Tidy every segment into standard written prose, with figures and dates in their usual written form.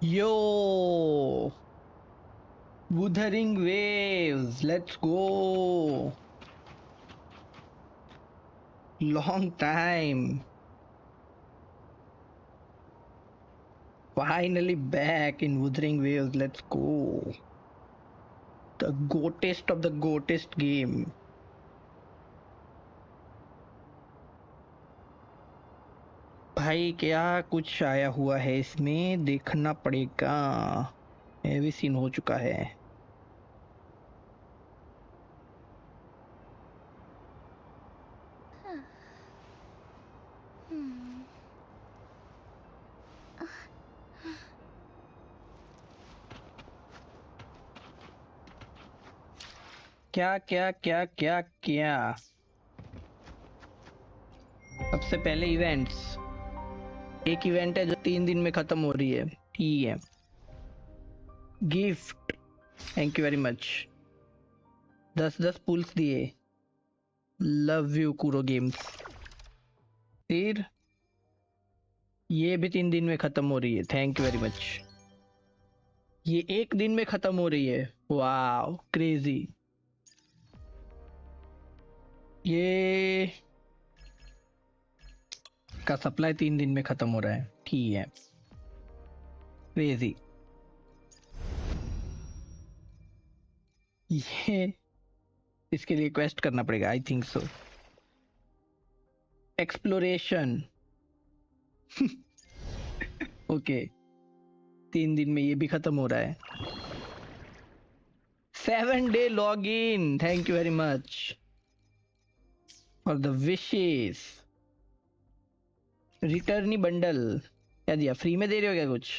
Yo, Wuthering Waves, let's go. Long time. Finally back in Wuthering Waves, let's go. The goatest of the goatest game. भाई क्या कुछ आया हुआ है इसमें, देखना पड़ेगा। हेवी सीन हो चुका है। क्या क्या क्या क्या क्या। सबसे पहले इवेंट्स। एक इवेंट है जो 3 दिन में खत्म हो रही है, ठीक है। Gift, thank you very much. 10-10 pulls दिए। Love you Kuro games. फिर ये भी 3 दिन में खत्म हो रही है, थैंक यू वेरी मच। ये 1 दिन में खत्म हो रही है, वाओ क्रेजी। ये का सप्लाई 3 दिन में खत्म हो रहा है, ठीक है। क्रेजी। ये इसके लिए क्वेस्ट करना पड़ेगा, I think so. Exploration. Okay, 3 दिन में ये भी खत्म हो रहा है। 7 day log in, thank you very much for the wishes. Returnee bundle क्या दिया? फ्री में दे रहे हो क्या कुछ?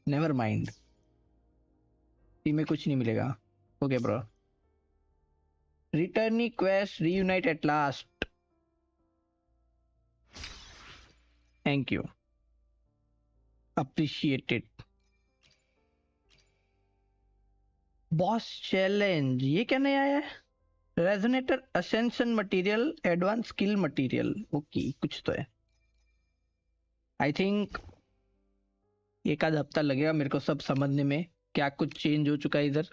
नेवर माइंड, फ्री में कुछ नहीं मिलेगा। Okay bro. Returnee quest, reunite at last, thank you, appreciated. Boss challenge, ये क्या नया है? Resonator ascension material, advance skill material, okay कुछ तो है। आई थिंक एक आध हफ्ता लगेगा मेरे को सब समझने में, क्या कुछ चेंज हो चुका है इधर।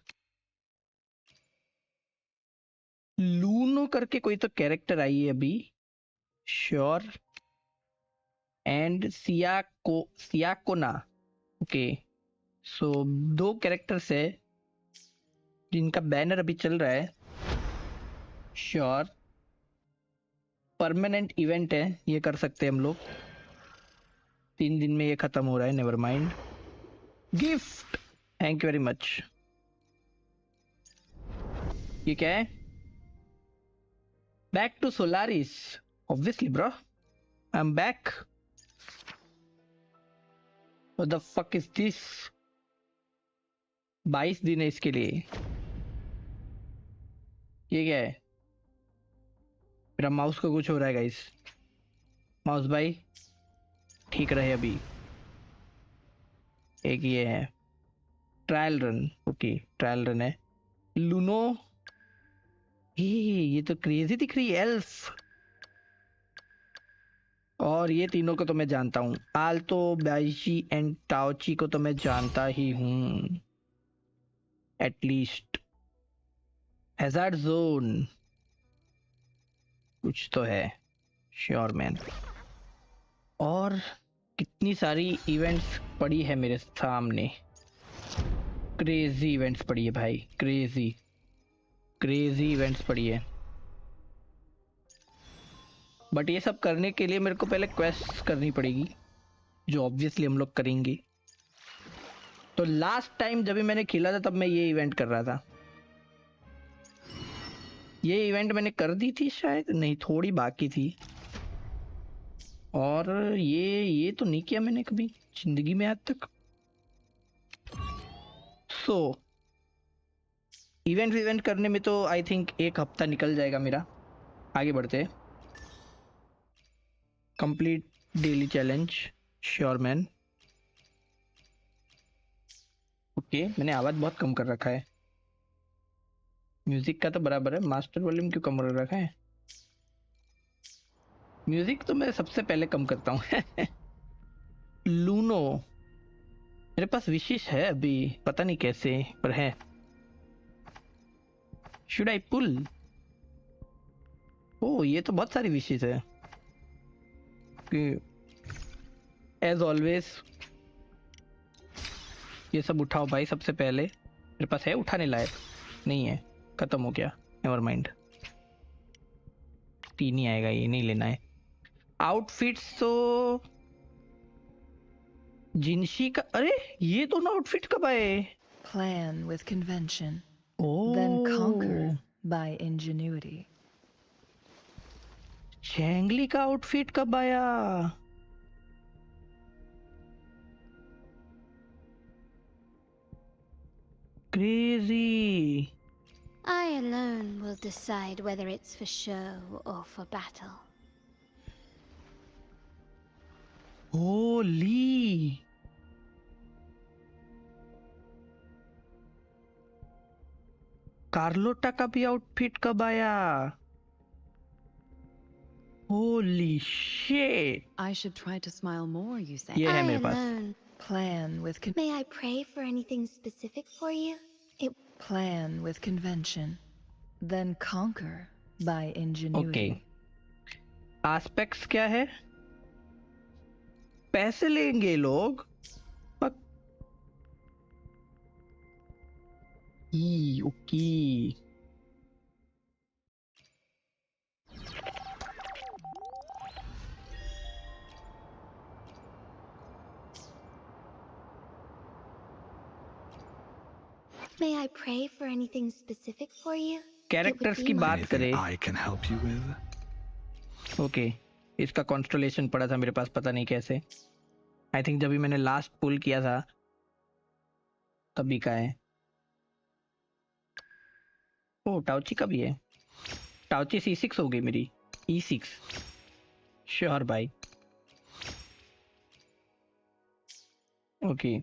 लूनो करके कोई तो कैरेक्टर आई है अभी, श्योर। एंड सियाकोना, ओके। सो 2 कैरेक्टर्स है जिनका बैनर अभी चल रहा है, श्योर। परमानेंट इवेंट है, ये कर सकते हैं हम लोग। 3 दिन में ये खत्म हो रहा है, never mind. Gift, thank you very much. ये क्या है? Back to Solaris, obviously bro, I am back. What the fuck is this? 22 दिन है इसके लिए। ये क्या है? मेरा माउस को कुछ हो रहा है गाइस। माउस भाई ठीक रहे अभी। एक ये है trial run, okay trial run है। लूनो, ये तो क्रेजी दिख रही है, एल्फ। और ये तीनों को तो मैं जानता हूँ, आल्तो, बाइशी एंड टाओची को तो मैं जानता ही हूँ एटलीस्ट। हैजार्ड जोन कुछ तो है, श्योर मैन। और कितनी सारी इवेंट्स पड़ी है मेरे सामने, क्रेजी इवेंट्स पड़ी है भाई, क्रेजी क्रेजी इवेंट्स पड़ी है। बट ये सब करने के लिए मेरे को पहले क्वेस्ट करनी पड़ेगी, जो ऑब्वियसली हम लोग करेंगे। तो लास्ट टाइम जब भी मैंने खेला था तब मैं ये इवेंट कर रहा था। ये इवेंट मैंने कर दी थी शायद, नहीं थोड़ी बाकी थी। और ये तो नहीं किया मैंने कभी जिंदगी में आज तक। सो इवेंट करने में तो आई थिंक 1 हफ्ता निकल जाएगा मेरा। आगे बढ़ते। Complete daily challenge, sure man. Okay, मैंने आवाज बहुत कम कर रखा है। म्यूजिक का तो बराबर है, मास्टर वॉल्यूम क्यों कम कर रखा है? म्यूजिक तो मैं सबसे पहले कम करता हूँ। लूनो, मेरे पास विशेष है अभी, पता नहीं कैसे पर है। शुड आई पुल? ओ ये तो बहुत सारी विशेष है कि एज ऑलवेज ये सब उठाओ भाई सबसे पहले। मेरे पास है उठाने लायक? नहीं है, खत्म हो गया, नेवर माइंड। 3 ही आएगा, ये नहीं लेना है। आउटफिट्स तो जिनशी का, अरे ये दोनों आउटफिट कब आए? Plan with convention, oh then conquer by ingenuity. चैंगली का आउटफिट कब आया? Crazy. I alone will decide whether it's for show or for battle. Holi, Carlotta का भी आउटफिट कब आया? Holy shit. I should try to smile more, you say? ये है I मेरे पास। alone. Plan with May I pray for anything specific for you? plan with convention, then conquer by okay ingenuity. Aspects क्या है? पैसे लेंगे लोग। Okay May I pray for anything specific for you? Characters की बात Anything करें। I can help you with? Okay इसका constellation पड़ा था मेरे पास, पता नहीं कैसे। आई थिंक जब भी मैंने लास्ट पुल किया था तभी का है। ओ टाउची का भी है। टाउची C6 हो गई मेरी, E6 श्योर भाई। ओके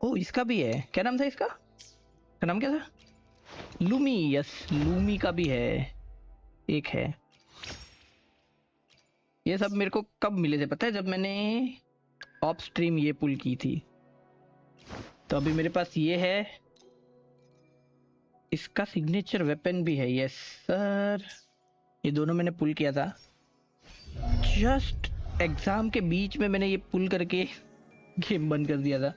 ओ इसका भी है, क्या नाम था इसका? का नाम क्या था? लूमी, यस लूमी का भी है, एक है। ये सब मेरे को कब मिले थे पता है? जब मैंने ऑफ स्ट्रीम ये पुल की थी। तो अभी मेरे पास ये है, इसका सिग्नेचर वेपन भी है। यस सर, ये दोनों मैंने पुल किया था जस्ट एग्जाम के बीच में। मैंने ये पुल करके गेम बंद कर दिया था।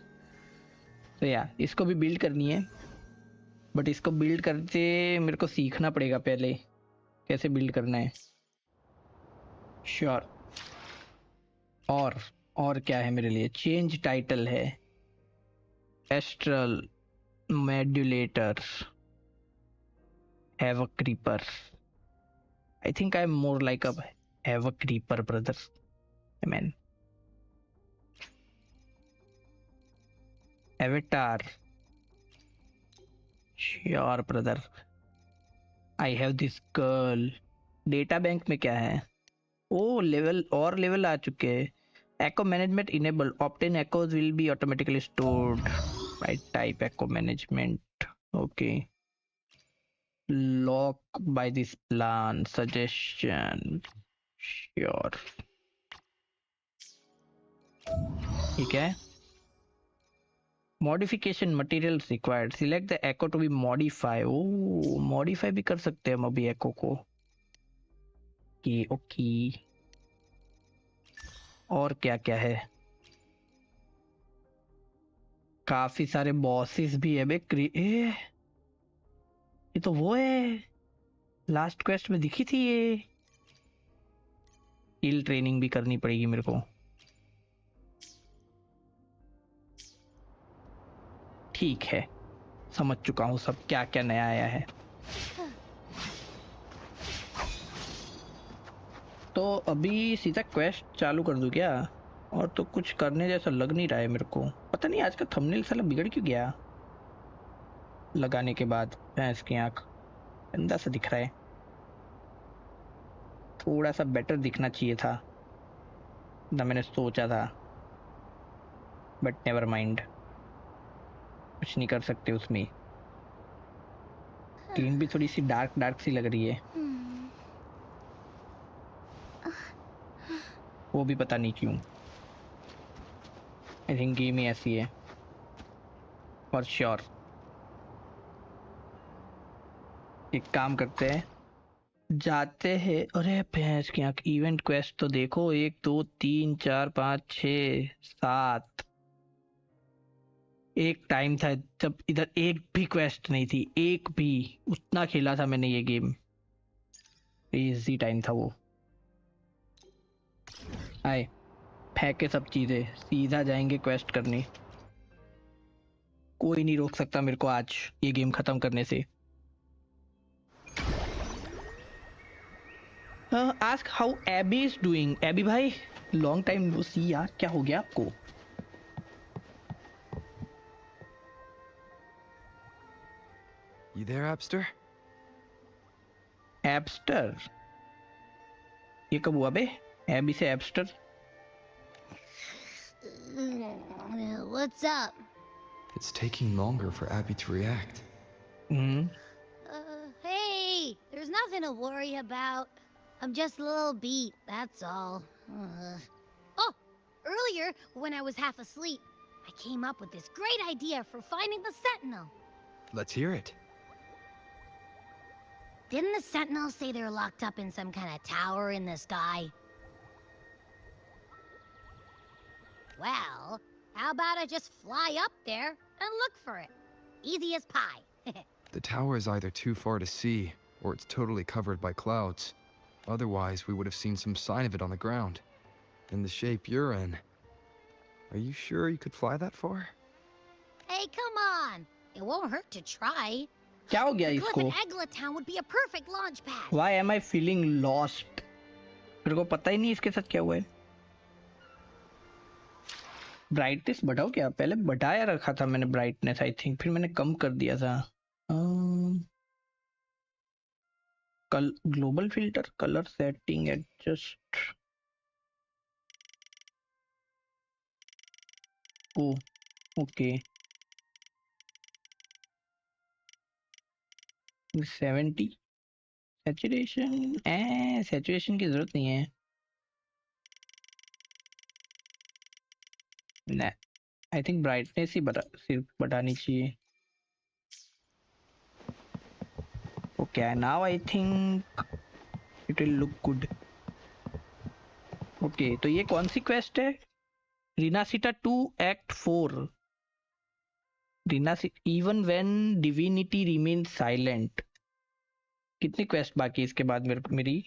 तो यार इसको भी बिल्ड करनी है, बट इसको बिल्ड करते मेरे को सीखना पड़ेगा पहले कैसे बिल्ड करना है। श्योर। और क्या है मेरे लिए? चेंज टाइटल है, astral modulator, havoc creeper. I think I am more like a havoc creeper brother man. Avatar, sure brother. I have this girl. Data bank में क्या है? ओ लेवल आ चुके हैं। echo management enable, obtain echoes will be automatically stored by type echo management. Okay, lock by this plan suggestion, sure. ठीक है। modification materials required, select the echo to be modify। O modify भी कर सकते हैं हम अभी echo को। Okay और क्या क्या है? काफी सारे बॉसेस भी है बे। ये तो वो है लास्ट क्वेस्ट में दिखी थी। ये स्किल ट्रेनिंग भी करनी पड़ेगी मेरे को। ठीक है समझ चुका हूँ सब क्या क्या नया आया है। तो अभी सीधा क्वेस्ट चालू कर दूं क्या? और तो कुछ करने जैसा लग नहीं रहा है मेरे को। पता नहीं आज का थंबनेल साला बिगड़ क्यों गया लगाने के बाद। भैंस की आंख गंदा सा दिख रहा है, थोड़ा सा बेटर दिखना चाहिए था ना मैंने सोचा था, बट नेवर माइंड, कुछ नहीं कर सकते उसमें। स्क्रीन भी थोड़ी सी डार्क सी लग रही है, वो भी पता नहीं क्यों। आई थिंक गेम ही ऐसी है फॉर श्योर। एक काम करते हैं, जाते हैं। अरे भैंस की आंख, इवेंट क्वेस्ट तो देखो, 1 2 3 4 5 6 7। एक टाइम था जब इधर एक भी क्वेस्ट नहीं थी, एक भी। उतना खेला था मैंने ये गेम, इजी टाइम था वो। आए फेंके सब चीजें, सीधा जाएंगे क्वेस्ट करने। कोई नहीं रोक सकता मेरे को आज ये गेम खत्म करने से। Ask how AB is doing. AB भाई लॉन्ग टाइम नो सी यार, क्या हो गया आपको? You there, Abster? एब्स्टर? ये कब हुआ बे? एबी से एब्स्टर? What's up? It's taking longer for Abby to react. Hey, there's nothing to worry about. I'm just a little beat, that's all. Oh, earlier, when I was half asleep, I came up with this great idea for finding the Sentinel. Let's hear it. Didn't the Sentinels say they're locked up in some kind of tower in the sky? Well, how about I just fly up there and look for it? Easy as pie. The tower is either too far to see, or it's totally covered by clouds. Otherwise, we would have seen some sign of it on the ground. In the shape you're in. Are you sure you could fly that far? Hey, come on. It won't hurt to try. क्या हो गया The cliff इसको? in Egla Town would be a perfect launch pad. Why am I feeling lost? मेरे को पता ही नहीं इसके साथ क्या हुआ है। ब्राइटनेस बढ़ाओ क्या? पहले बढ़ाया रखा था मैंने ब्राइटनेस आई थिंक, फिर मैंने कम कर दिया था। कल global filter, colour setting adjust. Oh okay 70 saturation. Saturation की जरूरत नहीं है ना। आई थिंक ब्राइटनेस ही सिर्फ बढ़ानी चाहिए। Okay now I think it will look good. Okay तो ये कौन सी क्वेस्ट है? रिनासिटा 2 act 4। Even when divinity remains silent. कितनी क्वेस्ट बाकी इसके बाद मेरी?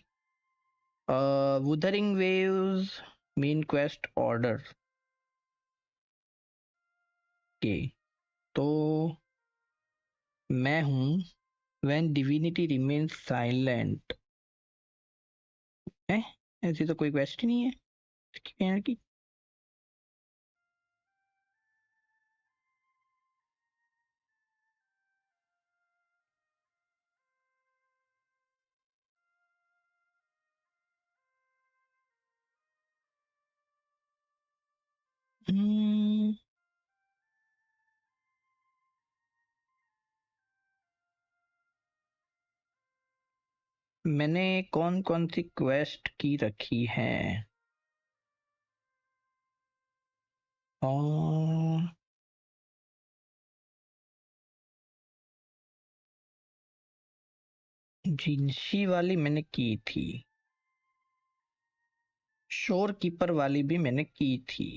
Wuthering waves main quest order. Okay तो मैं हूँ व्हेन डिविनिटी रिमेन्स साइलेंट। ऐसी तो कोई क्वेस्ट ही नहीं है यहाँ की। मैंने कौन कौन सी क्वेस्ट की रखी है? और जिंशी वाली मैंने की थी, शोर कीपर वाली भी मैंने की थी,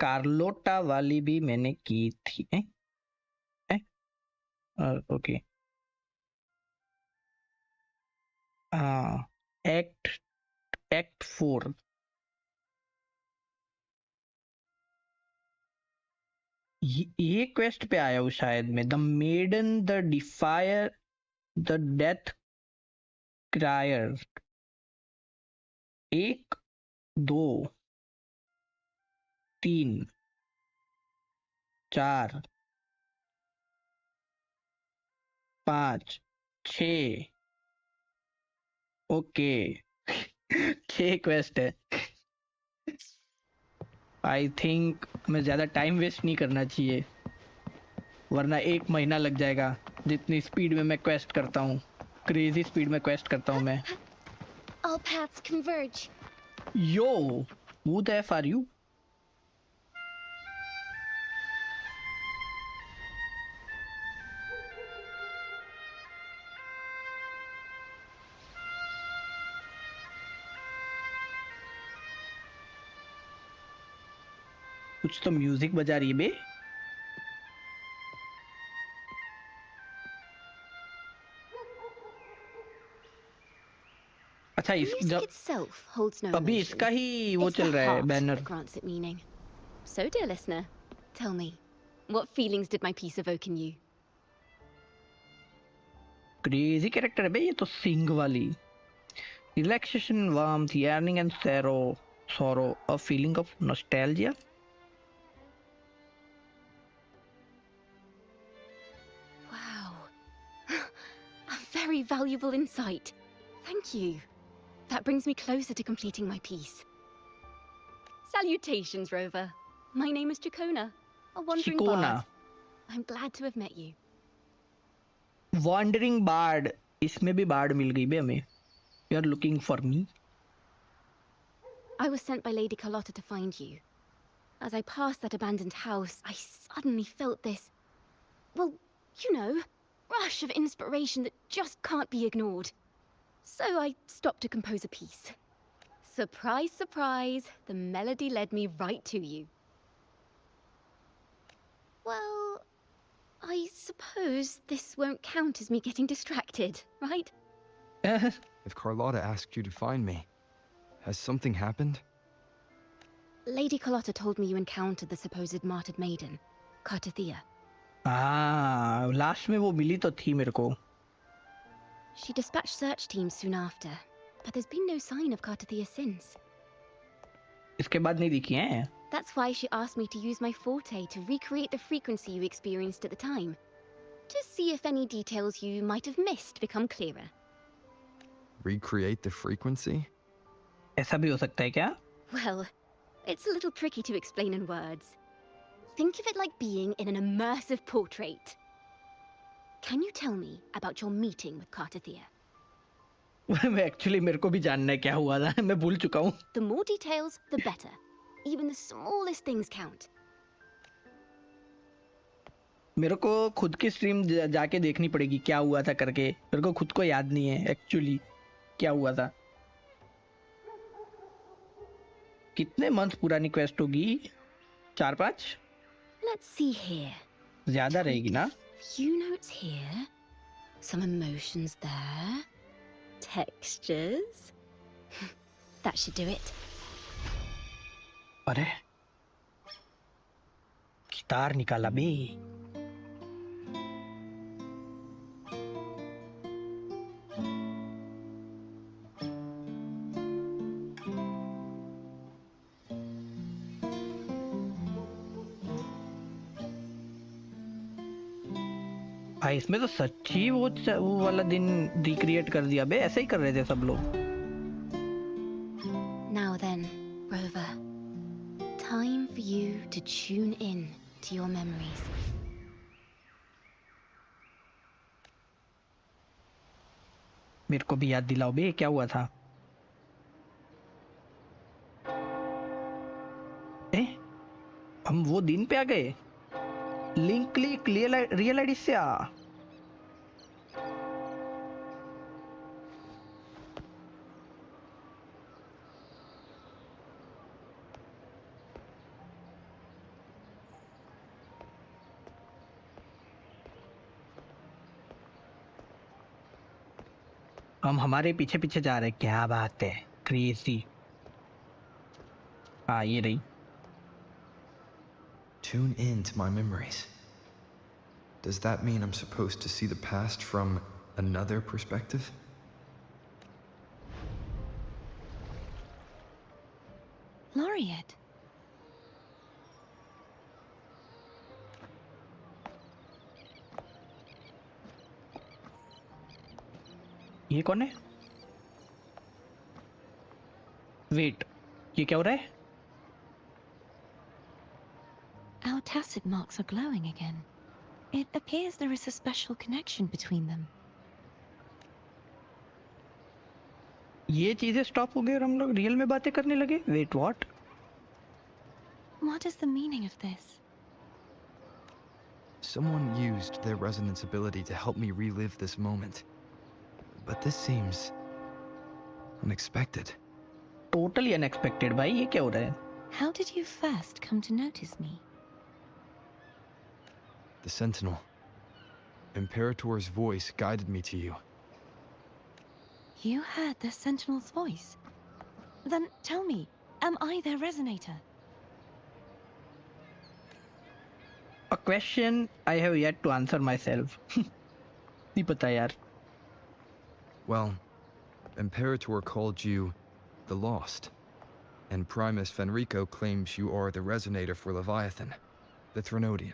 कार्लोटा वाली भी मैंने की थी। ओके हाँ एक्ट 4। ये क्वेस्ट पे आया हूँ शायद मैं। The maiden, the defier, the death crier. 1 2 3 4 5 6। Okay 6 quest है। आई थिंक हमें ज्यादा टाइम वेस्ट नहीं करना चाहिए, वरना 1 महीना लग जाएगा। जितनी स्पीड में मैं क्वेस्ट करता हूँ, क्रेजी स्पीड में क्वेस्ट करता हूँ मैं। All paths converge. Yo Who the F are you? कुछ तो म्यूजिक बजा रही है बे। अच्छा इस जब अभी इसका ही वो चल रहा है banner. So dear listener, tell me, what feelings did my piece evoke in you? Crazy character है बे ये तो सिंग वाली। Relaxation, warmth, yearning and sorrow, a feeling of nostalgia. Wow. A very valuable insight. Thank you. That brings me closer to completing my piece. Salutations, Rover. My name is Chikona, a wandering bard. I'm glad to have met you. Wandering bard. इसमें भी bard मिल गई बे हमें। You are looking for me? I was sent by Lady Carlotta to find you. As I passed that abandoned house, I suddenly felt this, well, you know, rush of inspiration that just can't be ignored. So I stopped to compose a piece. Surprise, surprise, the melody led me right to you. Well, I suppose this won't count as me getting distracted, right? If Carlotta asked you to find me, has something happened? Lady Carlotta told me you encountered the supposed martyred maiden, Cartathea. Last में वो मिली तो थी मेरे को। She dispatched search teams soon after, but there's been no sign of Cartathea since. इसके बाद नहीं दिखी हैं? That's why she asked me to use my forte to recreate the frequency you experienced at the time, to see if any details you might have missed become clearer. Recreate the frequency? ऐसा भी हो सकता है क्या? Well, it's a little tricky to explain in words. Think of it like being in an immersive portrait. Can you tell me about your meeting with Cartathea? Actually, मेरे को भी जानना है क्या हुआ था। मैं भूल चुका हूँ। The more details, the better. Even the smallest things count. मेरे को खुद की स्ट्रीम जाके देखनी पड़ेगी क्या हुआ था करके। मेरे को खुद को याद नहीं है एक्चुअली क्या हुआ था। कितने मंथ पुरानी क्वेस्ट होगी? 4-5? Let's see here. ज्यादा रहेगी ना? Few notes here. Some emotions there. Textures. That should do it. अरे गिटार निकाला बे। भाई इसमें तो सच्ची वो वाला दिन रिक्रिएट कर दिया बे। ऐसे ही कर रहे थे सब लोग। Now then, Rover. Time for you to tune in to your memories. मेरे को भी याद दिलाओ बे क्या हुआ था। हम वो दिन पे आ गए। लिंक क्लिक रियल आईडी से आ। हम हमारे पीछे पीछे जा रहे हैं। क्या बात है, क्रेजी। हाँ ये रही। Tune in to my memories. Does that mean I'm supposed to see the past from another perspective? Laureate. ये कौन है? वेट, ये क्या हो रहा है? Our tacit marks are glowing again. It appears there is a special connection between them. ये चीजें स्टॉप हो गई और हम लोग रियल में बातें करने लगे। Wait what? What is the meaning of this? Someone used their resonance ability to help me relive this moment. But this seems unexpected. Totally unexpected भाई ये क्या हो रहा है? How did you first come to notice me? The Sentinel. Imperator's voice guided me to you. You heard the Sentinel's voice? Then tell me, am I their resonator? A question I have yet to answer myself. नहीं पता यार. Well, Imperator called you the Lost, and Primus Fenrico claims you are the resonator for Leviathan, the Threnodian.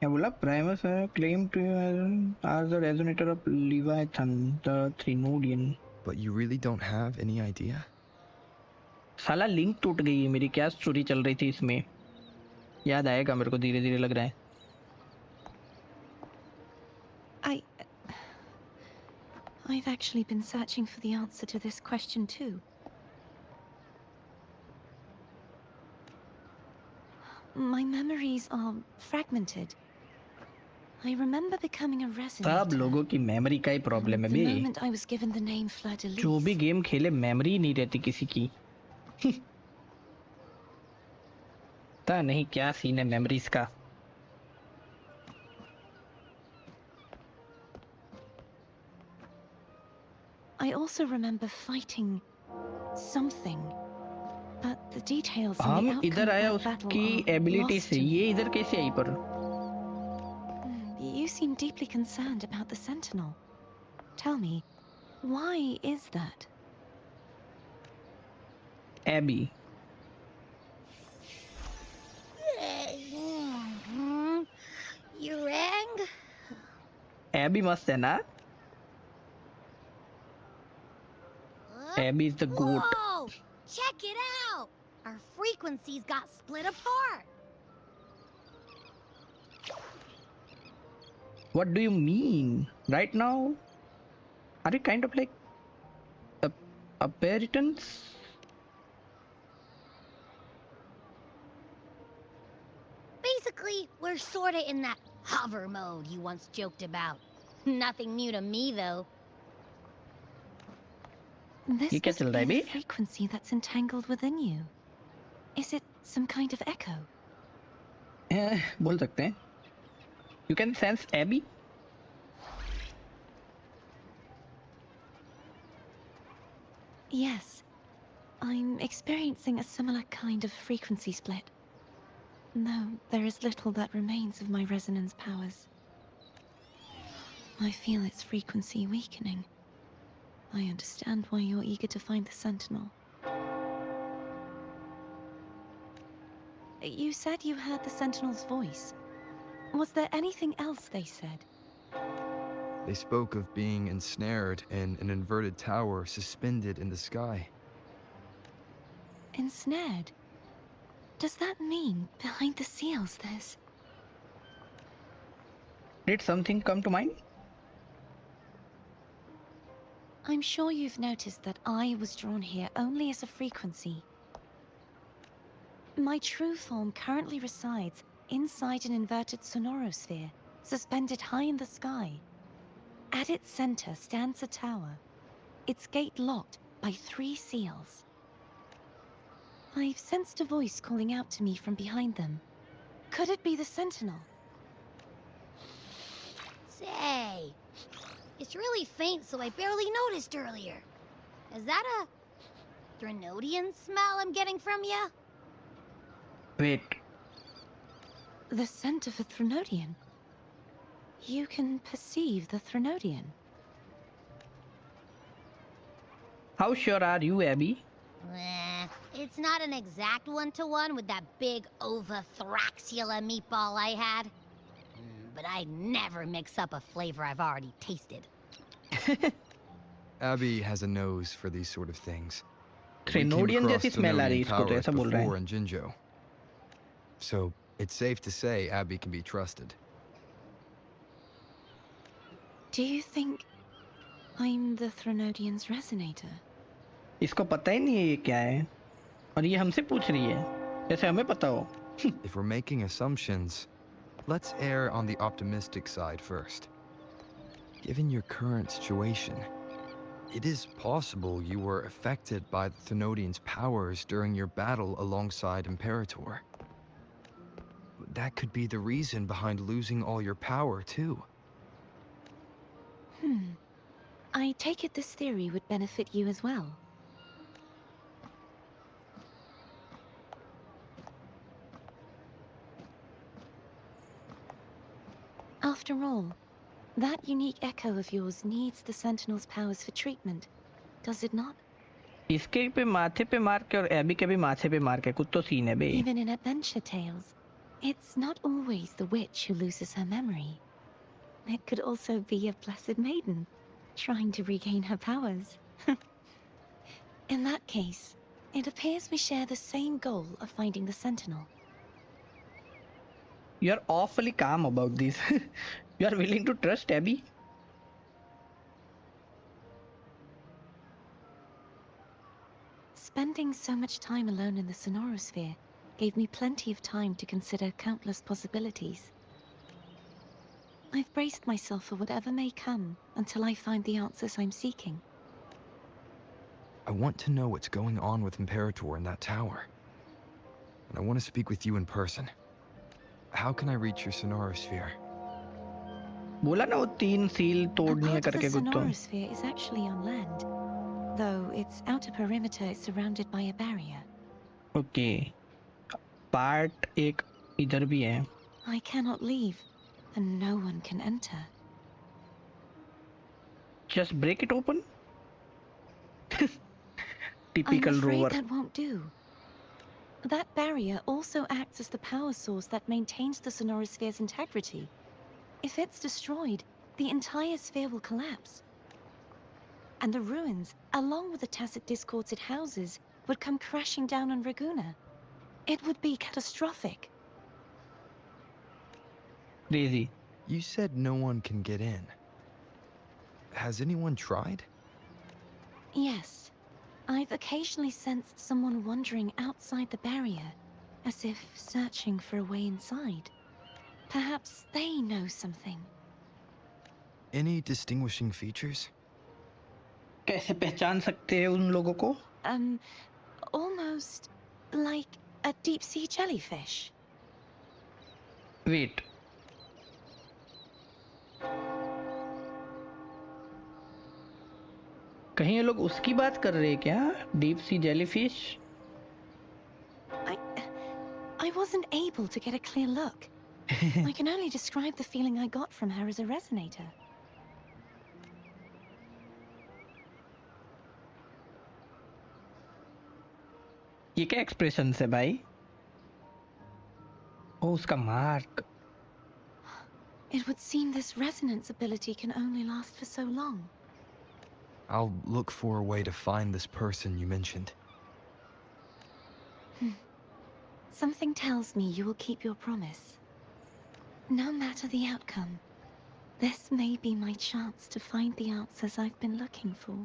क्या बोला? Primus claimed to you as the resonator of Leviathan, the Threnodian. But you really don't have any idea? साला link टूट गई है मेरी. क्या story चल रही थी इसमें? याद आएगा मेरे को धीरे धीरे लग रहा है. I've actually been searching for the answer to this question too. My memories are fragmented. I remember becoming a resonator. सब लोगों की मेमोरी का ही प्रॉब्लम है the बे. moment I was given the name Fleur-de-Lis. जो भी गेम खेले मेमोरी ही नहीं रहती किसी की. पता नहीं क्या सीन है मेमोरीज का. I also remember fighting something, but the details and the हम outcome इधर of आया that battle उसकी are एबिलिटी lost से. to me. ये इधर कैसे आई पर? You seem deeply concerned about the Sentinel. Tell me, why is that? Abby. You rang? Abby मस्त है ना? Abby is the goat. Whoa! Check it out! Our frequencies got split apart. What do you mean? Right now, are you kind of like apparitants? Basically, we're sorta in that hover mode you once joked about. Nothing new to me, though. This ये क्या must चल रहा है be bay? a frequency that's entangled within you. Is it some kind of echo? बोल सकते हैं. You can sense Abby? Yes. I'm experiencing a similar kind of frequency split. Though there is little that remains of my resonance powers. I feel its frequency weakening. I understand why you're eager to find the Sentinel. You said you heard the Sentinel's voice. Was there anything else they said? They spoke of being ensnared in an inverted tower suspended in the sky. Ensnared? Does that mean behind the seals there's... Did something come to mind? I'm sure you've noticed that I was drawn here only as a frequency. My true form currently resides inside an inverted sonorosphere, suspended high in the sky. At its center stands a tower, its gate locked by 3 seals. I've sensed a voice calling out to me from behind them. Could it be the Sentinel? Say, it's really faint, so I barely noticed earlier. Is that a Threnodian smell I'm getting from ya? Wait. The scent of a Threnodian. You can perceive the Threnodian. How sure are you, Abby? It's not an exact one-to-one with that big Ovathraxula meatball I had. But I'd never mix up a flavor I've already tasted. Abby has a nose for these sort of things. Threnodian जैसी smell आ रही है इसको तो ऐसा बोल रहा before है. in Jinzhou. So it's safe to say Abby can be trusted. Do you think I'm the Threnodian's resonator? इसको पता ही नहीं है ये क्या है और ये हमसे पूछ रही है जैसे हमें पता हो. If we're making assumptions, let's err on the optimistic side first. Given your current situation, it is possible you were affected by the Thenodian's powers during your battle alongside Imperator. That could be the reason behind losing all your power, too. I take it this theory would benefit you as well. After all, that unique echo of yours needs the Sentinel's powers for treatment, does it not? इसके पे माथे पे मार के और AB के भी माथे पे मार के कुछ तो सीन है बे. Even in adventure tales, it's not always the witch who loses her memory. It could also be a blessed maiden, trying to regain her powers. In that case, it appears we share the same goal of finding the Sentinel. You're awfully calm about this. You are willing to trust Abby? Spending so much time alone in the Sonorosphere gave me plenty of time to consider countless possibilities. I've braced myself for whatever may come until I find the answers I'm seeking. I want to know what's going on with Imperator in that tower. And I want to speak with you in person. How can I reach your Sonorosphere? बोला ना वो 3 seal तोड़नी है A part of करके the कुछ तो. Sonorosphere is actually on land, though its outer perimeter is surrounded by a barrier. Okay. Part एक इधर भी है. I cannot leave, and no one can enter. Just break it open. I'm Typical afraid rover. that won't do. That barrier also acts as the power source that maintains the Sonorosphere's integrity. If it's destroyed, the entire sphere will collapse. And the ruins, along with the tacit discords it houses, would come crashing down on Raguna. It would be catastrophic. Crazy. You said no one can get in. Has anyone tried? Yes. I've occasionally sensed someone wandering outside the barrier, as if searching for a way inside. Perhaps they know something. Any distinguishing features? कैसे पहचान सकते हैं उन लोगों को? Almost like a deep-sea jellyfish. Wait. कहीं ये लोग उसकी बात कर रहे हैं क्या? Deep sea jellyfish? I wasn't able to get a clear look. I can only describe the feeling I got from her as a resonator. ये क्या एक्सप्रेशन है भाई? ओ उसका mark. It would seem this resonance ability can only last for so long. I'll look for a way to find this person you mentioned. Something tells me you will keep your promise. No matter the outcome, this may be my chance to find the answers I've been looking for.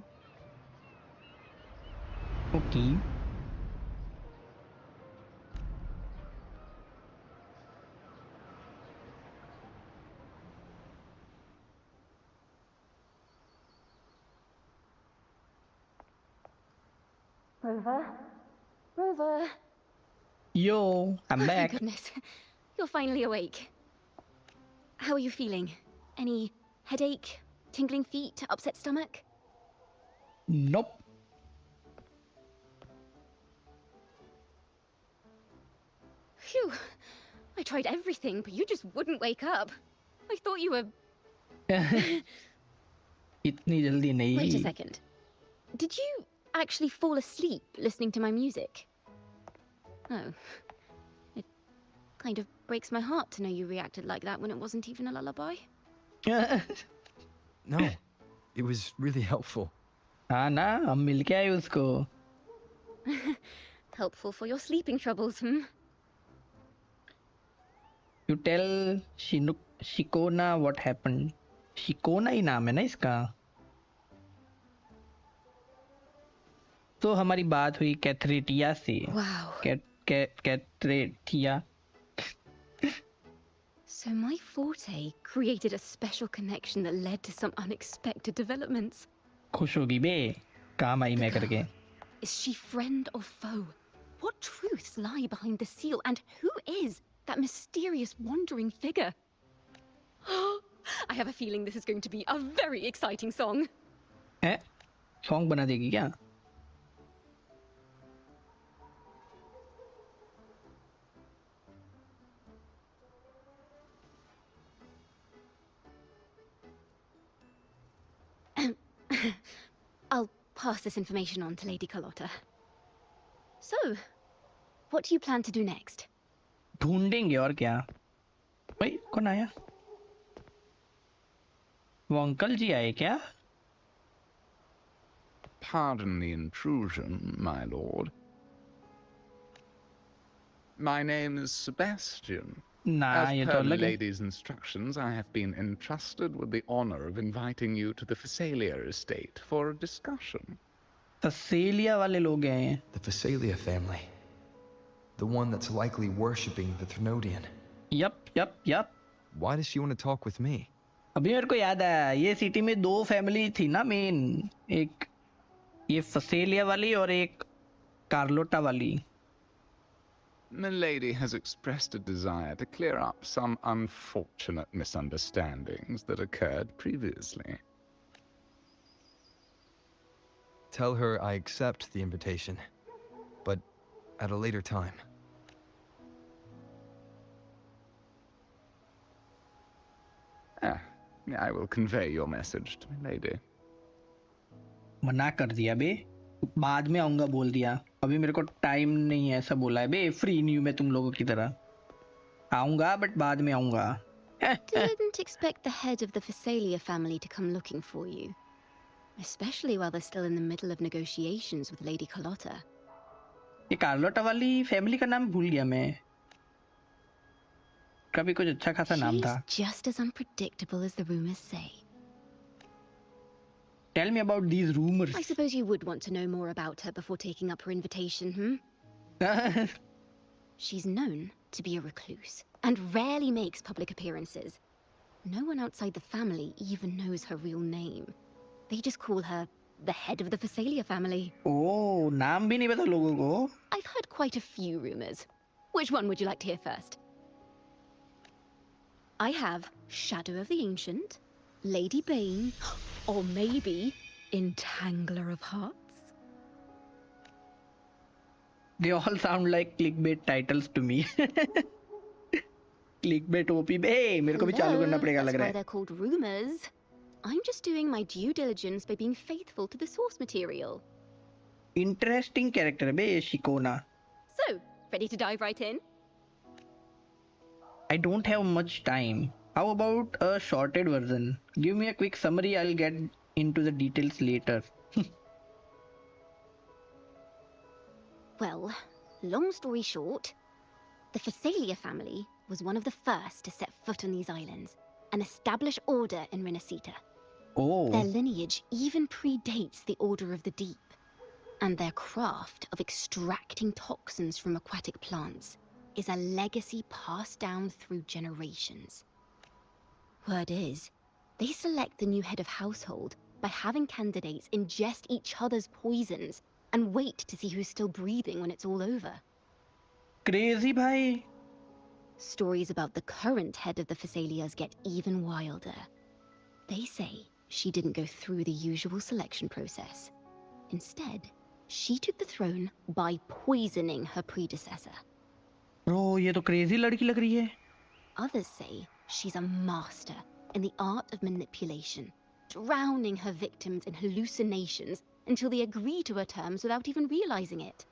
Okay. Rover? Rover! Yo, I'm Oh, back. thank goodness. You're finally awake. How are you feeling? Any headache, tingling feet, upset stomach? Nope. Phew. I tried everything, but you just wouldn't wake up. I thought you were... इतनी जल्दी नहीं. Wait a second. Did you actually fall asleep listening to my music? Oh. It kind of breaks my heart to know you reacted like that when it wasn't even a lullaby. No, it was really helpful. हाँ ना, हम मिल के आए उसको. Helpful for your sleeping troubles, hmm? You tell Shikona what happened. Shikona ही नाम है ना इसका. तो हमारी बात हुई कैथरेटिया से। Wow. कैथरेटिया। So my forte created a special connection that led to some unexpected developments. खुश होगी बे, काम आई The मैं करके। girl. Is she friend or foe? What truths lie behind the seal, and who is that mysterious wandering figure? I have a feeling this is going to be a very exciting song. है song बना देगी क्या? I'll pass this information on to Lady Carlotta. So, what do you plan to do next? ढूंढेंगे और क्या। भाई कौन आया? वो अंकल जी आए क्या? Pardon the intrusion, my lord. My name is Sebastian. ना As ये तो per अलग है। lady's instructions, I have been entrusted with the honor of inviting you to the Phasalia estate for a discussion. तसेलिया वाले लोग हैं। The Phasalia family. The one that's likely worshipping the Thrnodian. Yup. Why does she want to talk with me? अभी मेरे को याद आया, ये city में 2 फैमिली थी ना मेन, एक ये फसेलिया वाली और एक कार्लोटा वाली। Milady has expressed a desire to clear up some unfortunate misunderstandings that occurred previously. Tell her I accept the invitation, but at a later time. I will convey your message to Milady. मना कर दिया बे, बाद में आऊंगा बोल दिया। अभी मेरे को टाइम नहीं है ऐसा बोला है बे। फ्री नहीं हूं मैं तुम लोगों की तरह। आऊंगा बट बाद में आऊंगा। Didn't expect the head of the Phasalia family to come looking for you. Especially while they're still in the middle of negotiations with Lady Carlotta. ये कार्लोटा वाली फैमिली का नाम भूल गया मैं। कभी कुछ अच्छा खासा नाम था। She's just as unpredictable as the rumors say. Tell me about these rumors. I suppose you would want to know more about her before taking up her invitation, hmm? She's known to be a recluse and rarely makes public appearances. No one outside the family even knows her real name. They just call her the head of the Phasalia family. Oh, नाम भी नहीं पता लोगों को। I've heard quite a few rumors. Which one would you like to hear first? I have Shadow of the Ancient, Lady Bane, or maybe Entangler of Hearts. They all sound like clickbait titles to me. Clickbait OP बे, मेरे को भी चालू करना पड़ेगा लग That's रहा why है। they're called rumors. I'm just doing my due diligence by being faithful to the source material. Interesting character है बे ये शिकोना। So, ready to dive right in? I don't have much time. How about a shorted version? Give me a quick summary. I'll get into the details later. Well, long story short, the Phasalia family was one of the first to set foot on these islands and establish order in Renacita. Their Oh, lineage even predates the Order of the Deep, and their craft of extracting toxins from aquatic plants is a legacy passed down through generations. Word is, they select the new head of household by having candidates ingest each other's poisons and wait to see who's still breathing when it's all over. crazy भाई। Stories about the current head of the Phasalias get even wilder. They say she didn't go through the usual selection process. Instead, she took the throne by poisoning her predecessor. Bro, ये तो crazy लड़की लग रही है। Others say she's a master in the art of manipulation, drowning her victims in hallucinations until they agree to her terms without even realizing it.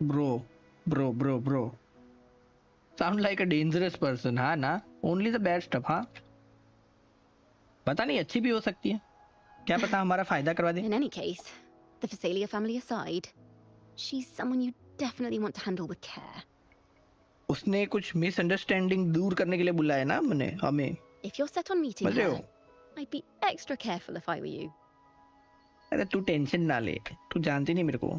Bro. Sound like a dangerous person, हाँ ना? Only the bad stuff, हाँ? पता नहीं अच्छी भी हो सकती है। क्या पता हमारा फायदा करवा दे। In any case, the Phasalia family aside, she's someone you definitely want to handle with care. उसने कुछ मिसअंडरस्टैंडिंग दूर करने के लिए बुलाया ना हमें। If you're set on meeting मजे हो। her, I'd be extra careful if I were you. अरे तू टेंशन ना ले, तू जानती नहीं मेरे को,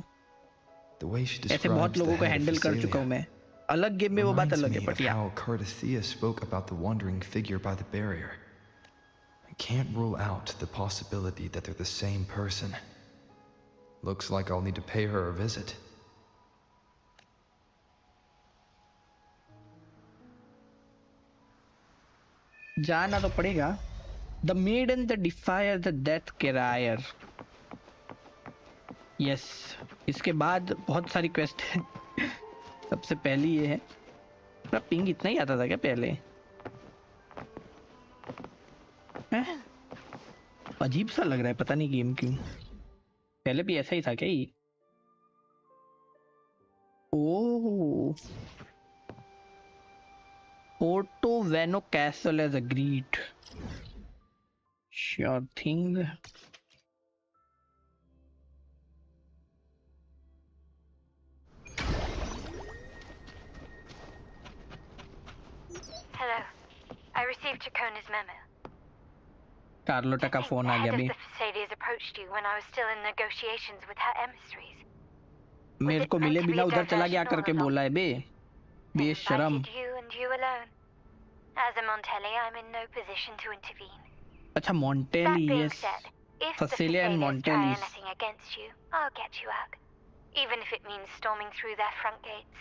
The way she ऐसे बहुत describes the लोगों को head of हैंडल कर चुका हूँ Phasalia मैं। अलग गेम में वो बात reminds अलग me है, of बट या how Cardathea spoke about the wandering figure by the barrier. I can't rule out the possibility that they're the same person. Looks like I'll need to pay her a visit. जाना तो पड़ेगा। The maiden, the defier, the death crier. Yes, इसके बाद बहुत सारी quest है। सबसे पहली ये है, पूरा पिंग इतना ही आता था क्या पहले? हैं? अजीब सा लग रहा है, पता नहीं गेम क्यों। पहले भी ऐसा ही था क्या ये? ओह, Porto Vano Castle as agreed. Sure thing. Hello. I received Chacona's memo. Carlotta का फोन आ गया The bay. head of the Thessalias approached you when I was still in negotiations with her emissaries. मेरे को मिले बिना उधर चला गया करके बोला है बे, बेशरम। Invited you and you alone. As a Montelli, I'm in no position to intervene. अच्छा, That मॉन्टेली, being yes. said, if the Thessalia and Thessalias try Montellis. anything against you, I'll get you out. Even if it means storming through their front gates.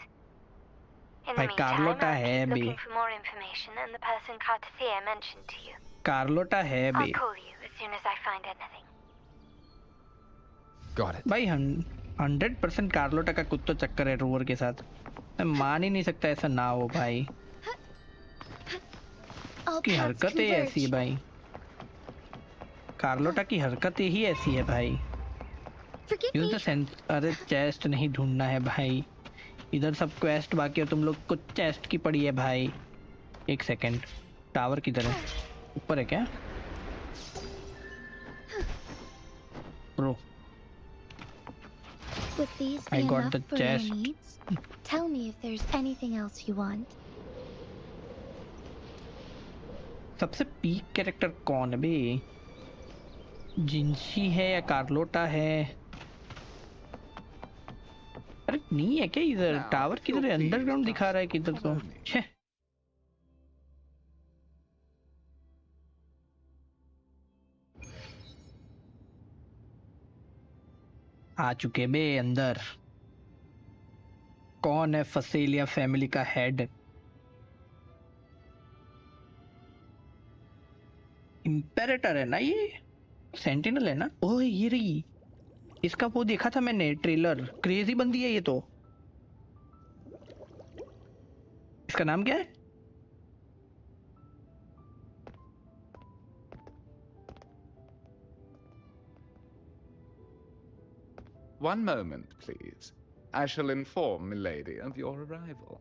In the भाई meantime, Carlotta I'll है keep बे, looking for more information and the person Cartathea mentioned to you. Carlotta है बे। I'll call you as soon as I find anything. Got it. भाई 100% Carlotta का कुत्तो चक्कर है rover के साथ। मैं मान ही नहीं सकता ऐसा ना हो भाई। All की paths हरकतें ऐसी है converge. भाई, कार्लोटा की हरकतें ही ऐसी है भाई। Forgive use me. The sense. अरे चेस्ट नहीं ढूंढना है भाई, इधर सब क्वेस्ट बाकी है, तुम लोग को चेस्ट की पड़ी है भाई। एक सेकंड, टावर किधर है? ऊपर है क्या bro? Would these I be got enough the for your chest. needs? Tell me if there's anything else you want. सबसे पीक कैरेक्टर कौन है बे? जिंशी है या कार्लोटा है? अरे नहीं है क्या इधर? Now, टावर if किधर you're है? pleased, अंडरग्राउंड दिखा रहा है just किधर तो। follow me. छे, आ चुके बे अंदर। कौन है फसेलिया फैमिली का हेड? इम्पेरेटर है ना ये? सेंटिनल है ना? ओह ये रही, इसका वो देखा था मैंने ट्रेलर। क्रेजी बंदी है ये तो। इसका नाम क्या है? One moment, please. I shall inform Milady of your arrival.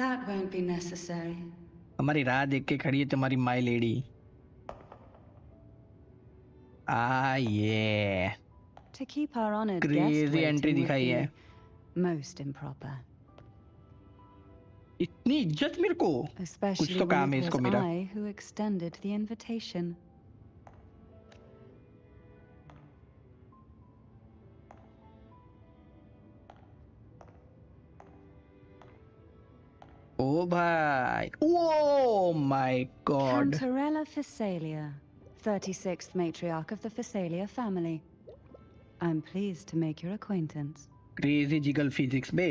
That won't be necessary. हमारी राह देख के खड़ी है तुम्हारी माय लेडी। ये To keep our honored guest crazy entry waiting would दिखाई है। be most improper. इतनी इज्जत मेरे को। Especially तो when काम है it इसको was मेरा। I who extended the invitation. ओ भाई, oh my God. Cantarella Phasalia, 36th matriarch of the Phasalia family. I'm pleased to make your acquaintance. Crazy jiggle physics bae.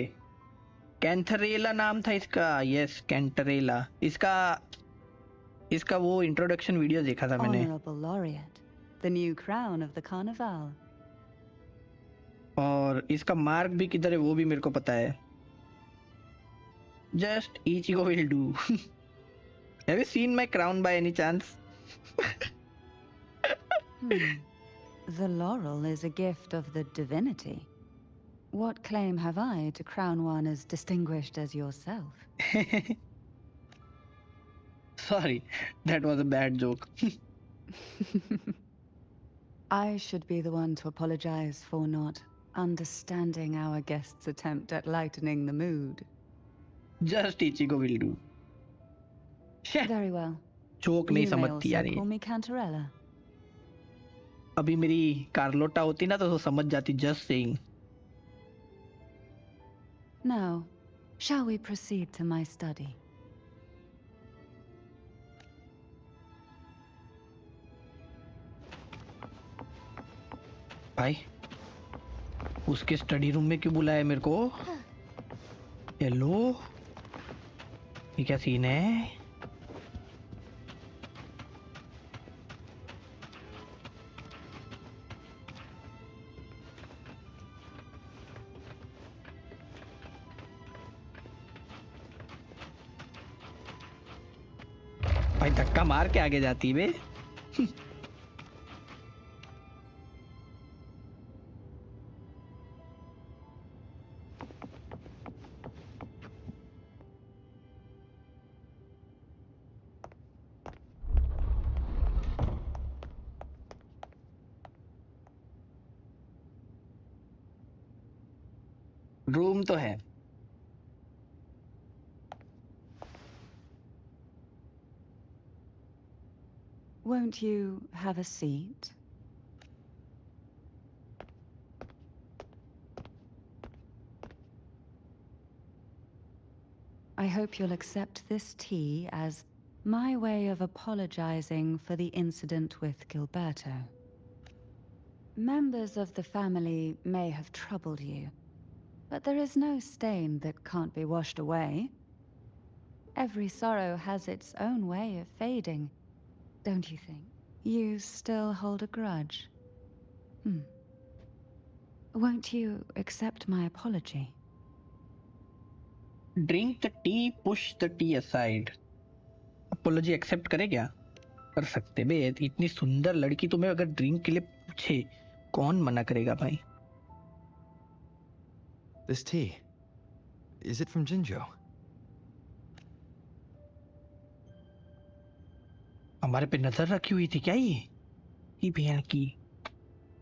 Cantarella नाम था इसका। Yes, Cantarella. इसका वो introduction video देखा था मैंने। Honorable laureate, the new crown of the Carnival. और इसका मार्क भी किधर है वो भी मेरे को पता है। Just Ichigo will do. Have you seen my crown by any chance? The laurel is a gift of the divinity. What claim have I to crown one as distinguished as yourself? Sorry, that was a bad joke. I should be the one to apologize for not understanding our guest's attempt at lightening the mood. Just Ichigo will do. Very well. Joke नहीं You may समझती also यार ये। call me Cantarella. अभी मेरी Carlotta होती ना तो समझ जाती. Just saying. Now, shall we proceed to my study? भाई उसके स्टडी रूम में क्यों बुलाया मेरे को? हेलो, ये क्या सीन है? भाई धक्का मार के आगे जाती बे. रूम तो है. Won't you have a seat? I hope you'll accept this tea as my way of apologizing for the incident with Gilberto. Members of the family may have troubled you, but there is no stain that can't be washed away. Every sorrow has its own way of fading, don't you think? You still hold a grudge? Won't you accept my apology? Drink the tea, push the tea aside. Apology accept करे क्या? कर सकते बे. इतनी सुंदर लड़की तुम्हें अगर drink के लिए पूछे, कौन मना करेगा भाई? This tea, is it from Jinjo? हमारे पे नजर रखी हुई थी क्या ये बहन की?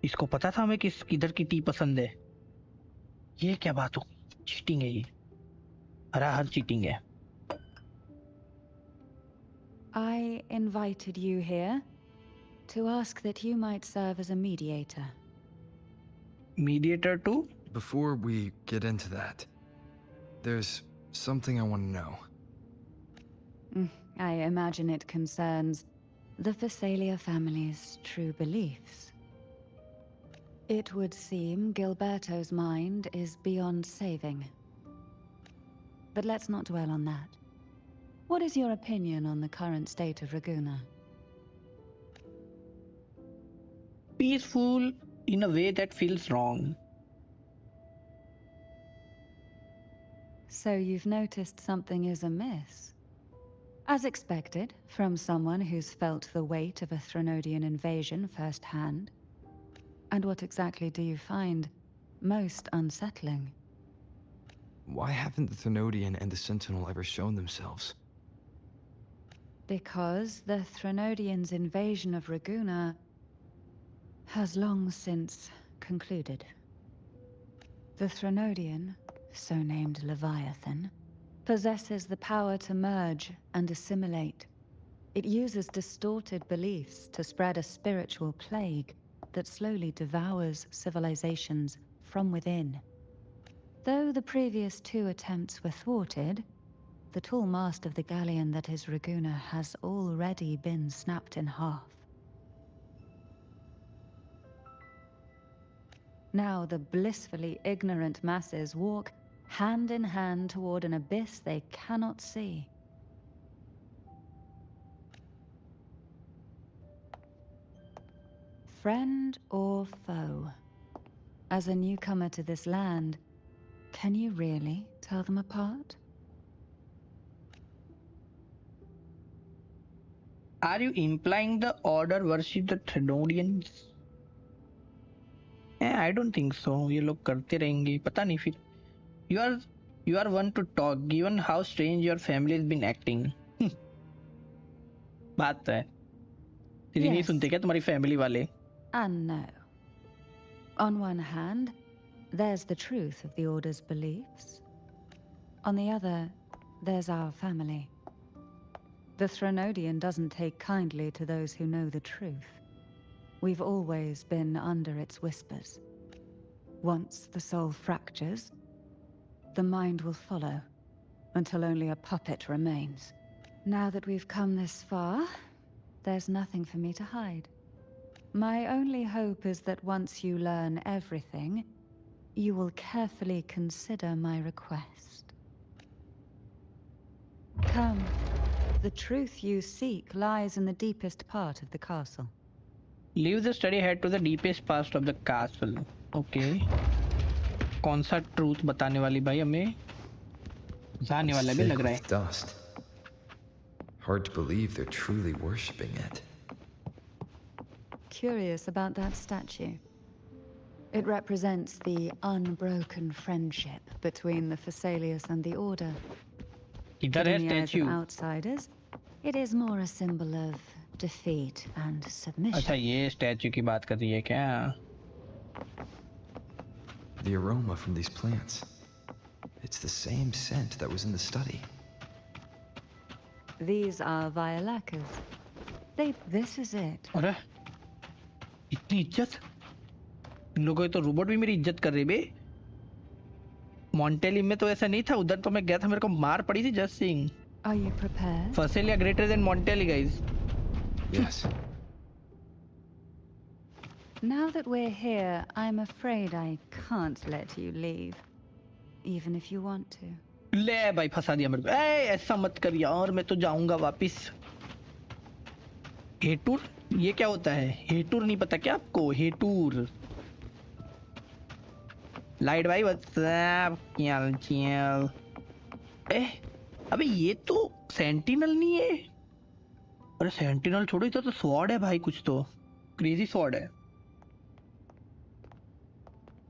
इसको पता था हमें किधर की टी पसंद है. ये क्या बात हो? चीटिंग है ये. हर चीटिंग है. I invited you here to ask that you might serve as a mediator. Mediator too? Before we get into that, there's something I want to know. I imagine it concerns the Phasalia family's true beliefs. It would seem Gilberto's mind is beyond saving. But let's not dwell on that. What is your opinion on the current state of Raguna? Peaceful in a way that feels wrong. So you've noticed something is amiss? As expected, from someone who's felt the weight of a Threnodian invasion firsthand. And what exactly do you find most unsettling? Why haven't the Threnodian and the Sentinel ever shown themselves? Because the Threnodians' invasion of Raguna has long since concluded. The Threnodian, so named Leviathan, possesses the power to merge and assimilate. It uses distorted beliefs to spread a spiritual plague that slowly devours civilizations from within. Though the previous 2 attempts were thwarted, the tall mast of the galleon that is Raguna has already been snapped in half. Now the blissfully ignorant masses walk hand in hand toward an abyss they cannot see. Friend or foe? As a newcomer to this land, can you really tell them apart? Are you implying the Order worship the Threnodians? I don't think so. ये लोग करते रहेंगे, पता नहीं फिर. You are one to talk, given how strange your family has been acting. बात तो है. तेरी नहीं सुनते क्या तुम्हारी फैमिली वाले? And no. On one hand, there's the truth of the Order's beliefs. On the other, there's our family. The Threnodian doesn't take kindly to those who know the truth. We've always been under its whispers. Once the soul fractures, the mind will follow, until only a puppet remains. Now that we've come this far, there's nothing for me to hide. My only hope is that once you learn everything, you will carefully consider my request. Come. The truth you seek lies in the deepest part of the castle. Leave the study, head to the deepest part of the castle. Okay. कौन सा truth बताने वाली भाई हमें जाने वाला भी लग रहा है. Dust. Hard to believe they're truly worshipping it. Curious about that statue. It represents the unbroken friendship between the Phasaelius and the Order. इधर है In the eyes of statue. outsiders, it is more a symbol of defeat and submission. अच्छा ये statue की बात कर रही है क्या? The aroma from these plants. It's the same scent that was in the study. These are violacas. This is it. अरे इतनी इज्जत इन लोगों तो रोबोट भी मेरी इज्जत कर रहे बे. मॉन्टेली में तो ऐसा नहीं था, उधर तो मैं गया था मेरे को मार पड़ी थी just sing. Are you prepared? फसेलिया greater than Montelli guys. Yes. Now that we're here, I'm afraid I can't let you leave, even if you want to. ले भाई फंसा दिया मेरे को. ए ऐसा मत कर यार, मैं तो जाऊंगा वापिस. हेटूर ये क्या होता है? हेटूर नहीं पता क्या आपको? हेटूर लाइट भाई व्हाट्सएप क्या? अबे ये तो सेंटिनल नहीं है. अरे सेंटिनल छोड़ो, इधर तो स्वॉर्ड है भाई, कुछ तो क्रेजी स्वॉर्ड है.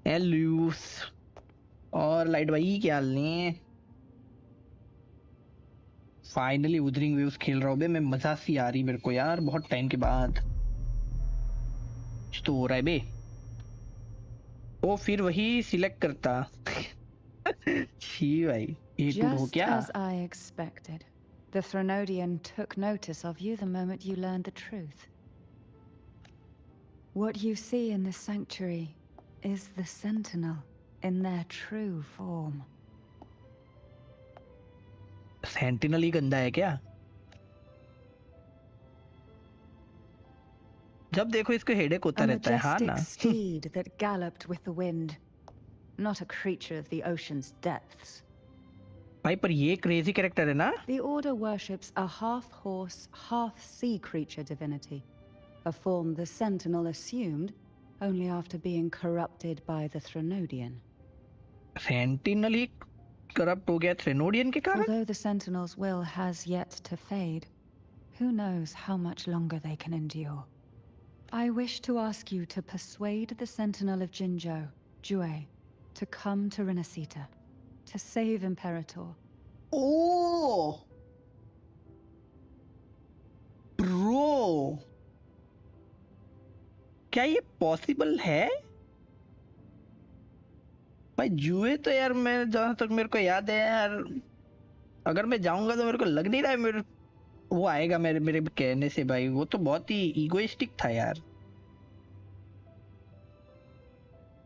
एलूस और लाइट भाई क्या हाल है? फाइनली वुथरिंग वेव्स खेल रहा हूँ बे मैं. मजा सी आ रही मेरे को यार, बहुत टाइम के बाद कुछ तो हो रहा है बे. वो फिर वही सिलेक्ट करता. छी भाई ये टूर हो Just क्या? as I expected, the Threnodian took notice of you the moment you learned the truth. What you see in this sanctuary is the Sentinel in their true form. Sentinel ही गंदा है क्या? जब देखो इसको headache होता A रहता है. हाँ ना. majestic steed that galloped with the wind, not a creature of the ocean's depths. भाई पर ये क्रेजी कैरेक्टर है ना. The Order worships a half-horse, half-sea creature divinity, a form the Sentinel assumed only after being corrupted by the Threnodian. Sentinel he corrupt हो गया थ्रेनोडियन के कारण. Although the Sentinel's will has yet to fade, who knows how much longer they can endure. I wish to ask you to persuade the Sentinel of Jinzhou, Jue, to come to Renacita, to save Imperator. Oh, bro, क्या ये possible है? भाई जुए तो यार, मैं जहां तक मेरे को याद है यार, अगर मैं जाऊंगा तो मेरे को लग नहीं रहा है मेरे वो आएगा मेरे मेरे कहने से. भाई वो तो बहुत ही इगोइस्टिक था यार.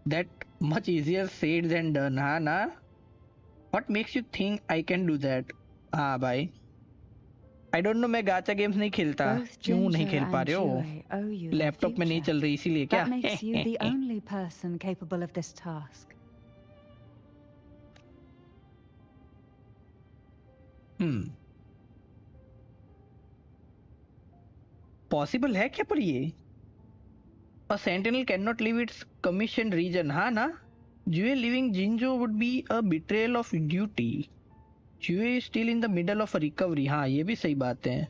That much easier said than done. हाँ ना. What makes you think I can do that? हाँ भाई. I don't know, मैं गाचा गेम्स नहीं खेलता. क्यों नहीं खेल पा रहे हो? लैपटॉप में नहीं चल रही इसीलिए क्या? That makes you the only person capable of this task. Possible है क्या पर ये? A sentinel cannot leave its commission region. हाँ ना. Jue leaving Jinzhou would be a betrayal of duty. Jue is still in the middle of a recovery. हाँ ये भी सही बात है.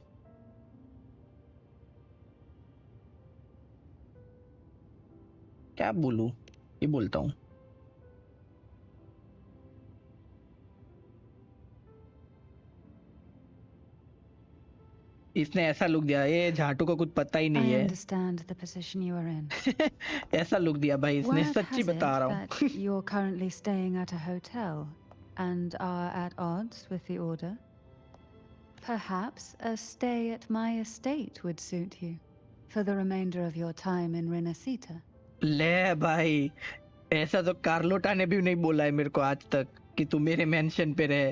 क्या बोलूं? ये बोलता हूँ. इसने ऐसा लुक दिया, ये झाटू को कुछ पता ही नहीं I है. understand the position you are in. ऐसा लुक दिया भाई इसने, Word सच्ची has it बता रहा हूँ. that you're currently staying at a hotel and are at odds with the Order. Perhaps a stay at my estate would suit you. for the remainder of your time in Renacita. ले भाई, ऐसा तो Carlotta ने भी नहीं बोला है मेरे को आज तक कि तू मेरे मेंशन पे रहे।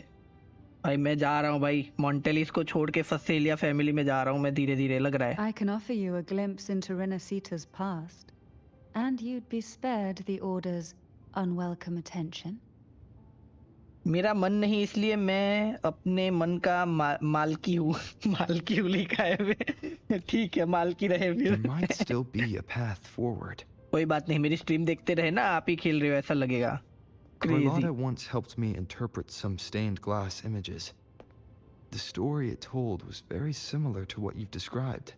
भाई मैं जा रहा हूँ भाई, मॉन्टेलिस को छोड़ के फसेलिया फैमिली में जा रहा हूँ मैं धीरे धीरे, लग रहा है। I can offer you a glimpse into Renacita's past, and you'd be spared the Order's unwelcome attention. मेरा मन नहीं, इसलिए मैं अपने मन का मालकी हूँ। मालकी हूँ लिखा है वे। ठीक है, मालकी रहे There फिर। might still be a path forward. कोई बात नहीं, मेरी स्ट्रीम देखते रहे ना, आप ही खेल रहे हो ऐसा लगेगा। Carlotta once helped me interpret some stained glass images. The story it told was very similar to what you've described,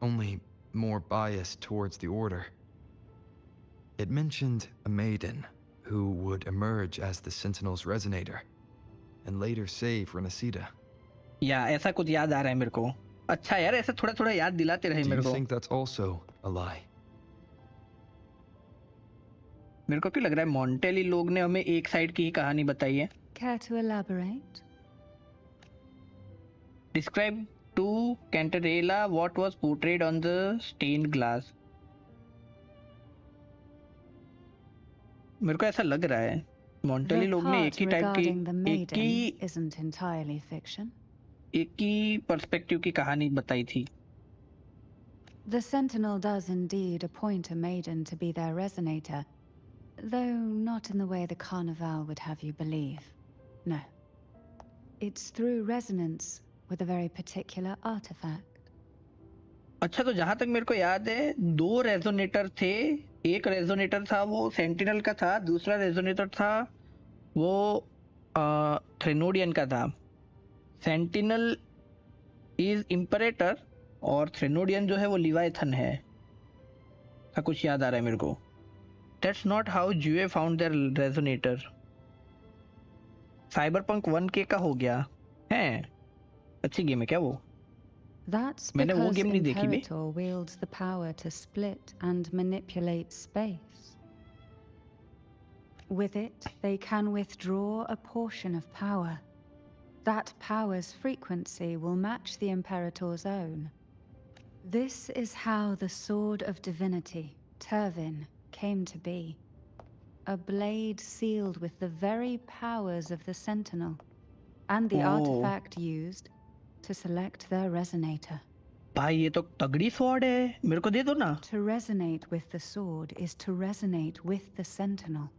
only more biased towards the Order. It mentioned a maiden who would emerge as the Sentinel's resonator and later save Renacita. या ऐसा कुछ याद आ रहा है मेरे को। अच्छा यार, ऐसा थोड़ा थोड़ा याद दिलाते रहे Do मेरे you को। think that's also a lie? मेरे को क्यों लग रहा है मॉन्टेली लोग ने हमें एक साइड की ही कहानी बताई है। Care to elaborate? Describe to Cantarella what was portrayed on the stained glass. मेरे को ऐसा लग रहा है मॉन्टेली The लोग ने एक part he type regarding the की एक maiden he isn't entirely fiction. Perspective की कहानी बताई थी। The Sentinel does indeed appoint a maiden to be their resonator, though not in the way the Carnival would have you believe. No. It's through resonance with a very particular artifact. अच्छा, तो जहां तक मेरे को याद है 2 resonator थे। एक रेजोनेटर था वो सेंटिनल का था, दूसरा रेजोनेटर था वो थ्रेनोडियन का था। सेंटिनल इज इंपरेटर और थ्रेनोडियन जो है वो लिवायथन है। ऐसा कुछ याद आ रहा है मेरे को। That's not how Jue found their resonator. Cyberpunk 1K का हो गया है। अच्छी गेम है क्या वो? That's मैंने वो because गेम नहीं देखी भी। Imperator wields the power to split and manipulate space. With it, they can withdraw a portion of power. That power's frequency will match the Imperator's own. This is how the Sword of Divinity, Turvin, came to be. A blade sealed with the very powers of the Sentinel, and the Oh. artifact used to select their resonator. भाई ये तो तगड़ी sword है, मेरे को दे दो ना। To resonate with the sword is to resonate with the Sentinel.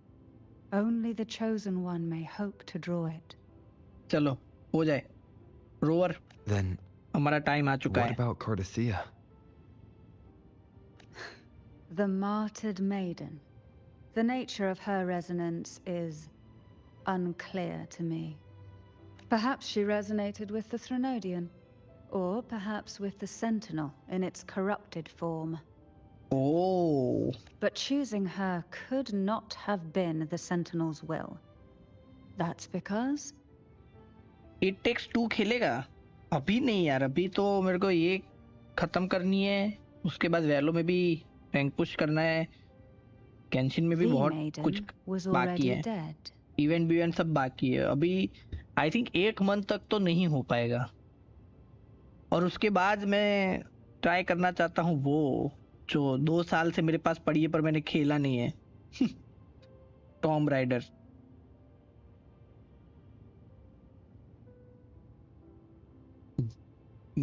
Only the chosen one may hope to draw it. चलो हो जाए। रोवर, Then हमारा टाइम आ चुका what है। about Cardathea? The martyred maiden. The nature of her resonance is unclear to me. Perhaps she resonated with the Threnodian, or perhaps with the Sentinel in its corrupted form. Oh, But choosing her could not have been the Sentinel's will. That's because It Takes Two खेलेगा? अभी नहीं यार, अभी तो मेरे को ये खत्म करनी है, उसके बाद वैलो में भी रैंक पुश करना है, गेंशिन में भी the बहुत maiden कुछ was बाकी already है, dead. इवेंट सब बाकी है। अभी आई थिंक 1 मंथ तक तो नहीं हो पाएगा, और उसके बाद मैं ट्राई करना चाहता हूँ वो जो 2 साल से मेरे पास पड़ी है पर मैंने खेला नहीं है। Tom rider.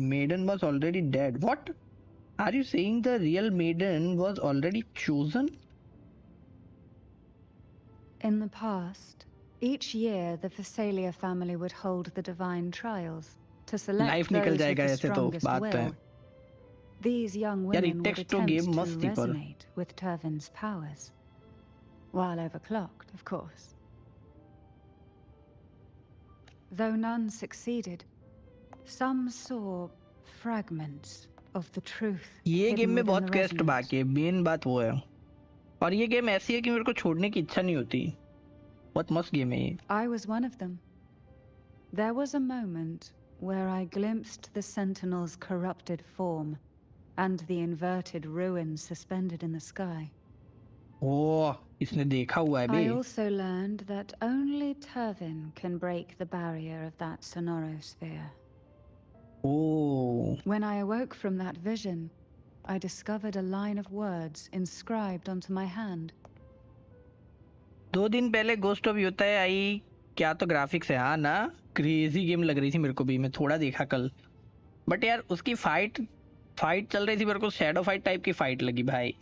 Maiden was already dead. What? Are you saying the real Maiden was already chosen? In the past, each year the Phasalia family would hold the divine trials to select Life those निकल with जाएगा the ऐसे तो strongest बात है। will. These young यार women It would Takes Two attempt game to मस्त थी पर। resonate with Turvin's powers. While overclocked, of course. Though none succeeded, some saw fragments of the truth ये hidden गेम में within बहुत the quest resonance. बाकी है, main बात वो है। और ये गेम ऐसी है कि मेरे को छोड़ने की इच्छा नहीं होती। बहुत मस्त गेम है ये। I was one of them. There was a moment where I glimpsed the Sentinel's corrupted form and the inverted ruins suspended in the sky. ओह, इसने देखा हुआ है I bay. also learned that only Turvin can break the barrier of that sonorosphere. Oh, When I awoke from that vision, I discovered a line of words inscribed onto my hand. 2 दिन पहले ghost of Utah आई. क्या तो graphics है, हाँ ना. Crazy game लग रही थी मेरे को भी. मैं थोड़ा देखा कल, बट यार उसकी फाइट चल रही थी, मेरे को शैडो फाइट टाइप की फाइट लगी भाई.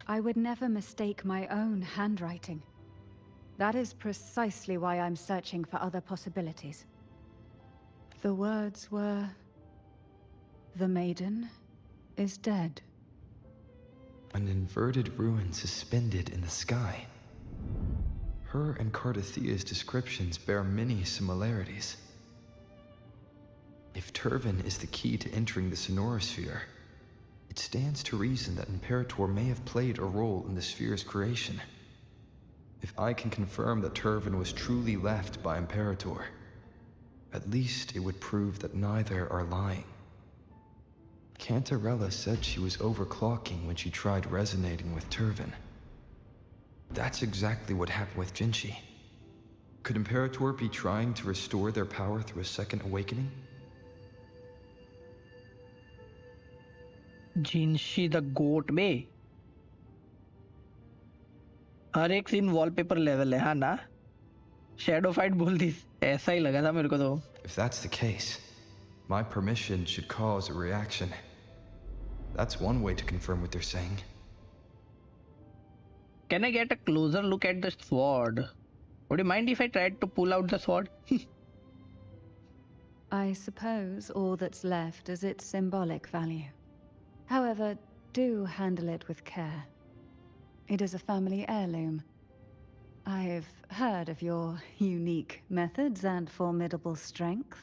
I would never mistake my own handwriting. That is precisely why I'm searching for other possibilities. The words were, "The Maiden is dead." An inverted ruin suspended in the sky. Her and Cardathia's descriptions bear many similarities. If Turvan is the key to entering the Sonorosphere, it stands to reason that Imperator may have played a role in the sphere's creation. If I can confirm that Turvan was truly left by Imperator, at least it would prove that neither are lying. Cantarella said she was overclocking when she tried resonating with Turvan. That's exactly what happened with Jinshi. Could Imperator be trying to restore their power through a second awakening? Jinhsi the GOAT में हर एक scene wallpaper level है, हाँ ना. Shadow fight बोल दी, ऐसा ही लगा था मेरे को तो. If that's the case, my permission should cause a reaction. That's one way to confirm what they're saying. Can I get a closer look at the sword? Would you mind if I tried to pull out the sword? I suppose all that's left is its symbolic value. However, do handle it with care. It is a family heirloom. I've heard of your unique methods and formidable strength.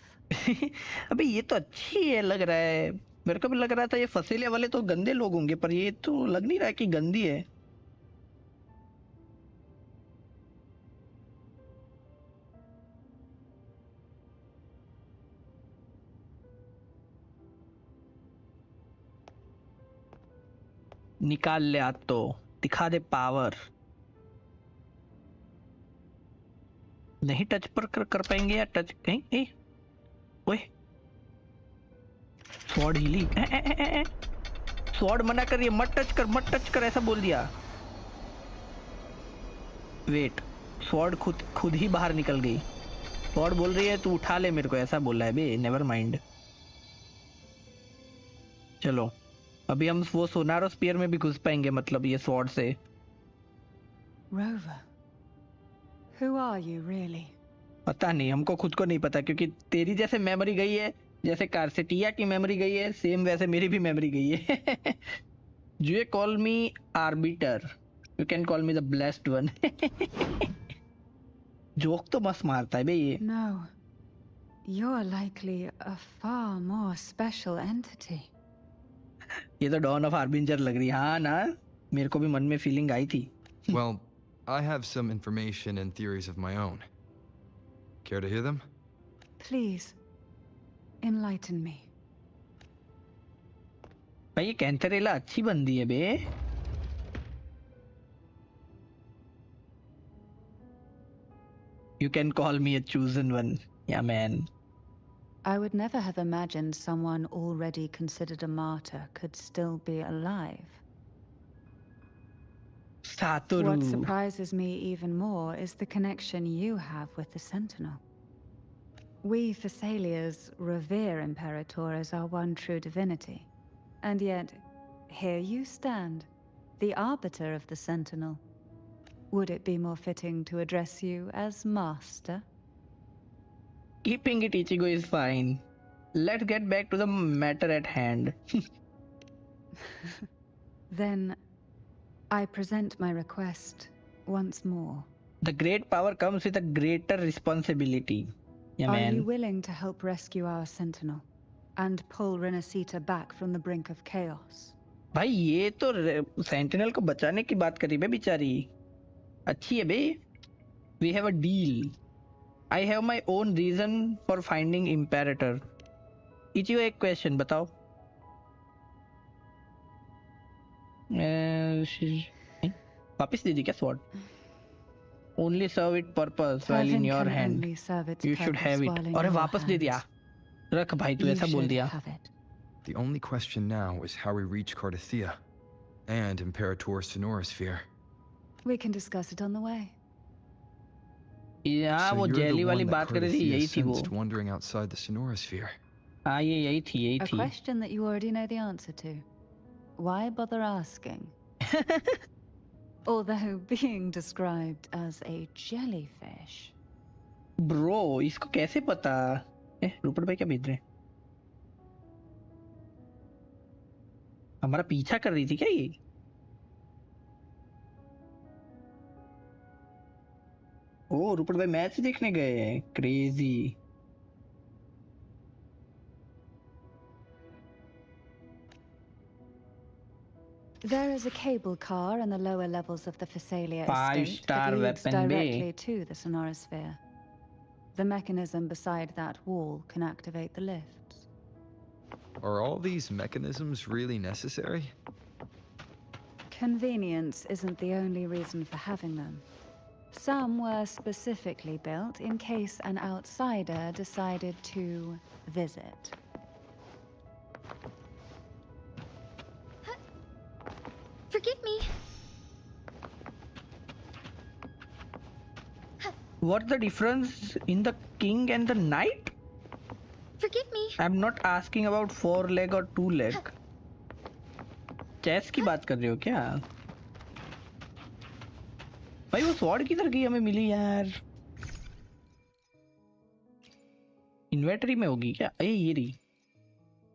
अबे ये तो अच्छी है लग रहा है. मेरे को भी लग रहा था ये फसीले वाले तो गंदे लोग होंगे, पर ये तो लग नहीं रहा कि गंदी है. निकाल ले हाथ तो, दिखा दे पावर. नहीं टच पर कर पाएंगे या टच कहीं. ओए स्वॉर्ड हिली. स्वॉर्ड मना कर, ये मत टच कर ऐसा बोल दिया. वेट, स्वॉर्ड खुद ही बाहर निकल गई. स्वॉर्ड बोल रही है तू उठा ले मेरे को, ऐसा बोल रहा है बे. Never mind. चलो अभी हम वो सोनारो स्पीयर में भी घुस पाएंगे, मतलब ये स्वॉर्ड से. Rover, who are you really? पता नहीं, हमको खुद को नहीं पता, क्योंकि तेरी जैसे मेमोरी गई है, जैसे कार्सेटिया की मेमोरी गई है, सेम वैसे मेरी भी मेमोरी गई है. You call me arbiter, you can call me the blessed one. Joke तो मस्त मारता है बे ये. No, you're likely a far more special entity. ये तो डॉन ऑफ हार्बिंजर लग रही है, हाँ ना. मेरे को भी मन में फीलिंग आई थी. Well, I have some information and theories of my own. Care to hear them? Please, enlighten me. भाई ये कैंथरेला अच्छी बंदी है बे. You can call me a chosen one. Yeah man. I would never have imagined someone already considered a martyr could still be alive. Satoru. What surprises me even more is the connection you have with the Sentinel. We Thessalians revere Imperator as our one true divinity. And yet, here you stand, the arbiter of the Sentinel. Would it be more fitting to address you as Master? Keeping it Ichigo is fine. Let's get back to the matter at hand. Then, I present my request once more. The great power comes with a greater responsibility. Yeah, Are man. you willing to help rescue our Sentinel and pull Renacita back from the brink of chaos? भाई ये तो sentinel को बचाने की बात करी बे बेचारी. अच्छी है बे. We have a deal. I have my own reason for finding Imperator. Ichiyo एक क्वेश्चन बताओ. वापिस दे दी क्या sword? Only serve it purpose while in your hand. You should have it. अरे वापस दे दिया. रख भाई, तू ऐसा बोल दिया. The only question now is how we reach Cardathia and Imperator Sonorosphere. We can discuss it on the way. Yeah, So वो you're the जेली वाली one that बात कर रही थी, Cardathia यही थी वो. sensed wandering outside the Sonorosphere. हाँ, ये यही A थी. question that you already know the answer to. Why bother asking? Although being described as a jellyfish. Bro, इसको कैसे पता? रूपट भाई क्या भेज रहे हैं? हमारा पीछा कर रही थी क्या ये? ओ, रूपट भाई मैच देखने गए हैं. Crazy. There is a cable car in the lower levels of the Phasalia estate that Five-star leads weapon bay. directly to the Sonorosphere. The mechanism beside that wall can activate the lifts. Are all these mechanisms really necessary? Convenience isn't the only reason for having them. Some were specifically built in case an outsider decided to visit. Forgive me. What's the difference in the king and the knight? Forgive me. I'm not asking about 4 leg or 2 leg. Chess की बात कर रहे हो क्या? भाई वो sword किधर गई हमें मिली यार? इन्वेंटरी में होगी क्या? ये रही.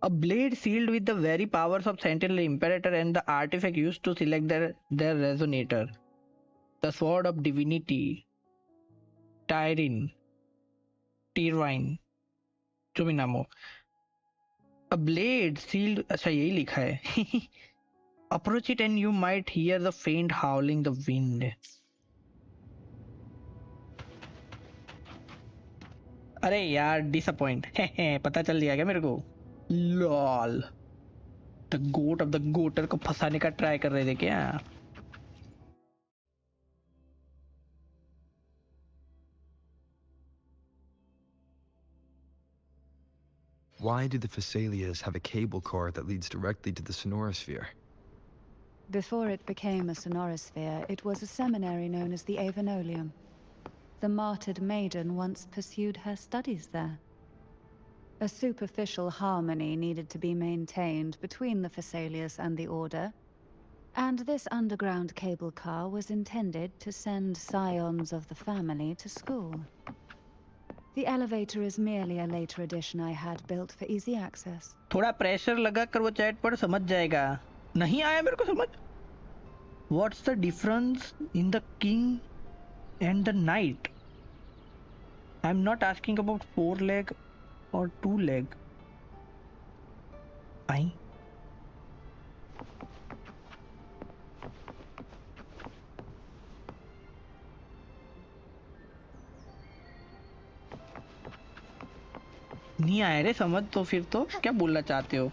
A blade sealed with the very powers of Sentinel Imperator and the artifact used to select their resonator. The Sword of Divinity. Tyrine. जो भी नाम हो. A blade sealed. अच्छा यही लिखा है. Approach it and you might hear the faint howling the wind. अरे यार disappoint. पता चल दिया क्या मेरे को? Lol. The GOAT of the goater को फंसाने का ट्राई कर रहे थे क्या? Why do the Phasalias have a cable car that leads directly to the Sonorosphere? Before it became a Sonorosphere, it was a seminary known as the Avenolium. The martyred Maiden once pursued her studies there. A superficial harmony needed to be maintained between the Phasalias and the Order, and this underground cable car was intended to send scions of the family to school. The elevator is merely a later addition I had built for easy access. थोड़ा pressure लगा कर वो chat पर समझ जाएगा. नहीं आया मेरे को समझ. What's the difference in the king and the knight? I'm not asking about 4 leg or 2 leg. Fine. नहीं आया रे समझ. तो फिर तो क्या बोलना चाहते हो?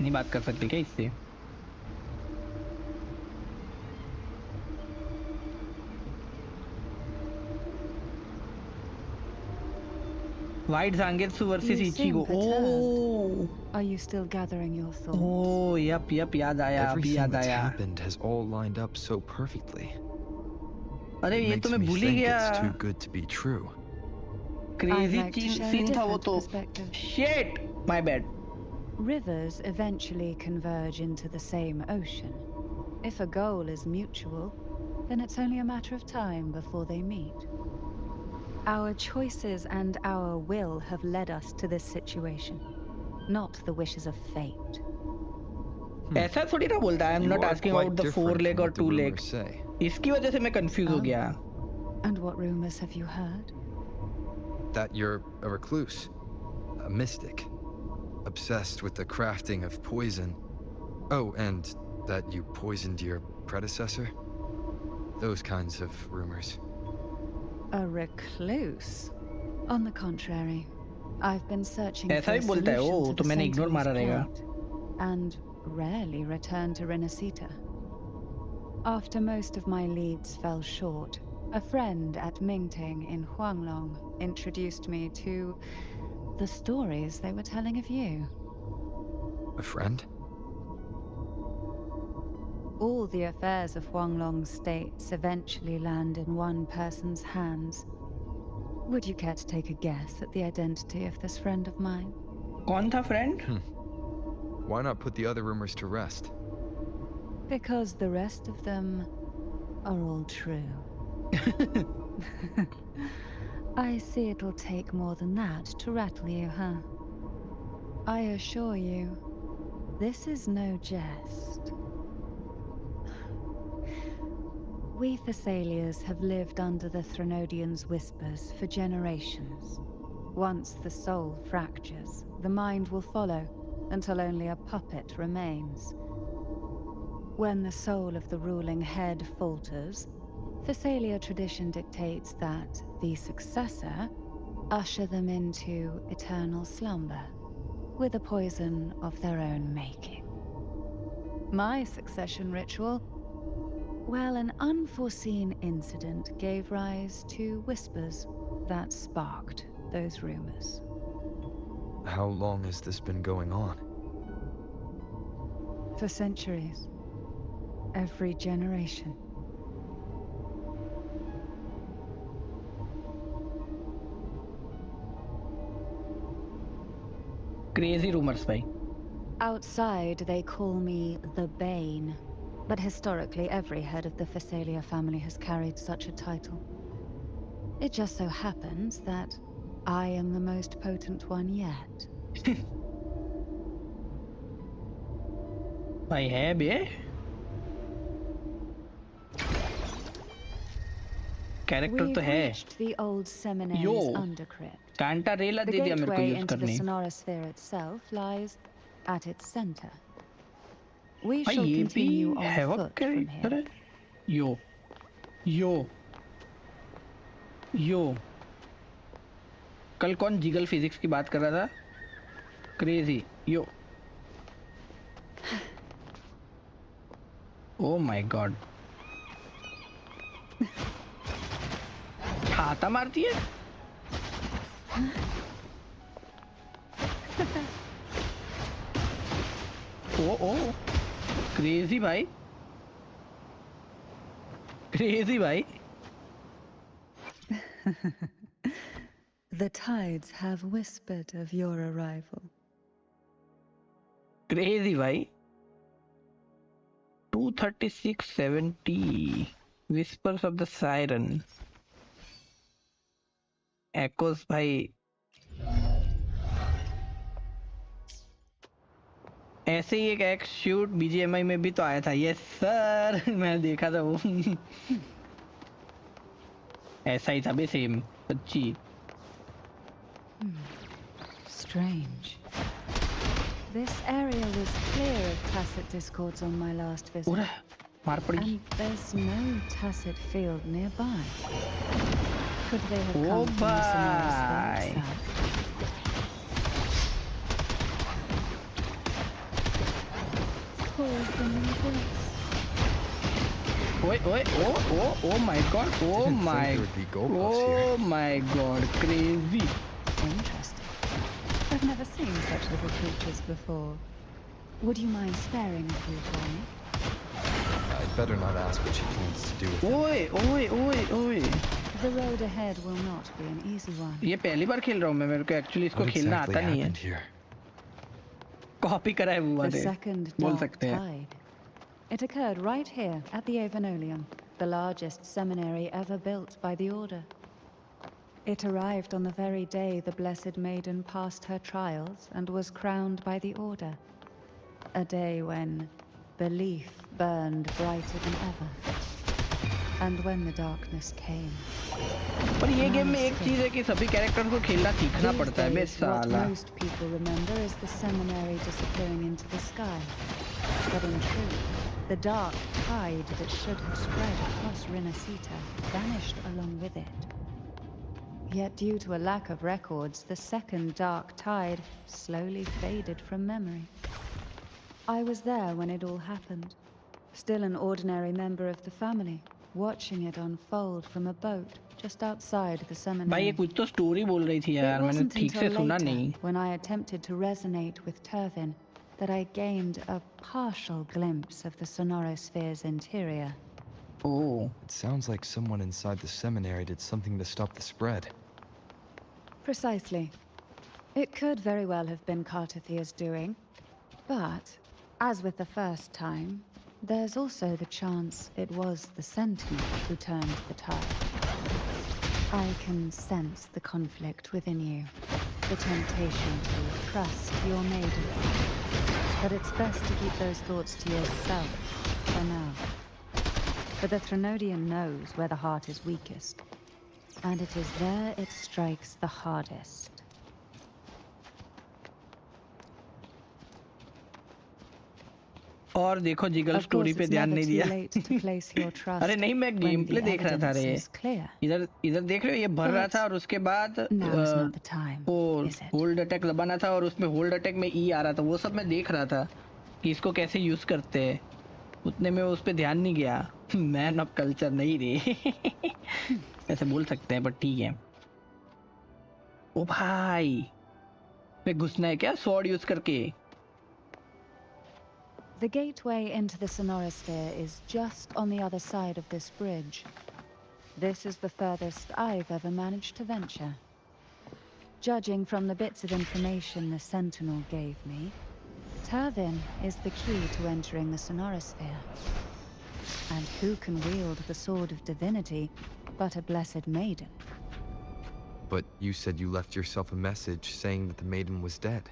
नहीं बात कर सकते क्या इससे? White Zangetsu versus You seem Ichigo. perturbed. Are you still gathering your thoughts? Oh, yep, याद आया. अभी Everything याद that's आया. happened has all lined up so perfectly. अरे It ये makes तो मैं me भूल ही think गया. it's too good to be true. Crazy I'd like to share a scene था वो different तो. perspective. Shit, my bad. Rivers eventually converge into the same ocean. If a goal is mutual, then it's only a matter of time before they meet. Our choices and our will have led us to this situation, not the wishes of fate. ऐसा थोड़ी ना बोलता है. I'm You not are asking quite about the different 4 leg from or what the 2 leg. rumors say. इसकी वजह से मैं confused हो Oh. गया. And what rumors have you heard? That you're a recluse, a mystic, obsessed with the crafting of poison. Oh, and that you poisoned your predecessor? Those kinds of rumors. A recluse? On the contrary, I've been searching ऐसा for he a बोलता है solution वो, to तो the मैंने ignore Sentinel's मारा रहेगा. plight, and rarely return to Renacita. After most of my leads fell short, A friend at Mingting in Huanglong introduced me to the stories they were telling of you. A friend? All the affairs of Huanglong's states eventually land in one person's hands. Would you care to take a guess at the identity of this friend of mine? कौन था friend? Why not put the other rumors to rest? Because the rest of them are all true. I see it'll take more than that to rattle you, huh? I assure you, this is no jest. We Thessalians have lived under the Threnodians' whispers for generations. Once the soul fractures, the mind will follow, until only a puppet remains. When the soul of the ruling head falters, Thessalia tradition dictates that the successor usher them into eternal slumber, with a poison of their own making. My succession ritual, well, an unforeseen incident gave rise to whispers that sparked those rumors. How long has this been going on? For centuries. Every generation. Crazy rumors, bhai. Outside, they call me the Bane. But historically, every head of the Thessalia family has carried such a title. It just so happens that I am the most potent one yet. भाई है बे character तो है reached the old seminary's yo undercrypt. कांटा रेला The दे दिया मेरे को gateway use into the करने Sonorosphere itself lies at its center. We भाई shall ये भी continue on havoc foot from character here. है यो यो यो कल कौन जिगल फिजिक्स की बात कर रहा था crazy yo oh my God हाथा मारती है ओ क्रेजी भाई क्रेजी भाई The tides have whispered of your arrival. Crazy भाई 23670 whispers of the siren echoes भाई ऐसे ही एक एक्स शूट बीजीएमआई में भी तो आया था यस सर मैंने देखा था वो ऐसा ही था बे सेम सच्ची Strange. This area was clear of tacit discords on my last visit. पूरा मार पड़ी And there's no tacit field nearby. Could they have Oh, come from the bye. Sonorosphere itself? Pause the movements. ओए oh my god oh Didn't my think there would be gold oh my god crazy Interesting. I've never seen such little creatures before. Would you mind sparing a few for me? I'd better not ask what she plans to do with them. ओए The road ahead will not be an easy one. ये पहली बार खेल रहा हूँ मैं मेरे को actually इसको What खेलना exactly आता नहीं है happened here? कॉपी करा है वो The वाले second बोल dark सकते हैं tide. It occurred right here at the Avenolium, the largest seminary ever built by the Order. It arrived on the very day the Blessed Maiden passed her trials and was crowned by the Order. A day when belief burned brighter than ever. And when the darkness came. पर ये game में एक चीज है कि सभी character को खेलना सीखना पड़ता है बे What साला most people remember is the seminary disappearing into the sky. But in truth, the dark tide that should have spread across Rinasita vanished along with it. Yet due to a lack of records, the second dark tide slowly faded from memory. I was there when it all happened, still an ordinary member of the family, watching it unfold from a boat just outside the भाई ये seminary. कुछ तो story बोल रही थी It यार, मैंने wasn't ठीक से until सुना later, नहीं. when I attempted to resonate with Turvin, that I gained a partial glimpse of the sonorosphere's interior. Oh, It sounds like someone inside the seminary did something to stop the spread. Precisely. It could very well have been Cartathia's doing, but, as with the first time, there's also the chance it was the Sentinel who turned the tide. I can sense the conflict within you, the temptation to trust your maiden. But it's best to keep those thoughts to yourself, for now. For the Threnodian knows where the heart is weakest, and it is there it strikes the hardest. और देखो jiggle Of story course, पे it's ध्यान never नहीं too दिया. late to place your trust अरे नहीं, मैं game when play the देख रहा था रे. evidence is clear. इधर देख रहे हो, ये भर रहा But था और उसके बाद now is not the time, वो is it? होल्ड अटैक दबाना था और उसमें होल्ड अटैक में ई आ रहा था. वो सब मैं देख रहा था कि इसको कैसे यूज करते हैं. उतने में उस पे ध्यान नहीं गया. मैन ऑफ कल्चर नहीं रे. ऐसे बोल सकते हैं, पर ठीक है. ओ भाई, मैं घुसना है क्या स्वॉर्ड यूज करके? The gateway into the sonorosphere is just on the other side of this bridge. This is the furthest I've ever managed to venture. Judging from the bits of information the Sentinel gave me, Turvin is the key to entering the sonorosphere. And who can wield the sword of divinity but a blessed maiden? But you said you left yourself a message saying that the maiden was dead.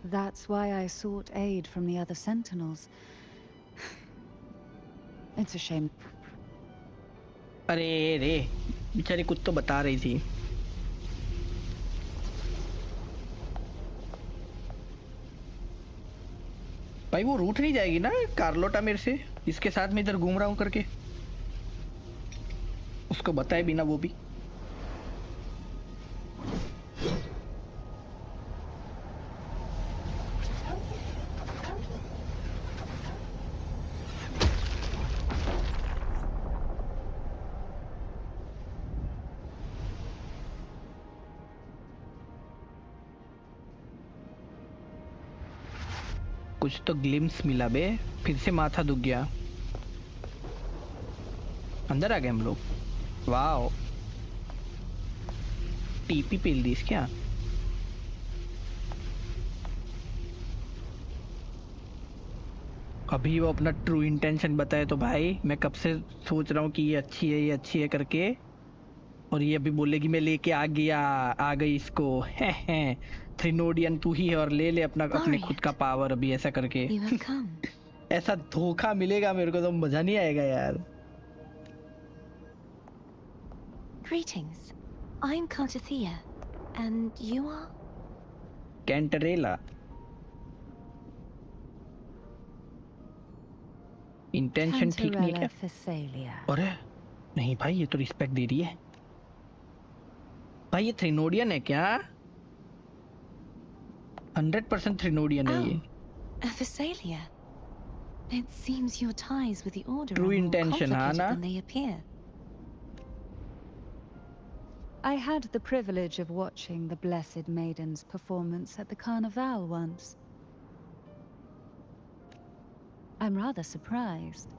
That's why I sought aid from the other Sentinels. It's a shame. अरे रे, बेचारी कुछ तो बता रही थी. भाई वो रूठ नहीं जाएगी ना कार्लोटा मेरे से, इसके साथ में इधर घूम रहा हूँ करके. उसको बताए बिना वो भी. कुछ तो ग्लिम्स मिला बे, फिर से माथा दुख गया. अंदर आ गए हम लोग. वाओ, टीपी पेल दी क्या? अभी वो अपना ट्रू इंटेंशन बताए तो भाई मैं कब से सोच रहा हूँ कि ये अच्छी है करके, और ये अभी बोलेगी मैं लेके आ गया, आ गई इसको. थ्रिनोडियन तू ही है और ले ले अपने खुद का पावर अभी, ऐसा करके. ऐसा धोखा मिलेगा मेरे को तो मजा नहीं आएगा यार. Greetings. I'm Cartathea, and you are? Cantarella. Intention ठीक नहीं है क्या? अरे नहीं भाई, ये तो रिस्पेक्ट दे रही है. भाई ये थ्रिनोडियन है क्या? 100% थ्रिनोडियन है ये. Phasalia. It seems your ties with the Order True are more intention, complicated Hannah. than they appear. I had the privilege of watching the Blessed Maiden's performance at the Carnival once. I'm rather surprised.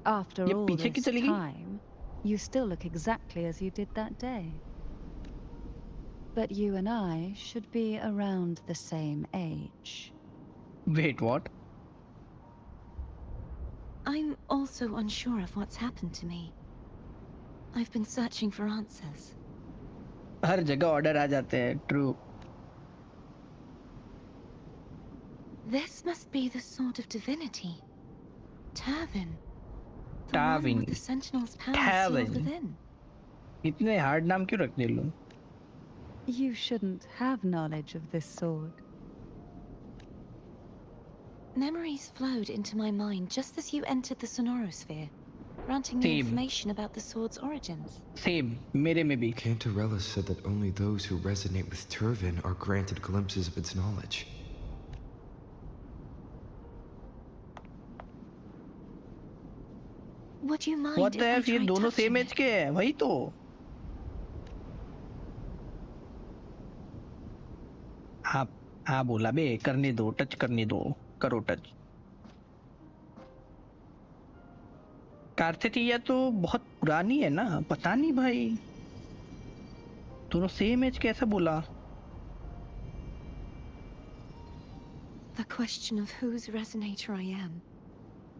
After ये all पीछे की this चली गई? time, you still look exactly as you did that day. But you and I should be around the same age. Wait, what? I'm also unsure of what's happened to me. I've been searching for answers. हर जगह order आ जाते हैं. True. This must be the sword of divinity. Turvin. The Turvin. one with the Sentinel's power Turvin. sealed within. इतने hard नाम क्यों रख दे लो? You shouldn't have knowledge of this sword. Memories flowed into my mind just as you entered the sonorosphere, granting me Same. information about the sword's origins. Same, मेरे में भी. Cantarella said that only those who resonate with Turvin are granted glimpses of its knowledge. Would you mind What if the I F, ये tried दोनों touching same as it? के हैं, वही तो। हाँ बोला बे, करने दो, टच करने दो, करो टच। कार्थिया तो बहुत पुरानी है ना, पता नहीं भाई, दोनों सेम एज कैसा बोला। The question of whose resonator I am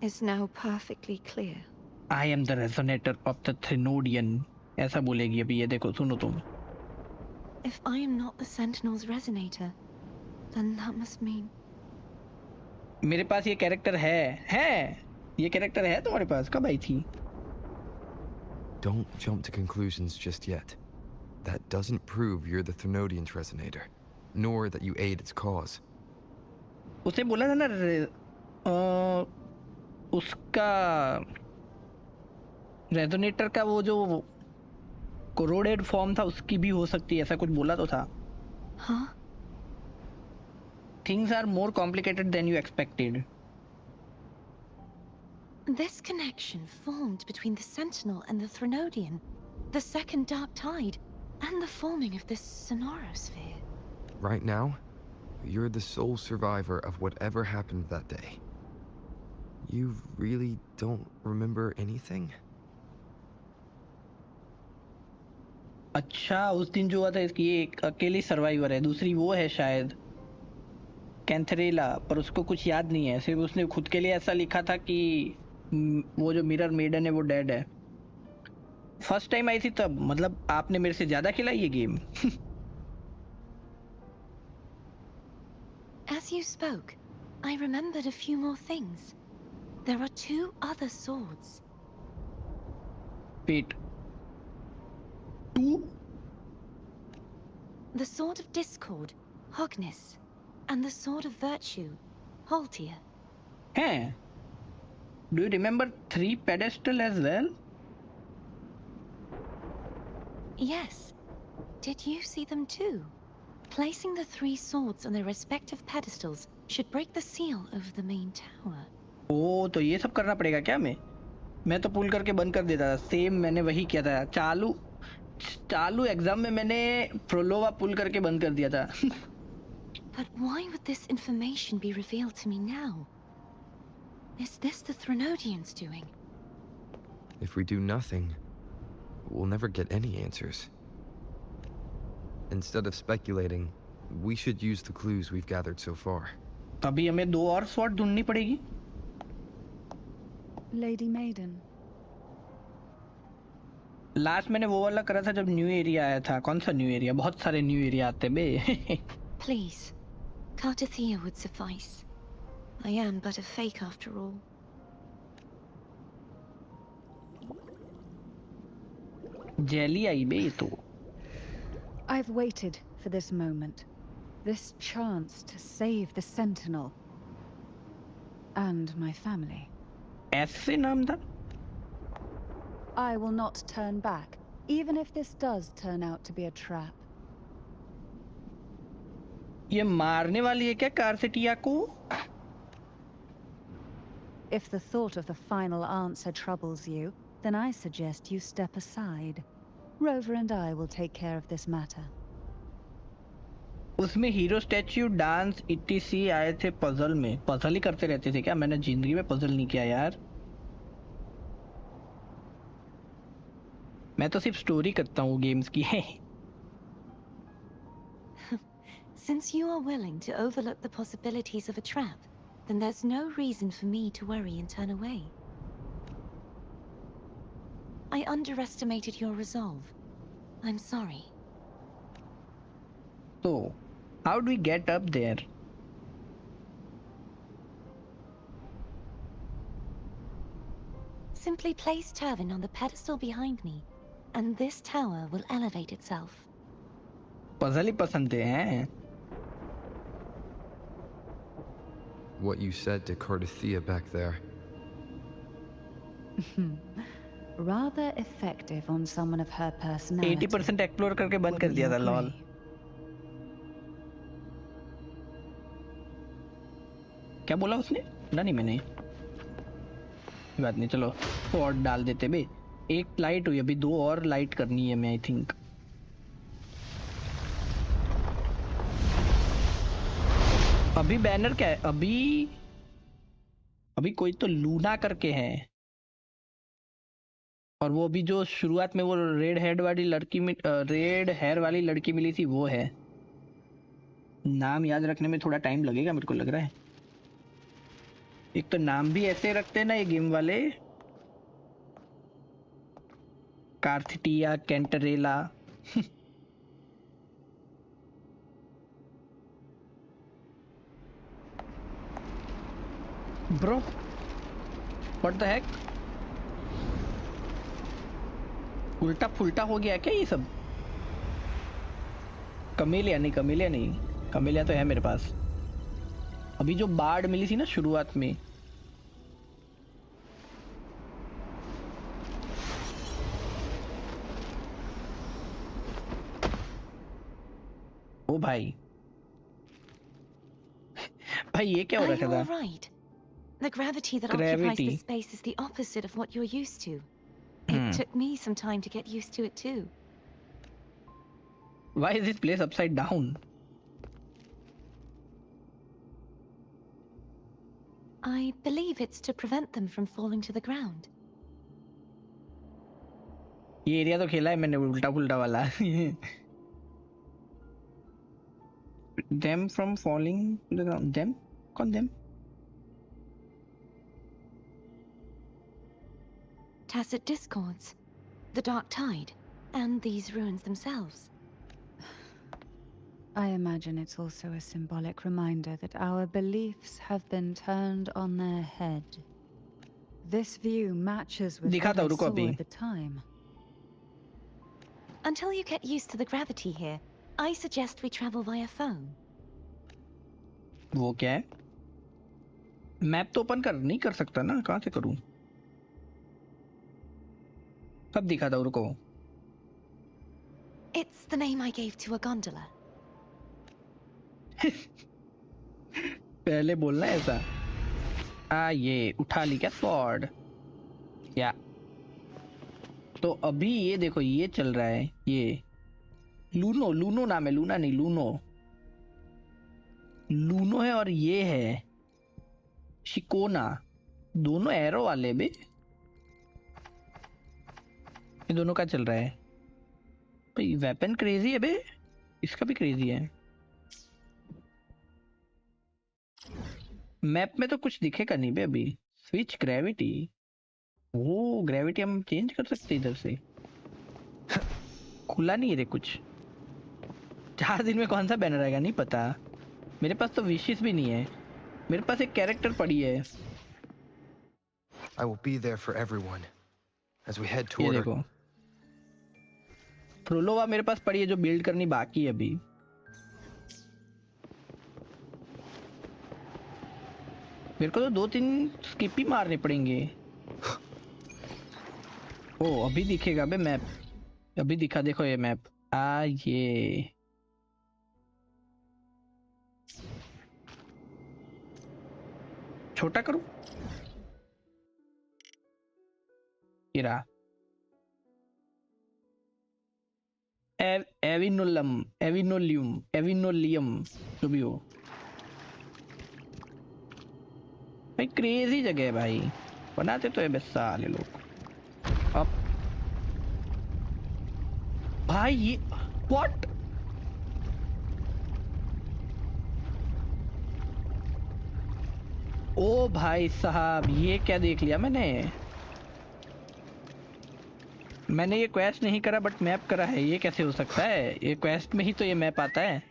is now perfectly clear. I am the resonator of the Trinodian, ऐसा बोलेगी अभी, ये देखो सुनो तुम। If I am not the Sentinel's resonator, then that must mean... मेरे पास ये कैरेक्टर है, ये कैरेक्टर है तुम्हारे पास, कब आई थी? Don't jump to conclusions just yet. That doesn't prove you're the Trinodian's resonator, nor that you aid its cause. उसे बोला था ना उसका रेजोनेटर का वो जो कोरोडेड फॉर्म था उसकी भी हो सकती है, ऐसा कुछ बोला तो था। Huh? Things are more complicated than you expected. This connection formed between the Sentinel and the Trinodian, the second Dark Tide, and the forming of this sonorosphere. Right now, you're the sole survivor of whatever happened that day. You really don't remember anything? अच्छा, उस दिन जो हुआ था इसकी एक अकेली survivor है, दूसरी वो है शायद कैंथरेला, पर उसको कुछ याद नहीं है, सिर्फ उसने खुद के लिए ऐसा लिखा था कि वो जो मिरर मेडन है वो डेड है। फर्स्ट टाइम आई थी तब, मतलब आपने मेरे से ज्यादा खेला ये game. As you spoke, I remembered a few more things. There are 2 other swords. Wait. 2? The Sword of Discord, Hognis, and the Sword of Virtue, Haltia. हैं? Do you remember 3 pedestal as well? Yes. Did you see them too? Placing the 3 swords on their respective pedestals should break the seal over the main tower. ओ तो ये सब करना पड़ेगा क्या? मैं तो पुल करके बंद कर देता था, सेम मैंने वही किया था। चालू एग्जाम में मैंने प्रोलोवा पुल करके बंद कर दिया था। But why would this information be revealed to me now? Is this the Trinodians' doing? If we do nothing, we'll never get any answers. Instead of speculating, we should use the clues we've gathered so far. अभी हमें 2 और sword ढूंढनी पड़ेगी। Lady Maiden. Last मैंने वो वाला करा था जब न्यू एरिया आया था। कौन सा न्यू एरिया? बहुत सारे न्यू एरिया आते बे। Please, Cardathea would suffice. I am but a fake after all. Jelly आई बे ये तो। I've waited for this moment. This chance to save the Sentinel. And my family. ऐसे नाम था? I will not turn back, even if this does turn out to be a trap. ये मारने वाली है क्या कार्सेटिया को? If the thought of the final answer troubles you, then I suggest you step aside. Rover and I will take care of this matter. उसमें hero statue dance etc. आए थे puzzle में। पजल ही करते रहते थे क्या? मैंने जिंदगी में पजल नहीं किया यार। मैं तो सिर्फ स्टोरी करता हूँ गेम्स की। Since you are willing to overlook the possibilities of a trap, then there's no reason for me to worry and turn away. I underestimated your resolve. I'm sorry. So, how do we get up there? Simply place Turvin on the pedestal behind me, and this tower will elevate itself. Puzzle ही पसंद है। What you said to Cardathea back there. Rather effective on someone of her personality. 80% explore करके बंद कर दिया था lol. क्या बोला उसने? ना नहीं मैंने। कोई बात नहीं, चलो और डाल देते बे। एक लाइट हुई, अभी 2 और लाइट करनी है मैं आई थिंक। अभी बैनर क्या है? अभी कोई तो लूना करके है, और वो अभी जो शुरुआत में वो रेड हेड वाली लड़की में रेड हेयर वाली लड़की मिली थी वो है। नाम याद रखने में थोड़ा टाइम लगेगा मेरे को लग रहा है। एक तो नाम भी ऐसे रखते हैं ना ये गेम वाले, कार्थिटिया, कैंटरेला। ब्रो व्हाट द हेक, उल्टा फुल्टा हो गया क्या ये सब? कमेलिया नहीं, कमेलिया नहीं, कमेलिया तो है मेरे पास। अभी जो बार्ड मिली थी ना शुरुआत में, ओ भाई भाई ये क्या हो Are रखा you था? all right? The gravity that Gravity. occupies this space is the opposite of what you're used to. It took me some time to get used to it too. Why is this place upside down? I believe it's to prevent them from falling to the ground. ये area तो खेला है मैंने उल्टा पुल्टा वाला। Them from falling to the ground. Them? कौन them? Tacit discords, the dark tide, and these ruins themselves. I imagine it's also a symbolic reminder that our beliefs have been turned on their head. This view matches with what I रुको saw अभी। at the time. Until you get used to the gravity here, I suggest we travel via phone. वो क्या है? Map तो open कर नहीं कर सकता ना, कहाँ से करूँ? कब दिखा था रुको? It's the name I gave to a gondola. पहले बोलना ऐसा। ये उठा ली क्या स्वॉर्ड? या तो अभी ये देखो ये चल रहा है, ये लूनो, लूनो नाम है, लूना नहीं लूनो, लूनो है, और ये है शिकोना। दोनों एरो वाले बे, ये दोनों का चल रहा है भाई। वेपन क्रेजी है बे, इसका भी क्रेजी है। मैप में तो कुछ दिखेगा नहीं बे अभी। स्विच ग्रेविटी, वो ग्रेविटी हम चेंज कर सकते इधर से। खुला नहीं है रे कुछ। 4 दिन में कौन सा बैनर आएगा नहीं पता। मेरे पास तो विशेष भी नहीं है, मेरे पास एक कैरेक्टर पड़ी है। I will be there for everyone as we head ये toward देखो प्रोलोवा मेरे पास पड़ी है जो बिल्ड करनी बाकी है अभी। मेरे को तो 2-3 स्किप ही मारने पड़ेंगे। ओ अभी दिखेगा बे मैप, अभी दिखा, देखो ये मैप। ये छोटा करूं? ये रहा। एविनोलियम जो भी हो भाई, क्रेजी जगह है भाई, बनाते तो है बस साले लोग। अब भाई ये व्हाट, ओ भाई साहब ये क्या देख लिया मैंने ये क्वेस्ट नहीं करा बट मैप करा है। ये कैसे हो सकता है? ये क्वेस्ट में ही तो ये मैप आता है।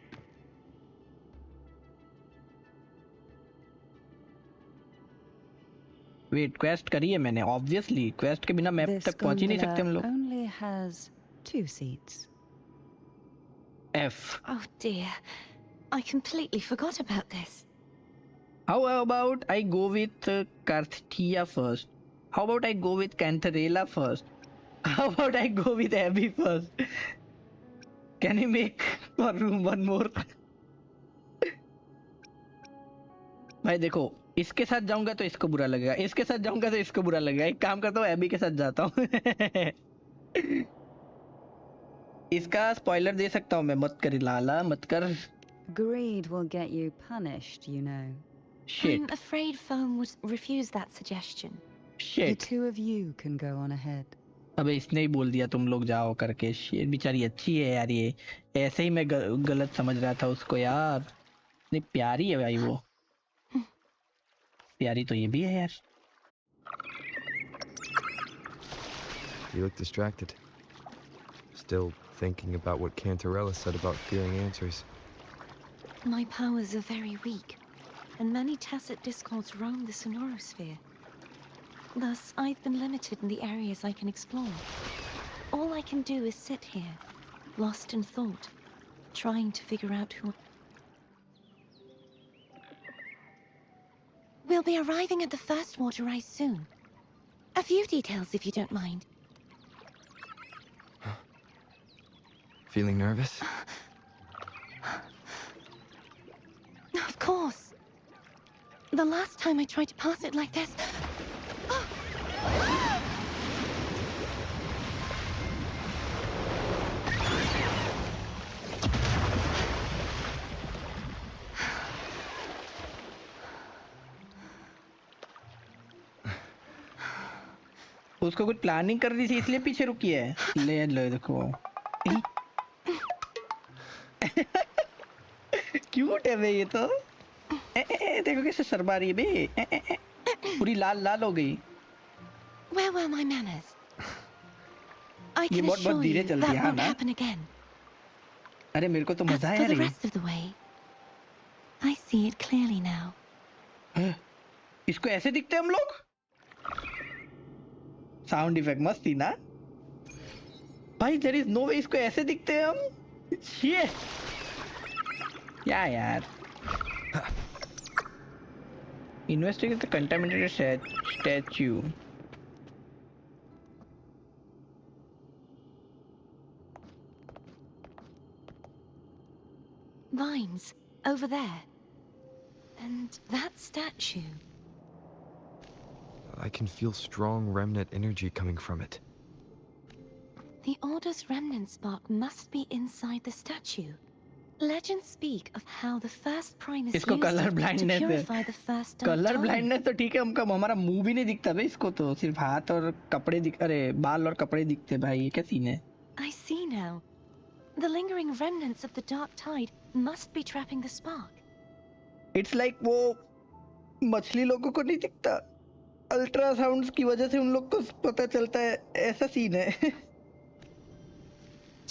वेट, क्वेस्ट करी है मैंने ऑब्वियसली, क्वेस्ट के बिना मैप तक पहुंच ही नहीं सकते हम लोग। Only has 2 seats. F. Oh dear, I completely forgot about this. How about I go with Karthia first? How about I go with Cantarella first? How about I go with Abby first? Can you make one room one more? भाई देखो इसके साथ जाऊंगा तो इसको बुरा लगेगा, इसके साथ जाऊंगा तो इसको बुरा लगेगा। एक काम करता हूँ, एबी के साथ जाता हूँ। इसका स्पॉइलर दे सकता हूँ मैं, मत कर लाला, मत कर। Greed will get you punished, you know. Shit. I'm afraid Foam would refuse that suggestion. The Shit. two of you can go on ahead. अबे इसने ही बोल दिया तुम लोग जाओ करके। Shit, बेचारी अच्छी है यार ये। ऐसे ही मैं गलत समझ रहा था उसको यार। इतनी प्यारी है भाई वो। प्यारी तो ये भी है यार। You look distracted. Still thinking about what Cantarella said about fearing answers. My powers are very weak, and many tacit discords roam the sonorosphere. Thus, I've been limited in the areas I can explore. All I can do is sit here, lost in thought, trying to figure out who... We'll be arriving at the first water rise soon. A few details, if you don't mind. Feeling nervous? Of course. The last time I tried to pass it like this... उसको कुछ planning कर रही थी इसलिए पीछे रुकी है। ले लो देखो। क्यूट है बे ये तो। देखो कैसे शर्मा रही है बे। पूरी लाल लाल हो गई। Where were my manners? I ये can बहुत assure धीरे you चलती that है हाँ won't ना। happen again. अरे मेरे को तो As मजा for आया the रे। rest of the way, I see it clearly now. इसको ऐसे दिखते हम लोग। साउंड इफेक्ट मस्त थी ना भाई। देयर इज नो वे इसको ऐसे दिखते हैं हम। ये क्या यार। Investigate the contaminated statue. Vines, over there. And that statue. I can feel strong remnant energy coming from it. The Order's remnant spark must be inside the statue. Legends speak of how the first Primus इसको used colour it to blindness है। purify the first dark colour time. Blindness तो ठीक है, हमका हमारा मुंह भी नहीं दिखता भाई। इसको तो सिर्फ हाथ और कपड़े दिख, अरे बाल और कपड़े दिखते भाई। ये क्या सीन है। I see now. The lingering remnants of the dark tide must be trapping the spark. It's like वो मछली लोगों को नहीं दिखता, अल्ट्रासाउंड्स की वजह से उन लोग को पता चलता है। ऐसा सीन है।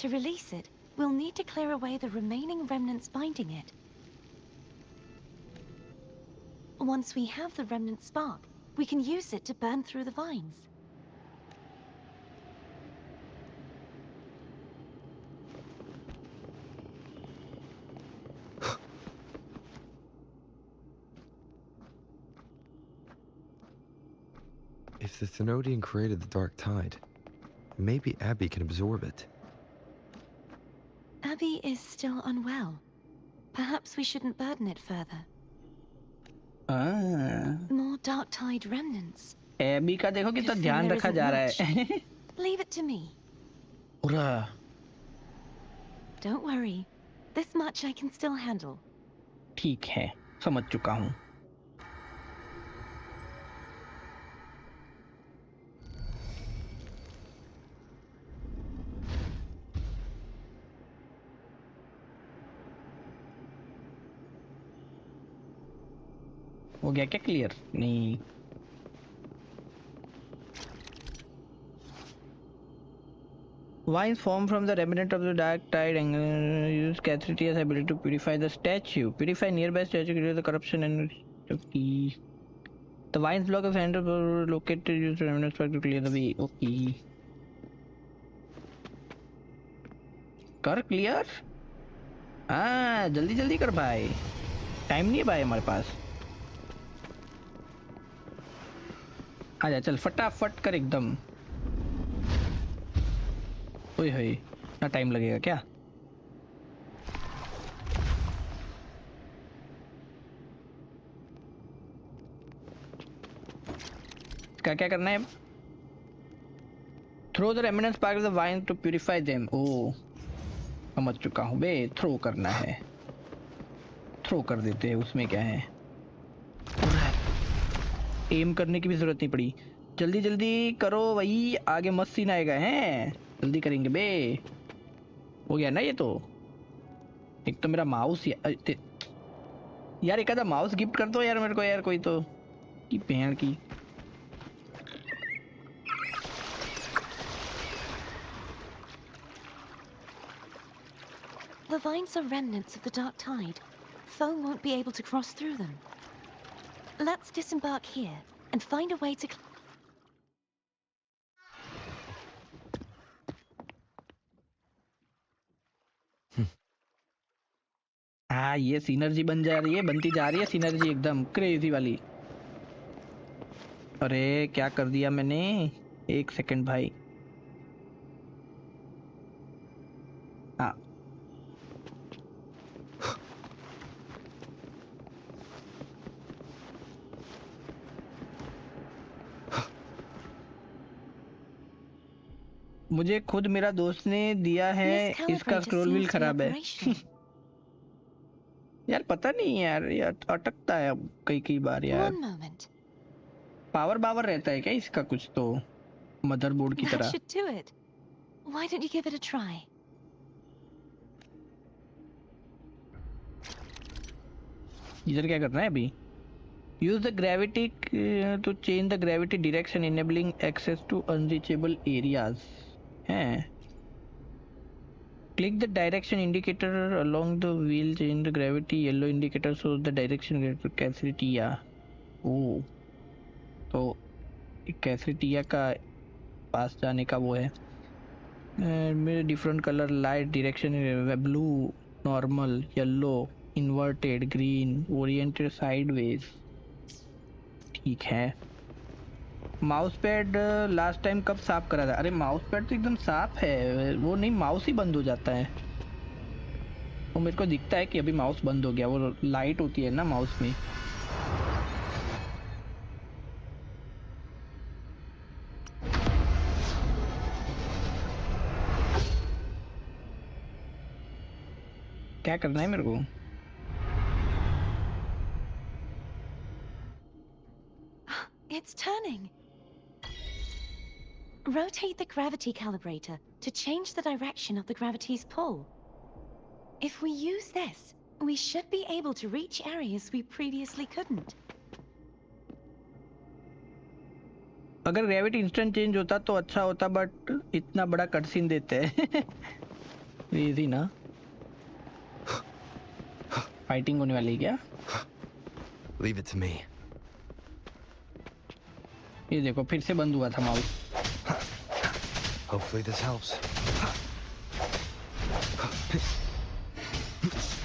To release it, we'll need to clear away the remaining remnants binding it. Once we have the remnant spark, we can use it to burn through the vines. If the Thenodian created the dark tide, maybe Abby can absorb it. Abby is still unwell. Perhaps we shouldn't burden it further. More dark tide remnants. AB का देखो कितना ध्यान रखा जा रहा है। Leave it to me. पूरा। Don't worry. This much I can still handle. ठीक है, समझ चुका हूँ। हो गया क्या क्लियर? नहीं। Vines form from the remnant of the dark tide and use Catherity's ability to purify the statue. Purify nearby statue, create the corruption and okay. The vines block of hand located use the remnant spark to clear the way. Okay. कर clear. हाँ जल्दी जल्दी कर भाई, time नहीं है भाई हमारे पास। आजा चल फटाफट कर एकदम। ओए होए, ना टाइम लगेगा क्या? क्या क्या करना है? Throw the remnant spark of the vine to purify them. Oh समझ चुका हूँ बे, थ्रो करना है, थ्रो कर देते हैं, उसमें क्या है। एम करने की भी जरूरत नहीं पड़ी। जल्दी जल्दी करो भाई, आगे मस्त सीन आएगा। हैं जल्दी करेंगे बे। हो गया ना ये तो। एक तो मेरा माउस यार एक आधा माउस गिफ्ट कर दो यार मेरे को यार, कोई तो की बहन की। The vines are remnants of the dark tide. Foe won't be able to cross through them. Let's disembark here and find a way to... हाँ ये सिनर्जी बन जा रही है, बनती जा रही है सिनर्जी एकदम क्रेजी वाली। अरे क्या कर दिया मैंने, एक सेकंड भाई। हाँ मुझे खुद मेरा दोस्त ने दिया है, इसका स्क्रॉल व्हील खराब है। यार पता नहीं यार, यार अटकता है कई कई बार यार। पावर बावर रहता है क्या इसका कुछ तो, मदरबोर्ड की तरह। Why don't you give it a try? इधर क्या करना है अभी? Use the gravity to change the gravity direction, enabling access to unreachable areas. हैं? Click the direction indicator along the wheel, change the gravity. Yellow indicator shows the direction कैसरिटिया। ओह तो कैसरिटिया का पास जाने का वो है। मेरे different colour light direction, blue, normal, yellow, inverted, green, oriented sideways. ठीक है। माउस पैड लास्ट टाइम कब साफ करा था? अरे माउस पैड तो एकदम साफ है, वो नहीं माउस ही बंद हो जाता है। वो मेरे को दिखता है कि अभी माउस बंद हो गया, वो लाइट होती है ना माउस में। क्या करना है मेरे को? It's turning. Rotate the gravity calibrator to change the direction of the gravity's pull. If we use this, we should be able to reach areas we previously couldn't. अगर ग्रेविटी इंस्टेंट चेंज होता तो अच्छा होता, but इतना बड़ा cut scene देते हैं। Easy ना, फाइटिंग होने वाली है क्या? Leave it to me. ये देखो फिर से बंद हुआ था mouse. Hopefully this helps.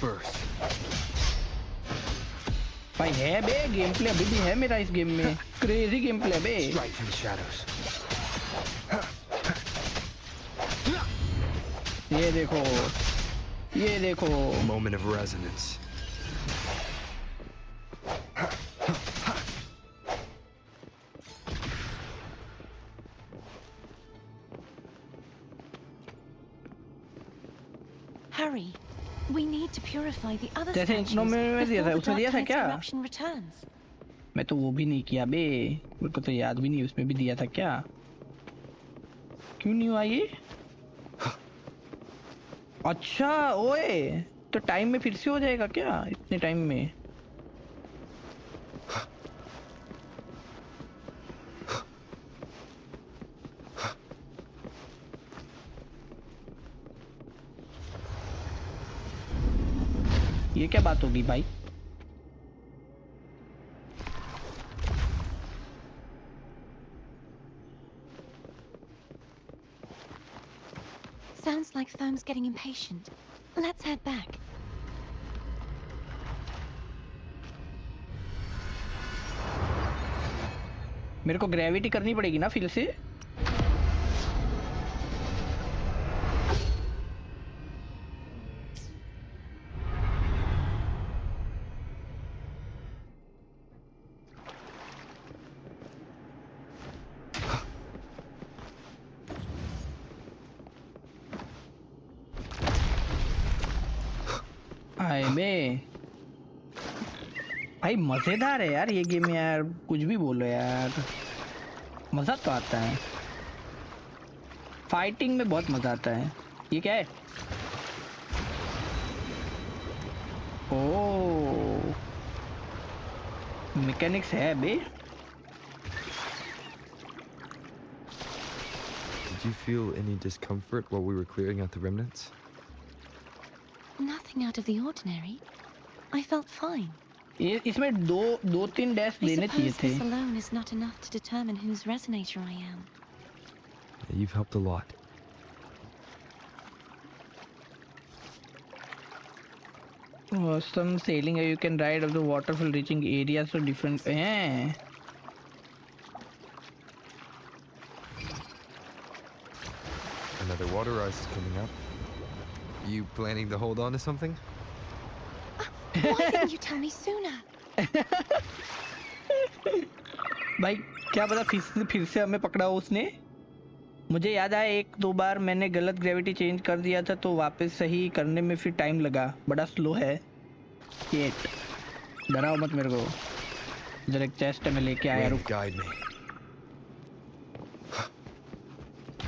Burst. भाई है बे, गेम प्ले अभी भी है मेरा इस गेम में, क्रेजी गेम प्ले बे। Strike from the shadows. ये देखो, ये देखो। Moment of resonance. Hurry. We need to purify the other जैसे statues इग्नो में दिया था, before the उसमें दिया dark था tide's क्या? corruption returns. मैं तो वो भी नहीं किया बे, मेरे को तो याद भी नहीं उसमें भी दिया था क्या। क्यों नहीं हुआ ये? अच्छा ओए, तो टाइम में फिर से हो जाएगा क्या इतने टाइम में? ये क्या बात होगी भाई? Sounds like Foam's getting impatient. Let's head back. मेरे को ग्रेविटी करनी पड़ेगी ना फिर से? भाई मजेदार है यार ये गेम यार, कुछ भी बोलो यार, मजा तो आता है। फाइटिंग में बहुत मजा आता है। ये क्या है? ओह मैकेनिक्स है बे। Did you feel any discomfort while we were clearing out the remnants? Nothing out of the ordinary. I felt fine. ये इसमें दो तीन डैश I देने चाहिए suppose थे। this alone is not enough to determine whose resonator I am. Yeah, you've helped a lot. Awesome sailing, you can ride up the waterfall reaching areas so different. Another water rise is coming up. You planning to hold on to something? Why didn't you tell me sooner? भाई क्या पता फिर से हमें पकड़ा हो उसने। मुझे याद आया एक दो बार मैंने गलत ग्रेविटी चेंज कर दिया था तो वापस सही करने में फिर टाइम लगा, बड़ा स्लो है। शेट डराओ मत मेरे को। इधर एक चेस्ट में लेके आया। रुक। Guide me.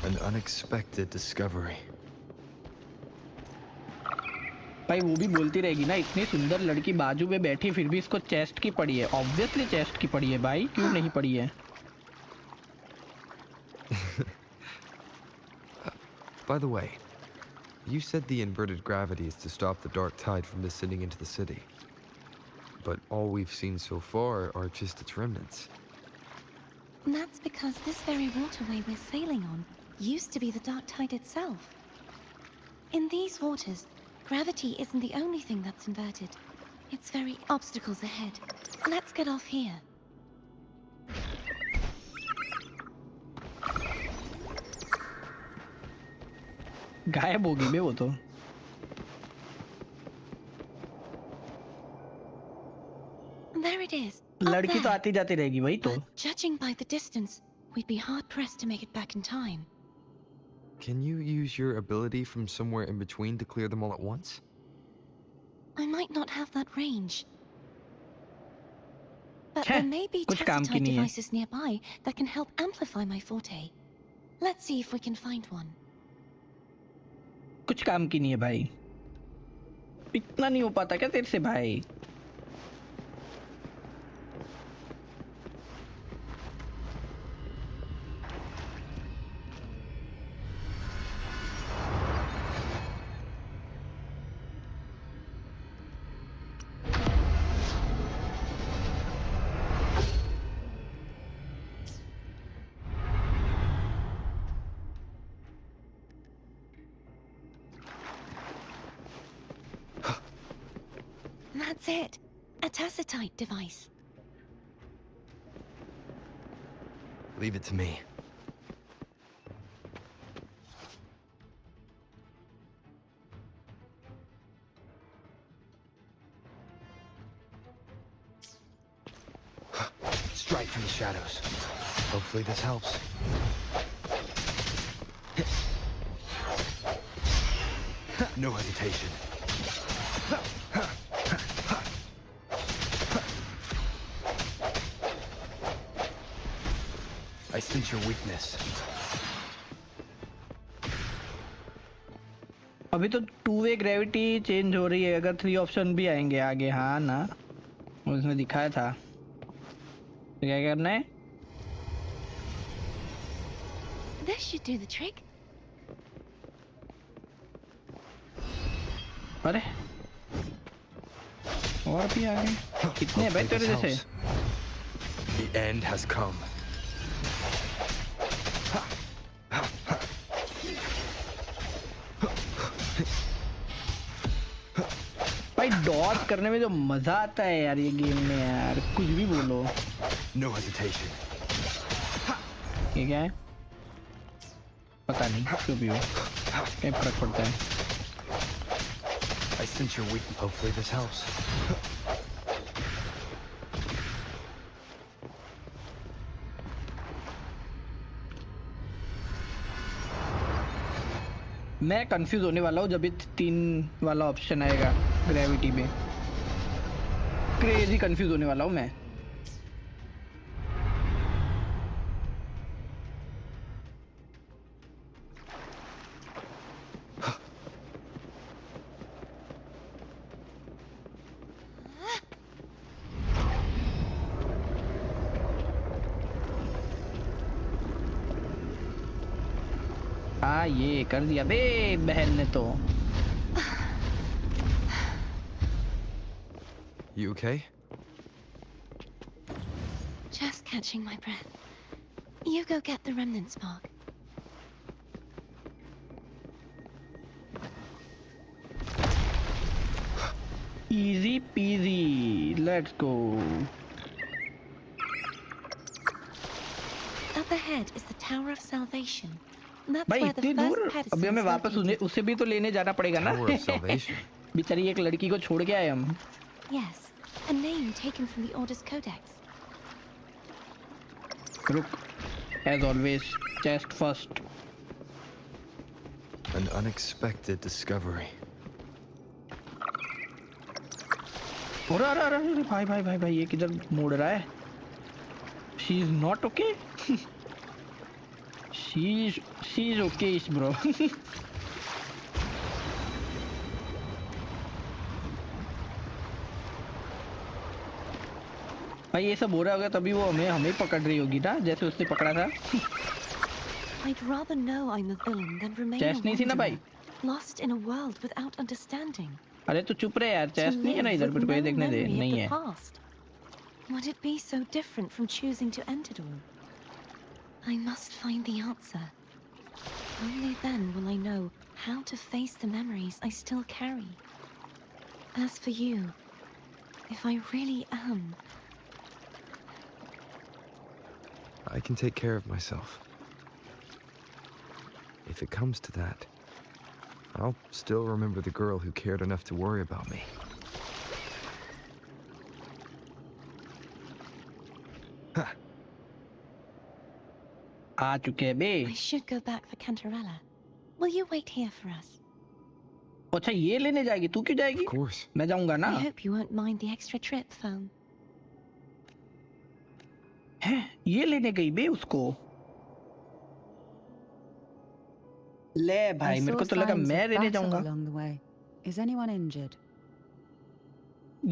An unexpected discovery. भाई वो भी बोलती रहेगी ना, इतनी सुंदर लड़की बाजू में बैठी फिर भी इसको चेस्ट की पड़ी है। ऑब्वियसली चेस्ट की पड़ी है भाई, क्यों नहीं पड़ी है? By the way, you said the inverted gravity is to stop the dark tide from descending into the city. But all we've seen so far are just its remnants. That's because this very waterway we're sailing on used to be the dark tide itself. In these waters, gravity isn't the only thing that's inverted. It's very obstacles ahead. Let's get off here. गायब होगी बे वो तो। There it is. लड़की तो आती जाती रहेगी वही तो। But judging by the distance, we'd be hard pressed to make it back in time. Can you use your ability from somewhere in between to clear them all at once? I might not have that range. But Heh, there may be कुछ काम की tactile नहीं है। devices nearby that can help amplify my forte. Let's see if we can find one. कुछ काम की नहीं है भाई, इतना नहीं हो पाता क्या तेरे से भाई? That's it. A tacitite device. Leave it to me. Strike from the shadows. Hopefully this helps. No hesitation. I sense your weakness. अभी तो 2-वे ग्रेविटी चेंज हो रही है, अगर 3 ऑप्शन भी आएंगे आगे। हाँ ना, उसमें दिखाया था। तो क्या करना है? This should do the trick. अरे और भी आगे कितने हैं भाई तेरे जैसे? The end has come. भाई डॉज करने में जो मजा आता है यार ये गेम में यार, कुछ भी बोलो। No hesitation. ये क्या है? पता नहीं, क्यों भी हो, क्या फर्क पड़ता है? I sense your weakness. Hopefully this helps. मैं कंफ्यूज होने वाला हूँ जब ये 3 वाला ऑप्शन आएगा ग्रेविटी में। क्रेजी कंफ्यूज होने वाला हूँ मैं। हाँ ये कर दिया बे बहन ने तो। You okay? Just catching my breath. You go get the remnant spark. Easy peasy, let's go. Up ahead is the Tower of Salvation. That's भाई where the इतनी दूर, first pedestal अभी हमें is वापस located. उसे भी तो लेने जाना पड़ेगा ना। Tower of Salvation. बेचारी एक लड़की को छोड़ के आए हम। Yes, a name taken from the Order's Codex. रुक, as always, chest first. An unexpected discovery. अरे अरे अरे अरे भाई भाई भाई भाई ये किधर मोड़ रहा है? She is not okay. She is okay, bro. भाई ये सब हो रहा होगा तभी वो हमें पकड़ रही होगी ना, जैसे उसने पकड़ा था। I'd rather know I'm a villain than remain a chest नहीं थी ना भाई? wanderer, lost in a world without understanding. अरे तो चुप रहे यार, To चेस्ट नहीं है ना live इधर, with मेरे को ये no देखने दे। memory of नहीं the है। past. Would it be so different from choosing to end it all? I must find the answer. Only then will I know how to face the memories I still carry. As for you, if I really am... I can take care of myself. If it comes to that, I'll still remember the girl who cared enough to worry about me. आ चुके हैं बे। I should go back for Cantarella. Will you wait here for us? अच्छा ये लेने जाएगी, तू क्यों जाएगी? Of course. मैं जाऊंगा ना। I hope you won't mind the extra trip, Foam. हैं, ये लेने गई बे उसको। ले भाई, मेरे को तो लगा मैं लेने जाऊंगा। along the way. Is anyone injured?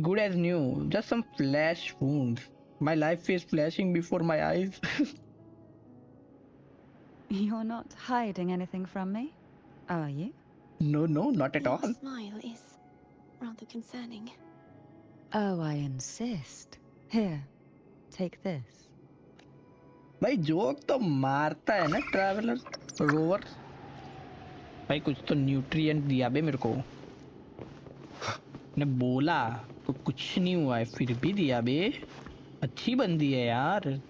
Good as new, just some flash wounds. My life is flashing before my eyes. You're not hiding anything from me, are you? No, not at Your all. smile is rather concerning. Oh, I insist. Here, take this. भाई joke तो मारता है ना traveller rover. भाई कुछ तो nutrient दिया बे मेरे को। ने बोला तो कुछ नहीं हुआ है, फिर भी दिया बे। अच्छी बंदी है यार।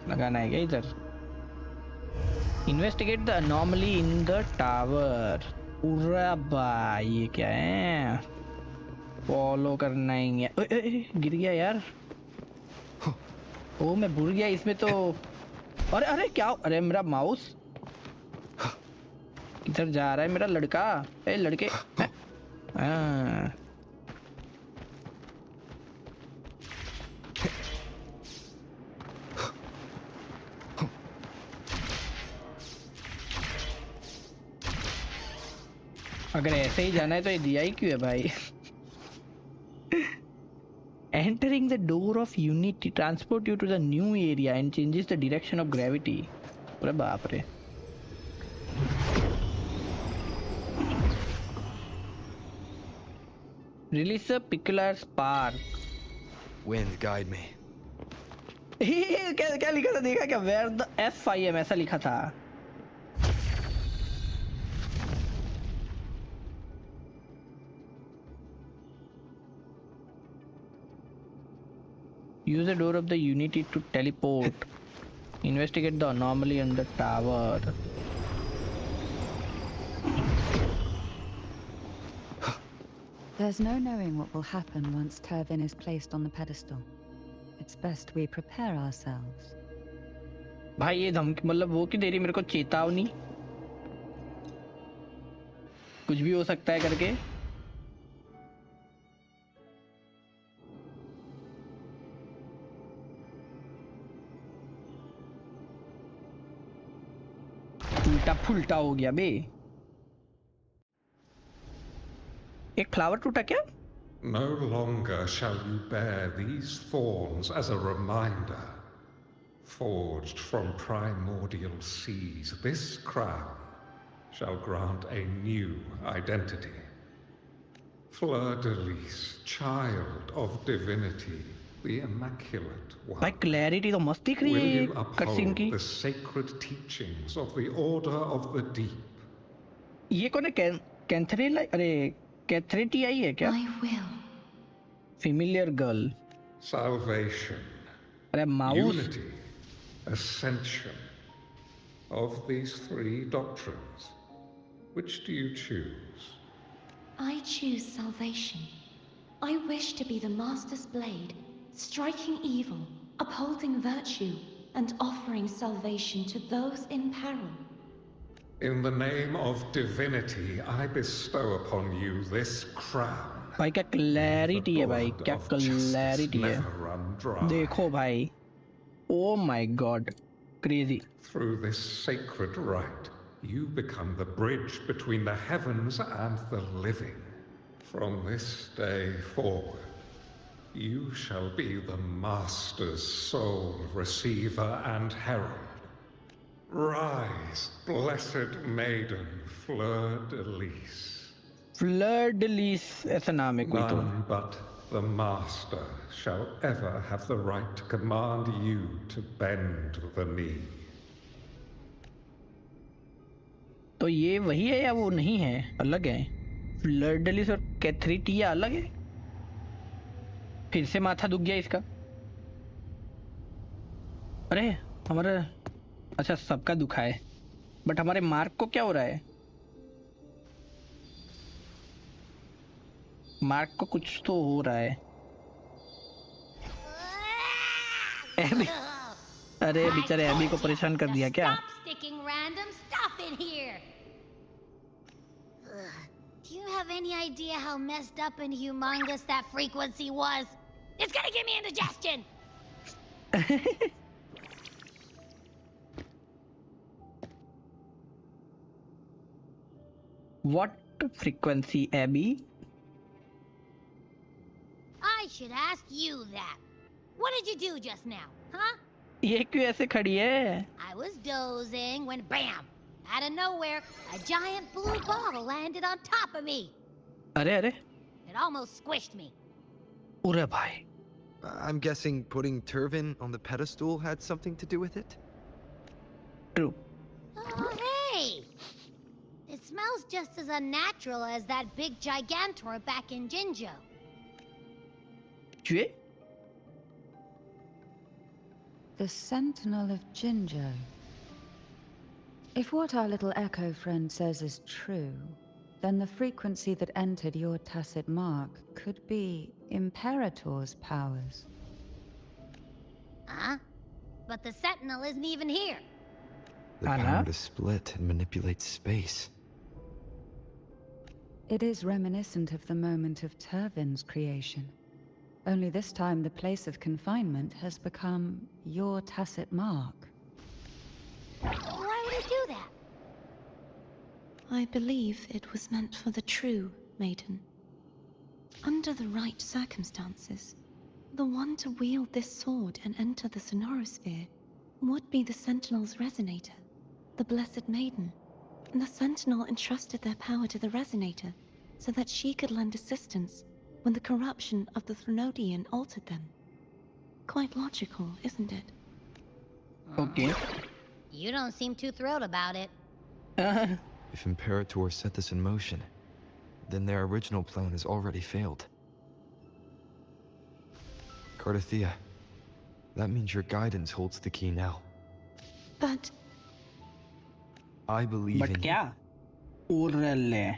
लगाना है क्या इधर? Investigate the anomaly in the tower. पूरा भाई ये क्या है? फॉलो करना ही है। गिर गया यार। ओ मैं भूल गया इसमें तो। अरे अरे क्या? अरे मेरा माउस किधर जा रहा है मेरा लड़का? ए लड़के। हाँ। अगर ऐसे ही जाना है तो ये दिया ही क्यों है भाई? Entering the door of unity transport you to the new area and changes the direction of gravity. अरे बाप रे। Release a peculiar spark. Wind, guide me. क्या क्या लिखा था देखा क्या? Where the FIM ऐसा लिखा था। Use the door of the unity to teleport. Investigate the anomaly on the tower. There's no knowing what will happen once Turvin is placed on the pedestal. It's best we prepare ourselves. भाई ये धमकी मतलब वो क्यों दे रही मेरे को चेतावनी? कुछ भी हो सकता है करके। उल्टा फुल्टा हो गया बे। एक फ्लावर टूटा क्या? No longer shall you bear these thorns as a reminder. Forged from primordial seas, this crown shall grant a new identity. Fleur-de-lis, child of divinity, the immaculate one. भाई क्लैरिटी तो मस्त दिख रही Will है you cutscene uphold की। the sacred teachings of the Order of the Deep? ये कौन है? कैंथरेला, अरे कैथरेटी आई है क्या? I will. Familiar girl. Salvation, अरे mouse. unity, ascension. Of these three doctrines, which do you choose? I choose salvation. I wish to be the Master's blade, striking evil, upholding virtue, and offering salvation to those in peril. In the name of divinity, I bestow upon you this crown. भाई क्या clarity है भाई, क्या Of justice clarity है। never run dry. देखो भाई, oh my God, crazy. Through this sacred rite, you become the bridge between the heavens and the living. From this day forward, you shall be the Master's sole receiver and herald. Rise, blessed maiden, Fleur-de-lis. फ्लर्ड-लीस ऐसा नाम है कोई तो। None but the Master shall ever have the right to command you to bend the knee. तो ये वही है या वो नहीं है, अलग है? फ्लर्ड-लीस और कैथरेटिया अलग है? फिर से माथा दुख गया इसका। अरे हमारा, अच्छा सबका दुखा है, बट हमारे मार्क को क्या हो रहा है? मार्क को कुछ तो हो रहा है। एबी, अरे बेचारे एबी को परेशान कर दिया क्या? Stop sticking random stuff in here. Do you have any idea how messed up and humongous that frequency was? It's gonna give me indigestion. What frequency, Abby? I should ask you that. What did you do just now, huh? ये क्यों ऐसे खड़ी है? I was dozing when bam! Out of nowhere, a giant blue ball landed on top of me. अरे अरे, It almost squished me. उरे भाई। I'm guessing putting Turvin on the pedestal had something to do with it? True. Oh, hey! It smells just as unnatural as that big gigantor back in Jinjo. चुए? The Sentinel of Jinjo. If what our little echo friend says is true, then the frequency that entered your tacit mark could be Imperator's powers. Huh? But the Sentinel isn't even here. The Anna? power to split and manipulate space. It is reminiscent of the moment of Turvin's creation. Only this time the place of confinement has become your tacit mark. Why would he do that? I believe it was meant for the true Maiden. Under the right circumstances, the one to wield this sword and enter the Sonorosphere would be the Sentinel's Resonator, the Blessed Maiden. And the Sentinel entrusted their power to the Resonator so that she could lend assistance when the corruption of the Threnodian altered them. Quite logical, isn't it? Okay. You don't seem too thrilled about it. If Imperator set this in motion, then their original plan has already failed. Cardathea, that means your guidance holds the key now. But I believe But in क्या? उरले.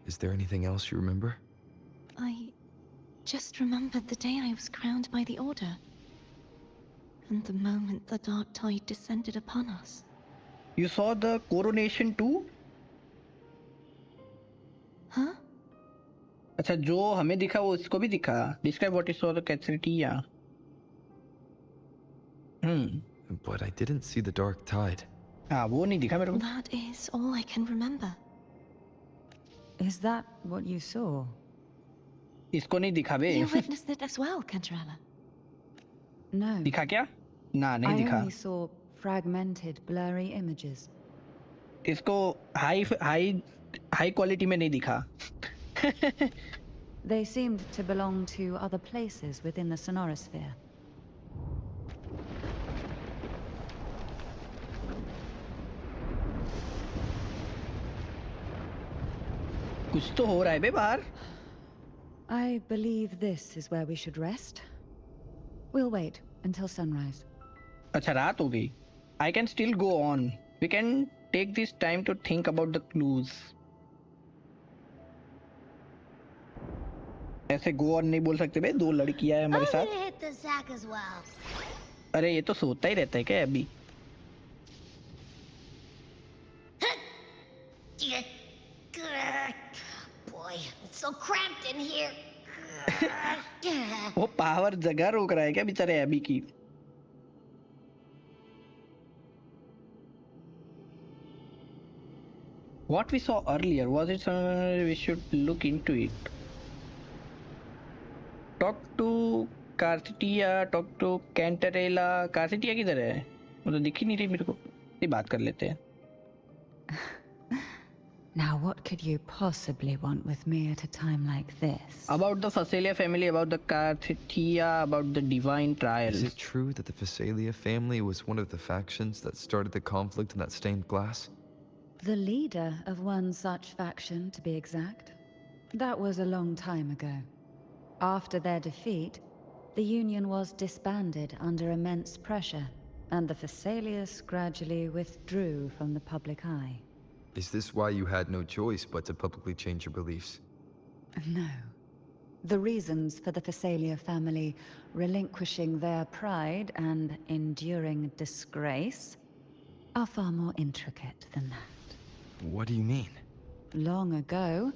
Is there anything else you remember? I just remembered the day I was crowned by the Order. happened the moment the dark tide descended upon us. You saw the coronation too? Huh? अच्छा, जो हमें दिखा वो इसको भी दिखा. Describe what you saw the Catheritia. But I didn't see the dark tide. हाँ, वो नहीं दिखा मेरे को. That is all I can remember. Is that what you saw? इसको नहीं दिखा बे. You witnessed it as well, Cantarella. No. दिखा क्या? ना, नहीं I दिखा. only saw fragmented, blurry images. इसको high quality में नहीं दिखा. They seemed to belong to other places within the sonorosphere. कुछ तो हो रहा है बे बाहर. I believe this is where we should rest. We'll wait until sunrise. अच्छा, रात हो गई. I can still go on. We can take this time to think about the clues. ऐसे go on नहीं बोल सकते बे. 2 लड़कियां हैं हमारे I'm साथ. gonna hit the sack as well. अरे ये तो सोता ही रहता है क्या अभी? Boy, it's so cramped in here. वो पावर जगह रोक रहा है क्या बेचारे अभी की? What we saw earlier, was it somewhere we should look into it? Talk to Carcetia, talk to Cantarella. Carcetia किधर है? वो तो दिख ही नहीं रही मेरे को. ये बात कर लेते हैं. Now, what could you possibly want with me at a time like this? About the Phasalia family, about the Carcetia, about the divine trials. Is it true that the Phasalia family was one of the factions that started the conflict in that stained glass? The leader of one such faction, to be exact. That was a long time ago. After their defeat, the Union was disbanded under immense pressure, and the Phasalias gradually withdrew from the public eye. Is this why you had no choice but to publicly change your beliefs? No. The reasons for the Phasalia family relinquishing their pride and enduring disgrace are far more intricate than that. What do you mean? Long ago,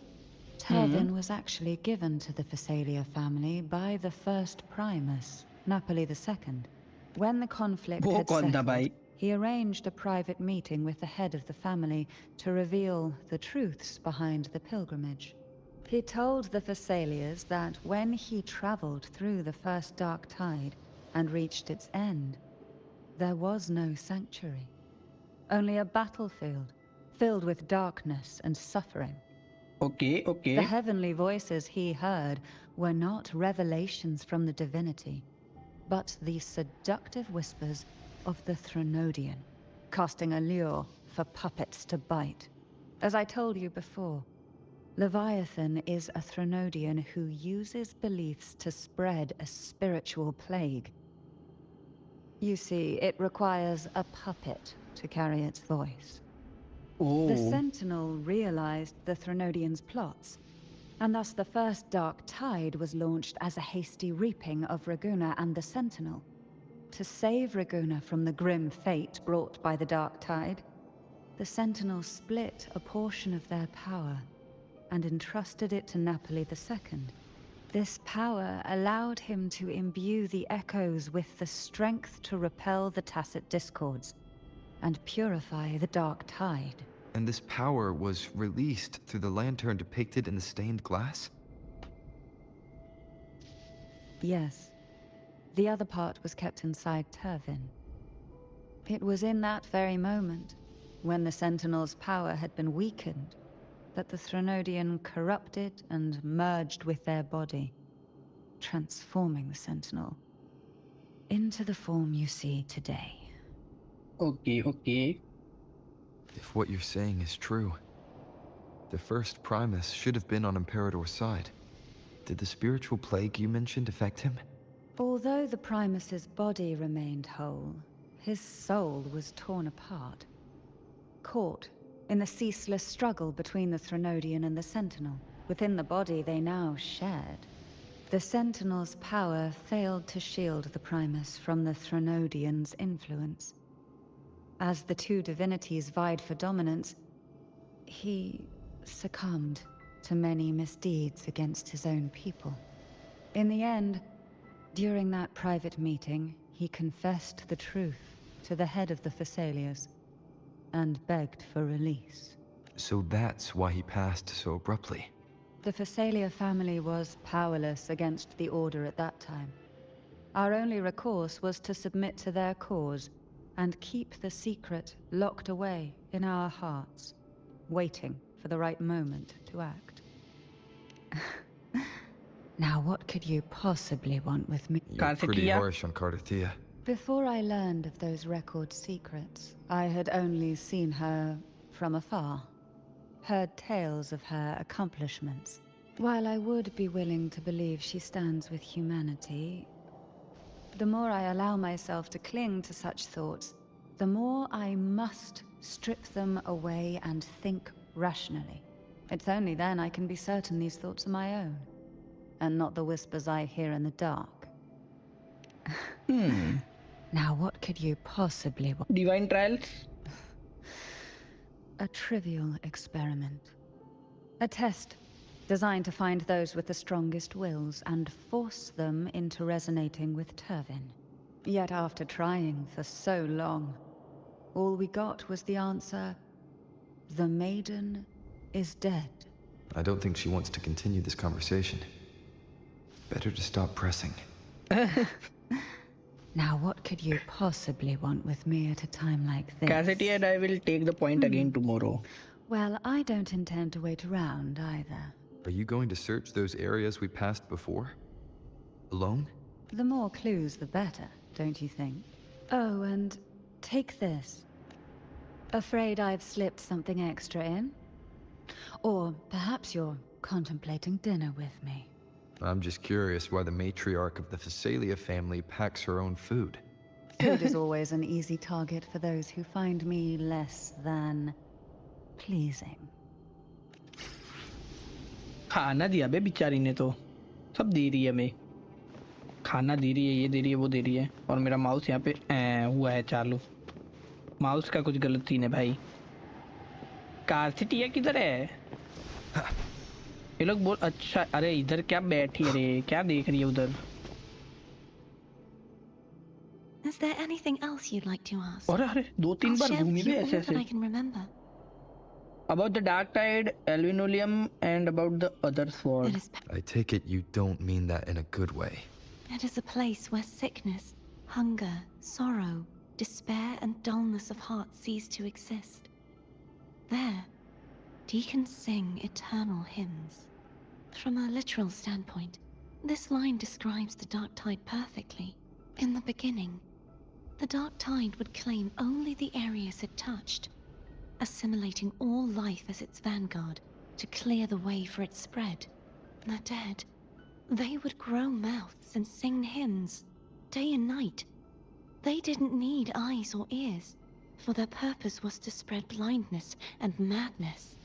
Tervin was actually given to the Phasalia family by the first Primus, Napoli II. When the conflict had settled, he arranged a private meeting with the head of the family to reveal the truths behind the pilgrimage. He told the Phasalias that when he traveled through the first dark tide and reached its end, there was no sanctuary, only a battlefield filled with darkness and suffering. Okay. The heavenly voices he heard were not revelations from the divinity, but the seductive whispers of the Threnodian, casting a lure for puppets to bite. As I told you before, Leviathan is a Threnodian who uses beliefs to spread a spiritual plague. You see, it requires a puppet to carry its voice. The Sentinel realized the Threnodian's plots, and thus the first Dark Tide was launched as a hasty reaping of Raguna and the Sentinel. To save Raguna from the grim fate brought by the Dark Tide, the Sentinels split a portion of their power and entrusted it to Napoli II. This power allowed him to imbue the echoes with the strength to repel the Tacit Discords and purify the Dark Tide. And this power was released through the lantern depicted in the stained glass? Yes. The other part was kept inside Tervin. It was in that very moment, when the Sentinel's power had been weakened, that the Threnodian corrupted and merged with their body, transforming the Sentinel into the form you see today. Okay. If what you're saying is true, the first Primus should have been on Imperator's side. Did the spiritual plague you mentioned affect him? Although the Primus's body remained whole, his soul was torn apart. Caught in the ceaseless struggle between the Threnodian and the Sentinel. Within the body they now shared. The Sentinel's power failed to shield the Primus from the Threnodian's influence. As the two divinities vied for dominance, he succumbed to many misdeeds against his own people. In the end, during that private meeting, he confessed the truth to the head of the Thessalias and begged for release. So that's why he passed so abruptly. The Thessalia family was powerless against the Order at that time. Our only recourse was to submit to their cause and keep the secret locked away in our hearts, waiting for the right moment to act. Now what could you possibly want with me? You're pretty harsh on Cardathia. Before I learned of those record secrets, I had only seen her from afar, heard tales of her accomplishments. While I would be willing to believe she stands with humanity, the more I allow myself to cling to such thoughts, the more I must strip them away and think rationally. It's only then I can be certain these thoughts are my own, and not the whispers I hear in the dark. Now what could you possibly want? Divine trials? A trivial experiment. A test designed to find those with the strongest wills and force them into resonating with Turvin. Yet after trying for so long, all we got was the answer, the Maiden is dead. I don't think she wants to continue this conversation. Better to stop pressing. Now what could you possibly want with me at a time like this? Cassidy and I will take the point again tomorrow. Well, I don't intend to wait around either. Are you going to search those areas we passed before? Alone? The more clues, the better, don't you think? Oh, and take this. Afraid I've slipped something extra in? Or perhaps you're contemplating dinner with me. I'm just curious why the matriarch of the Thessalia family packs her own food. Food is always an easy target for those who find me less than pleasing. खाना दिया बे बिचारी ने तो सब दे रही है हमें खाना दे रही है ये दे रही है वो दे रही है और मेरा माउस यहाँ पे हुआ है चालू माउस का कुछ गलत सीन है भाई कार्सिटिया किधर है ये लोग बोल अच्छा अरे इधर क्या बैठी है रे क्या देख रही है उधर Is there anything else you'd like to ask? अरे अरे दो तीन बार घूमी भी ऐसे ऐसे I can remember. About the dark tide, Alvinolium, and about the other sword. I take it you don't mean that in a good way. It is a place where sickness, hunger, sorrow, despair, and dullness of heart cease to exist. There, deacons sing eternal hymns. From a literal standpoint, this line describes the dark tide perfectly. In the beginning, the dark tide would claim only the areas it touched, assimilating all life as its vanguard to clear the way for its spread. The dead, they would grow mouths and sing hymns, day and night. They didn't need eyes or ears, for their purpose was to spread blindness and madness.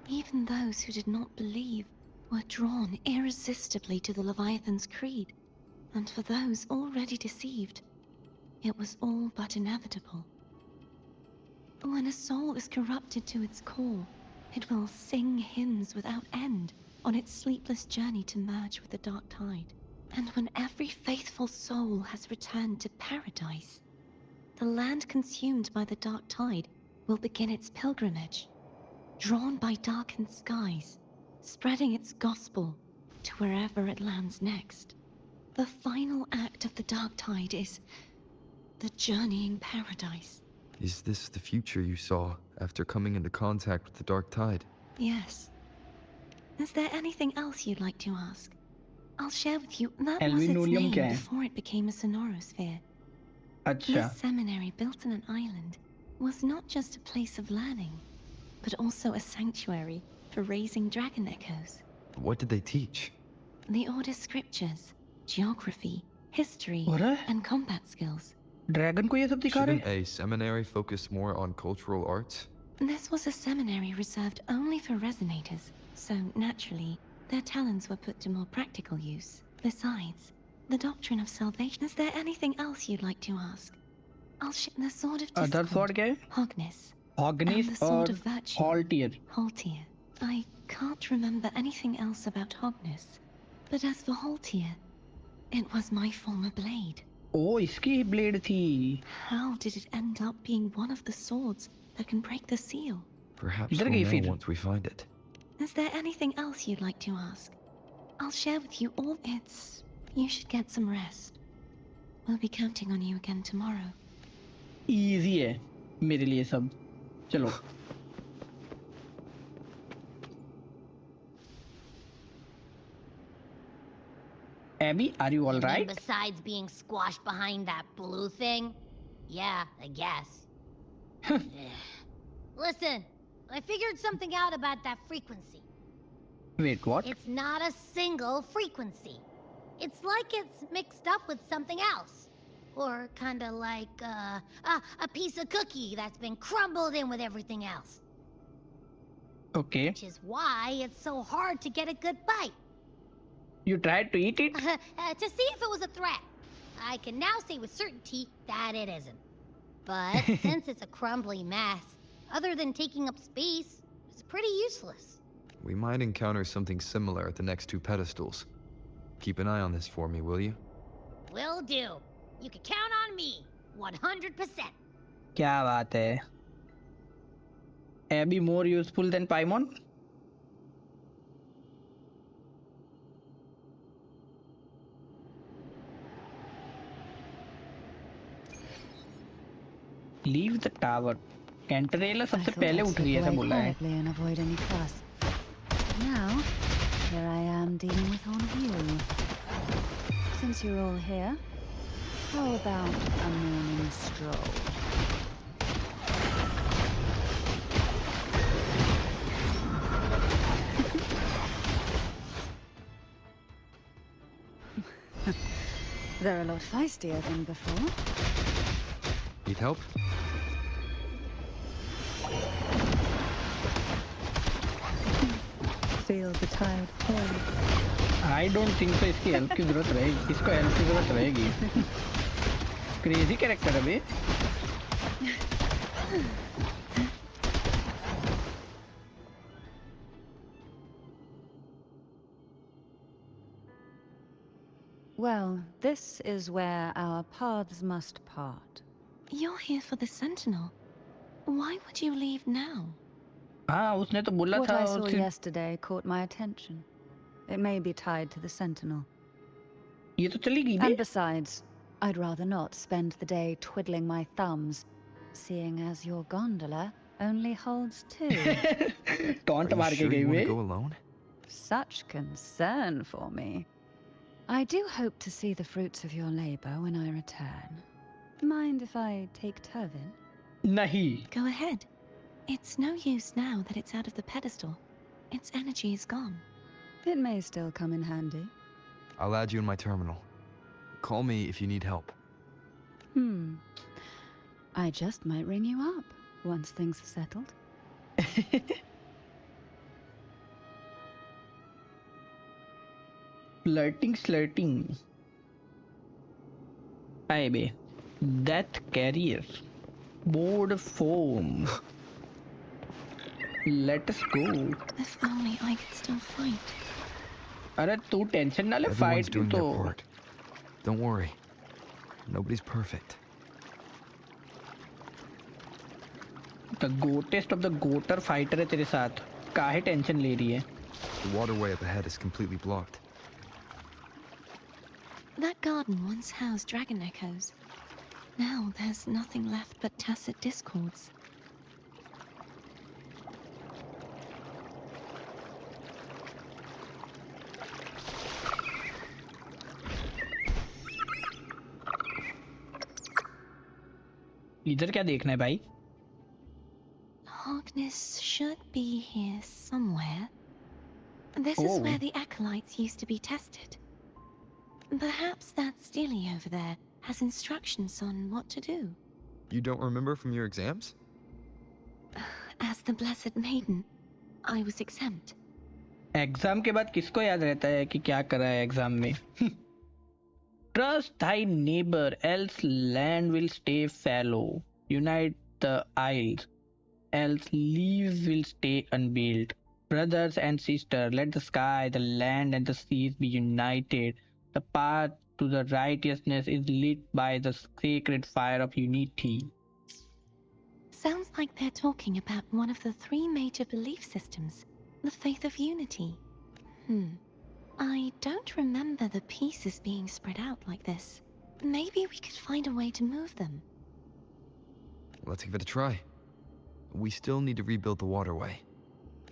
Even those who did not believe were drawn irresistibly to the Leviathan's creed, and for those already deceived, it was all but inevitable. When a soul is corrupted to its core, it will sing hymns without end on its sleepless journey to merge with the dark tide. And when every faithful soul has returned to paradise, the land consumed by the dark tide will begin its pilgrimage, drawn by darkened skies, spreading its gospel to wherever it lands next. The final act of the dark tide is the journeying paradise. Is this the future you saw after coming into contact with the dark tide? Yes. Is there anything else you'd like to ask? I'll share with you that was its Alvinolium name क्या है? before it became a sonorosphere. अच्छा This seminary built on an island was not just a place of learning, but also a sanctuary for raising dragon echoes. What did they teach? The Order's scriptures, geography, history, अरे and combat skills. Dragon को ये सब दिखा रहे Shouldn't a seminary focus more on cultural arts? This was a seminary reserved only for resonators, so naturally, their talents were put to more practical use. Besides, the doctrine of salvation. Is there anything else you'd like to ask? I'll ship the sword of discord. Other sword क्या है? Hogness. Hogness And the sword और of virtue. Haltier. Haltier. I can't remember anything else about Hogness. But as for Haltier, it was my former blade. Oh, इसकी ही blade थी. How did it end up being one of the swords that can break the seal? Perhaps इधर we'll गई know फिर. once we find it. Is there anything else you'd like to ask? I'll share with you all. You should get some rest. We'll be counting on you again tomorrow. Easy है मेरे लिए सब. चलो. Abby, are you all You mean right? besides being squashed behind that blue thing? Yeah, I guess. Listen, I figured something out about that frequency. Wait, what? It's not a single frequency. It's like it's mixed up with something else. Or kinda like, a piece of cookie that's been crumbled in with everything else. Okay. Which is why it's so hard to get a good bite. You tried to eat it? To see if it was a threat. I can now say with certainty that it isn't. But since it's a crumbly mess, other than taking up space, it's pretty useless. We might encounter something similar at the next two pedestals. Keep an eye on this for me, will you? Will do. You can count on me. 100%. क्या बात है? Abby more useful than Paimon? Leave the tower. Cantarella सबसे पहले उठ रही है ऐसा बोला है. And avoid any fuss. Now, here I am dealing with all of you. Since you're all here, how about a morning stroll? They're a lot feistier than before. Need help? Feel the tired pull. I don't think so. इसकी help की जरूरत रहेगी. इसको help की जरूरत रहेगी. Crazy character है बे. Well, this is where our paths must part. You're here for the Sentinel. Why would you leave now? हाँ उसने तो बोला What था I saw उससे. yesterday caught my attention. It may be tied to the Sentinel. ये तो चली गई And bay. besides, I'd rather not spend the day twiddling my thumbs, seeing as your gondola only holds two. Taunt Are मार you के sure गई you want bay. to go alone? Such concern for me. I do hope to see the fruits of your labor when I return. Mind if I take Turvin? नहीं. Go ahead. It's no use now that it's out of the pedestal. Its energy is gone. It may still come in handy. I'll add you in my terminal. Call me if you need help. I just might ring you up once things are settled. Flirting. Aye be. Death carrier. Board foam. Let us go. If only I could still fight. अरे तू tension ना ले Everyone's fight की doing तो. their part. Don't worry. Nobody's perfect. The goatest of the goater fighter है तेरे साथ. काहे टेंशन ले रही है? The waterway up ahead is completely blocked. That garden once housed dragon echoes. Now there's nothing left but tacit discords. इधर क्या देखना है भाई? Hogness should be here somewhere. This is where the acolytes used to be tested. Perhaps that Steely over there has instructions on what to do. You don't remember from your exams? As the Blessed Maiden, I was exempt. Exam के बाद किसको याद रहता है कि क्या करा है एग्जाम में? Trust thy neighbor, else land will stay fallow. Unite the isles, else leaves will stay unbuilt. Brothers and sisters, let the sky, the land, and the seas be united. The path to the righteousness is lit by the sacred fire of unity. Sounds like they're talking about one of the three major belief systems, the faith of unity. I don't remember the pieces being spread out like this. Maybe we could find a way to move them. Let's give it a try. We still need to rebuild the waterway.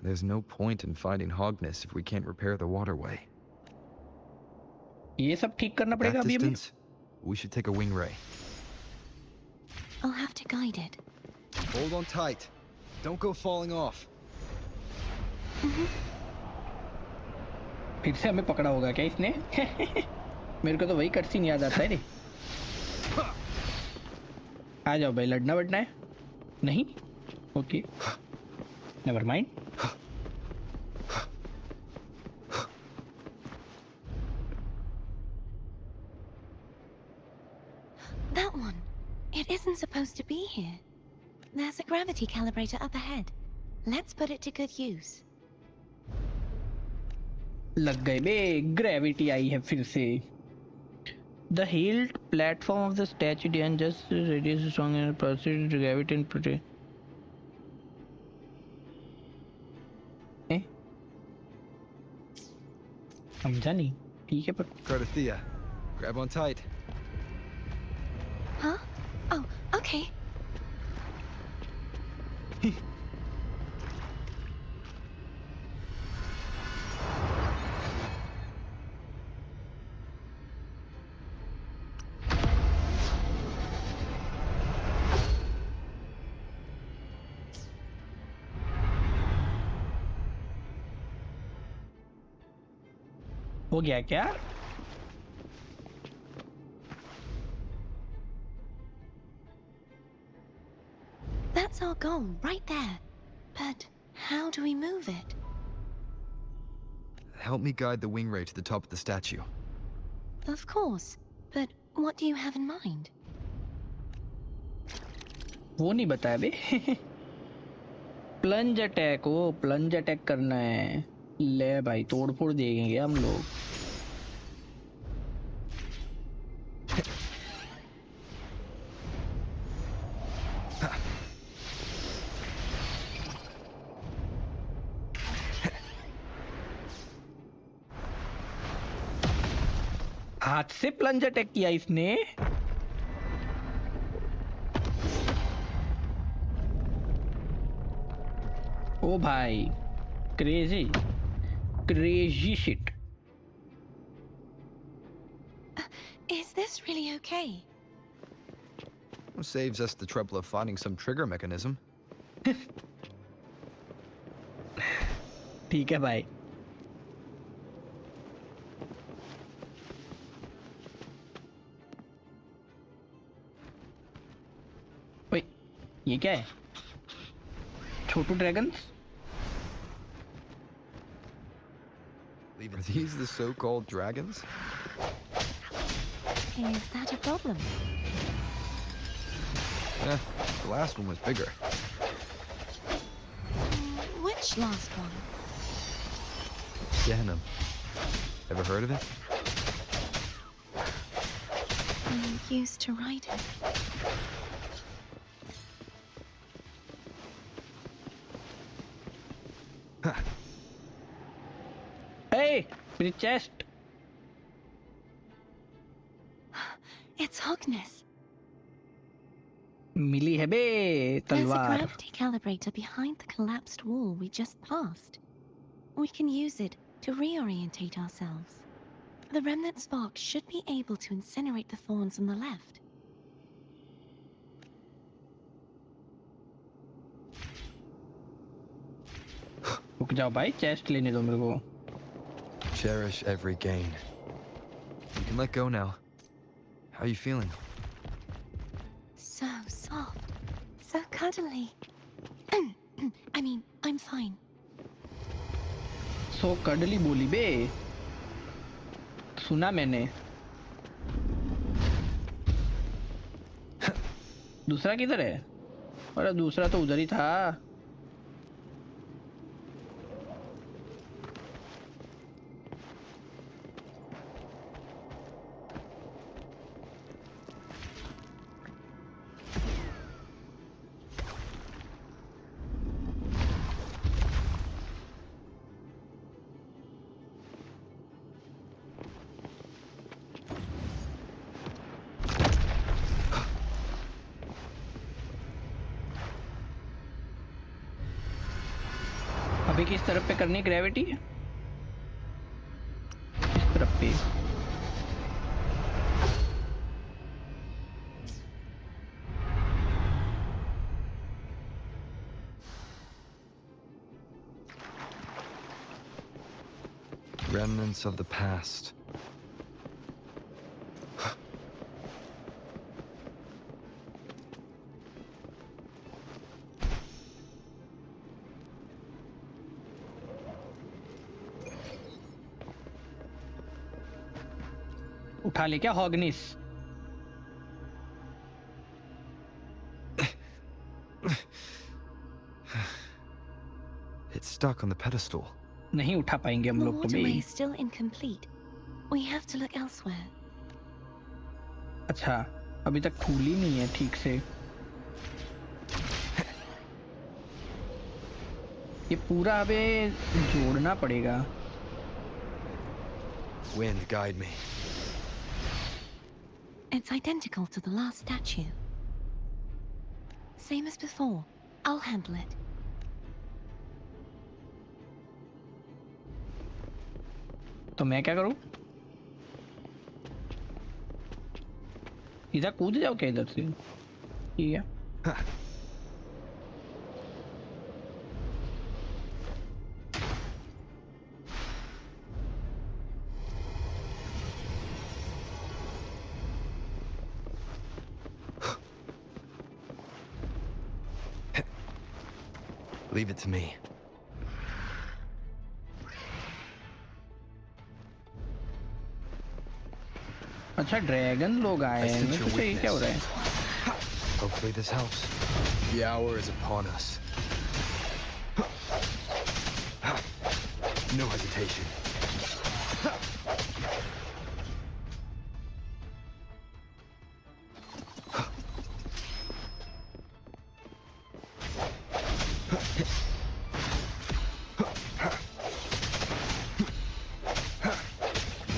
There's no point in fighting Hogness if we can't repair the waterway. ये सब ठीक करना पड़ेगा That अभी अभी. distance, we should take a wing ray. I'll have to guide it. Hold on tight. Don't go falling off. फिर से हमें पकड़ा होगा क्या इसने? मेरे को तो वही कटसीन याद आता है रे. आ जाओ भाई, लड़ना वड़ना है? नहीं? Okay. Never mind. That one. It isn't supposed to be here. There's a gravity calibrator up ahead. Let's put it to good use. लग गए बे, ग्रेविटी आई है फिर से. The healed platform of the statue and just reduces strong and persistent gravity and protect. समझा नहीं. ठीक है पर. Cardothea, grab on tight. Huh? Oh, okay. हो गया क्या? That's our goal, right there. But how do we move it? Help me guide the wing ray to the top of the statue. Of course. But what do you have in mind? वो नहीं बताया बे. Plunge attack, वो plunge attack करना है. ले भाई, तोड़ फोड़ देंगे हम लोग. हाथ से प्लंज अटैक किया इसने. ओ भाई, crazy shit. Is this really okay? Saves us the trouble of finding some trigger mechanism. ठीक है भाई. ओए, ये क्या है? छोटू dragons? Are these the so-called dragons? Is that a problem? The last one was bigger. Which last one? Gehenna. Ever heard of it? I used to ride it. Hey, मेरी chest. It's Hogness. मिली है बे There's a तलवार. gravity calibrator behind the collapsed wall we just passed. We can use it to reorientate ourselves. The remnant spark should be able to incinerate the thorns on the left. रुक जाओ भाई, chest लेने दो मेरे को. Cherish every gain. You can let go now. How are you feeling? So soft, so cuddly. I mean, I'm fine. सो कडली बोली बे, सुना मैंने। दूसरा किधर है? अरे दूसरा तो उधर ही था। अभी किस तरफ पे करनी ग्रेविटी? इस तरफ पे। Remnants of the past. उठा ले क्या हॉगनिस? It's stuck on the pedestal. नहीं उठा पाएंगे हम The लोग waterway कभी। is still incomplete. We have to look elsewhere. अच्छा, अभी तक खुली नहीं है ठीक से। ये पूरा अबे जोड़ना पड़ेगा। Wind, guide me. It's identical to the last statue. Same as before. I'll handle it. तो मैं क्या करूं? इधर कूद जाओ क्या इधर से? ठीक है। Leave it to me. अच्छा ड्रैगन लोग आए हैं। मैं सोचा ये क्या हो रहा है? Hopefully this helps. The hour is upon us. No hesitation.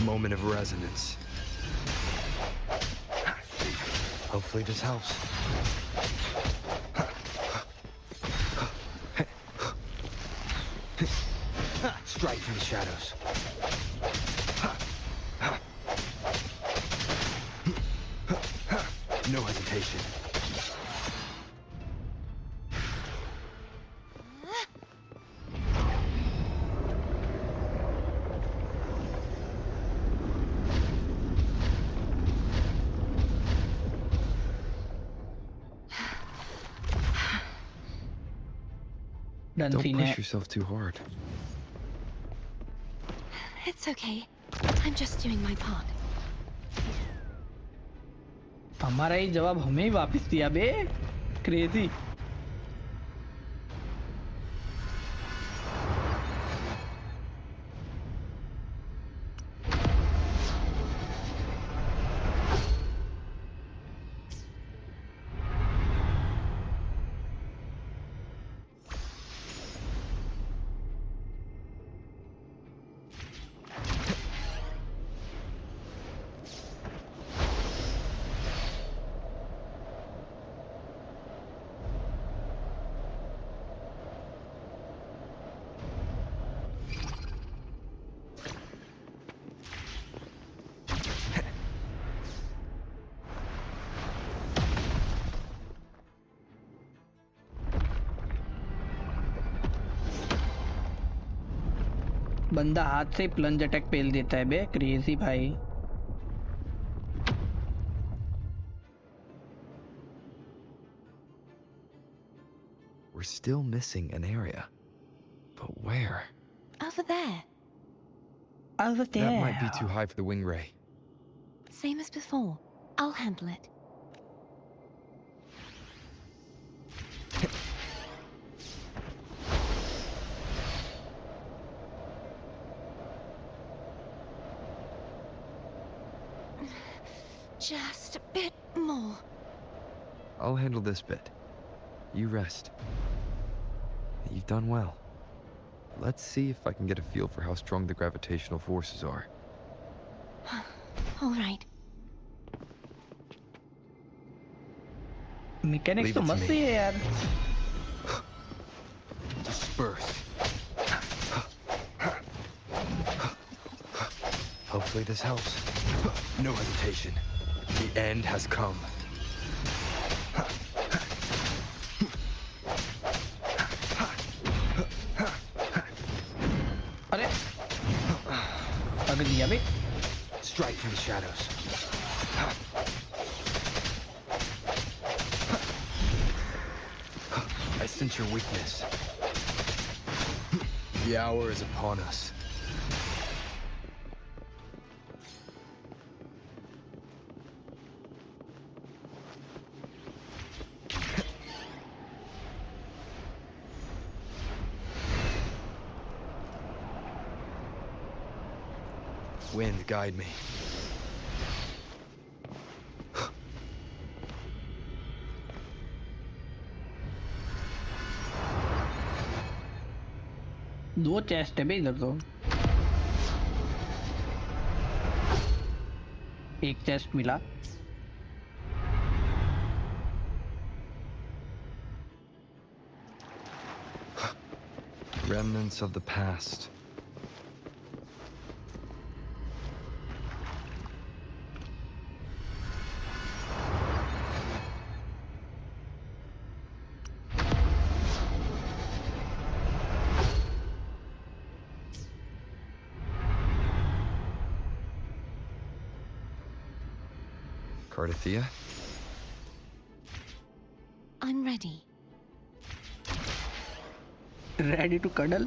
Moment of resonance. Hopefully this helps. Strike from the shadows. No hesitation. Don't push yourself too hard. It's okay. I'm just doing my part. हमारा ही जवाब हमें ही वापस दिया बे, crazy. बंदा हाथ से plunge attack पेल देता है बे, क्रेजी भाई। We're we're still missing an area. But where? Over there. Over there. That might be too high for the wing ray. Same as before. I'll handle it. Just a bit more. I'll handle this bit. You rest. You've done well. Let's see if I can get a feel for how strong the gravitational forces are. All right. Mechanics Leave तो it to मस्त me. ही है यार. Disperse. Hopefully this helps. No hesitation. The end has come. अरे अगर दिया बे. Strike from the shadows. I sense your weakness. The hour is upon us. Wind, guide me. दो chest है बे इधर तो. एक चेस्ट मिला. Remnants of the past. Cardathea? I'm ready. Ready to cuddle?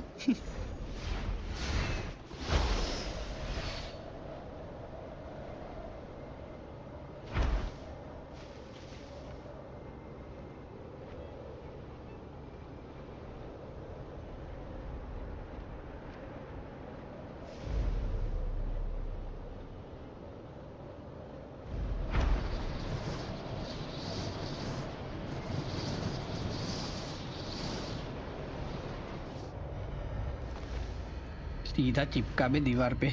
सीधा चिपका भी दीवार पे.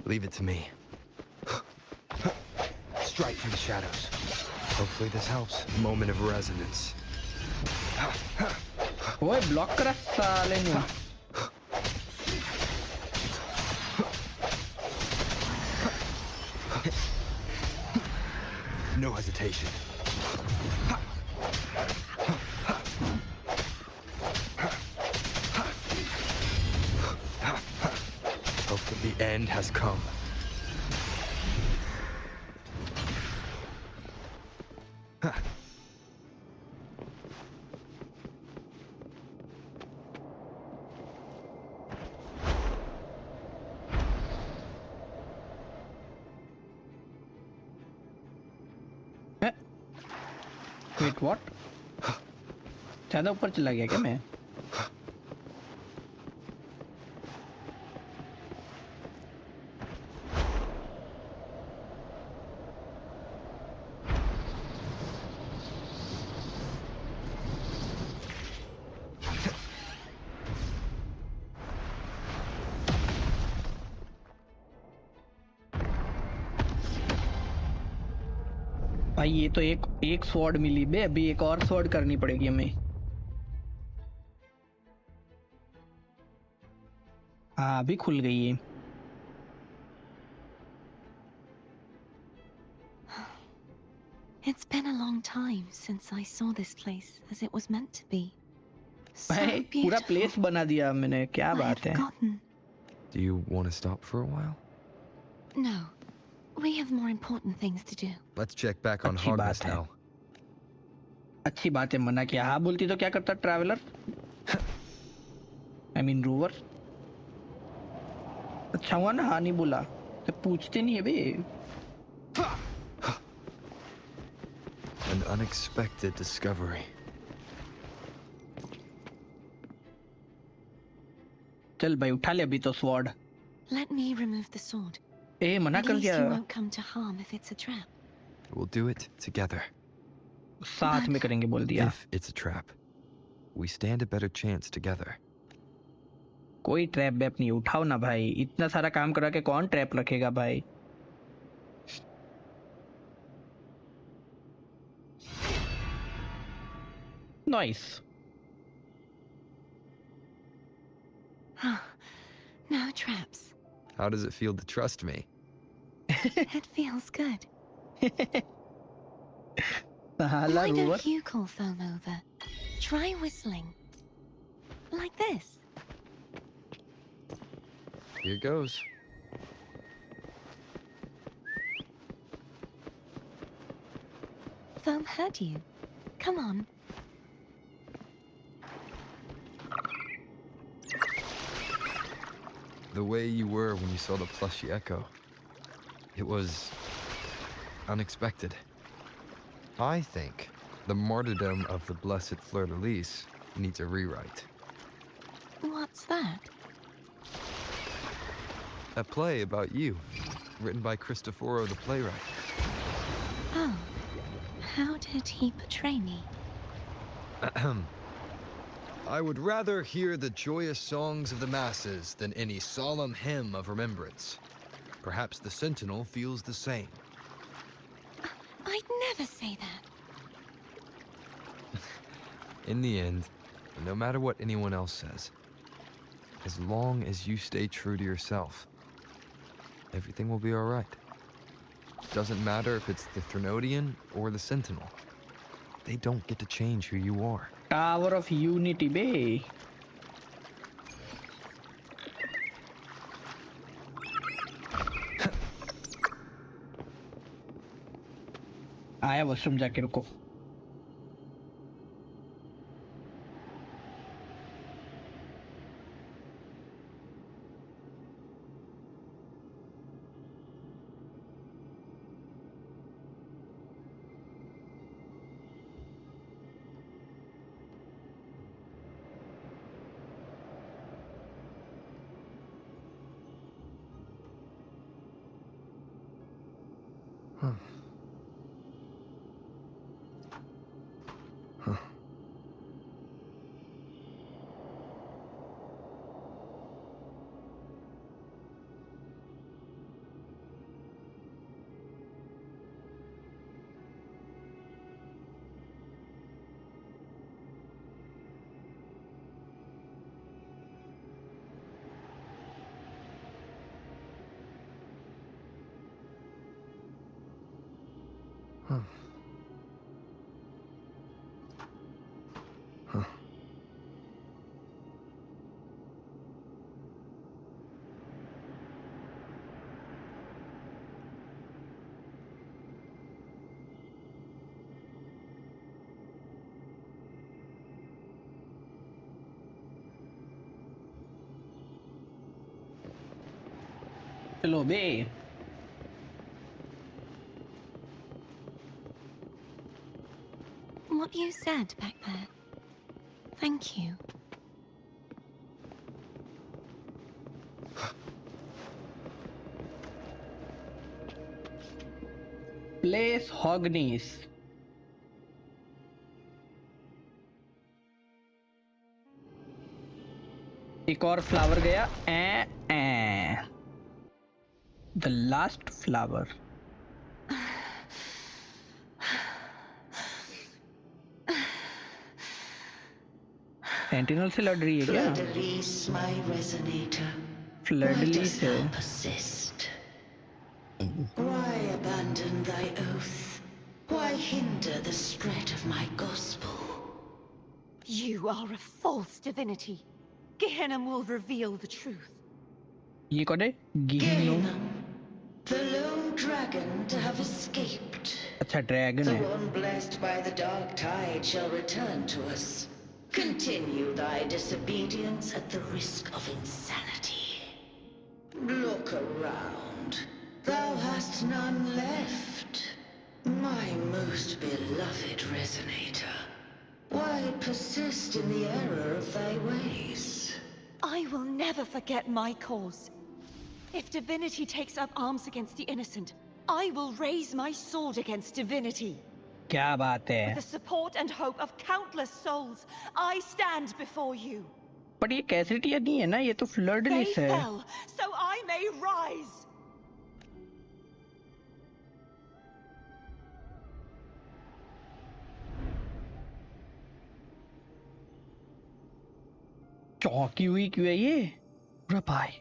Leave it to me. Strike through the shadows. Hopefully this helps. Moment of resonance. ओए ब्लॉक करा साले ने. No hesitation. Hopefully the end has come. Wait, what? ज़्यादा ऊपर चला गया क्या मैं? भाई ये तो एक स्वॉर्ड मिली बे. अभी एक और स्वॉर्ड करनी पड़ेगी हमें. हाँ अभी खुल गई है. It's been a long time since I saw this place as it was meant to be. So भाई पूरा beautiful. प्लेस बना दिया मैंने, क्या I had बात है? forgotten. Do you want to stop for a while? No, we have more important things to do. Let's check back on अच्छी Hargness बात है। now. अच्छी बात है, मना किया। हाँ बोलती तो क्या करता ट्रैवलर? I mean rover. अच्छा हुआ ना हाँ नहीं बोला, तो पूछते नहीं है बे। An unexpected discovery. चल भाई उठा ले अभी तो sword. Let me remove the sword. ए मना At कर least दिया। you won't come to harm if it's a trap. We'll do it together. साथ में करेंगे बोल दिया। If it's a trap, we stand a better chance together. कोई trap bap नहीं, उठाओ ना भाई। इतना सारा काम करा के कौन ट्रैप रखेगा भाई? Nice. No traps. How does it feel to trust me? It feels good. हाला Why rover. don't you call Foam over? Try whistling. Like this. Here goes. Foam heard you. Come on. The way you were when you saw the plushy echo. It was unexpected. I think the martyrdom of the blessed fleur-de-lis needs a rewrite. What's that? A play about you, written by Cristoforo the playwright. Oh. How did he portray me? I would rather hear the joyous songs of the masses than any solemn hymn of remembrance. Perhaps the Sentinel feels the same. I'd never say that. In the end, no matter what anyone else says, as long as you stay true to yourself, everything will be all right. Doesn't matter if it's the Threnodian or the Sentinel. They don't get to change who you are. Tower of Unity बे। आया washroom जाके रुको। चलो बे। What you said back there. Thank you. Place Hognis. एक और flower गया। The last flower. Sentinel से लड़ रही है क्या? Fleur-de-lis, my resonator. फ्लड Why ली dost से। thou persist? Why abandon thy oath? Why hinder the spread of my gospel? You are a false divinity. Gehenna will reveal the truth. ये कौन है? Gehenna. Gehenna, the lone dragon to have escaped. अच्छा dragon The है. one blessed by the dark tide shall return to us. Continue thy disobedience at the risk of insanity. Look around. Thou hast none left. My most beloved resonator. Why persist in the error of thy ways? I will never forget my cause. If divinity takes up arms against the innocent, I will raise my sword against divinity. क्या बात है? With the support and hope of countless souls, I stand before you. पर ये कैसेटिया नहीं है ना, ये तो फ्लडलिस They है. fell, so I may rise. चौंकी हुई क्यों है ये? पूरा भाई.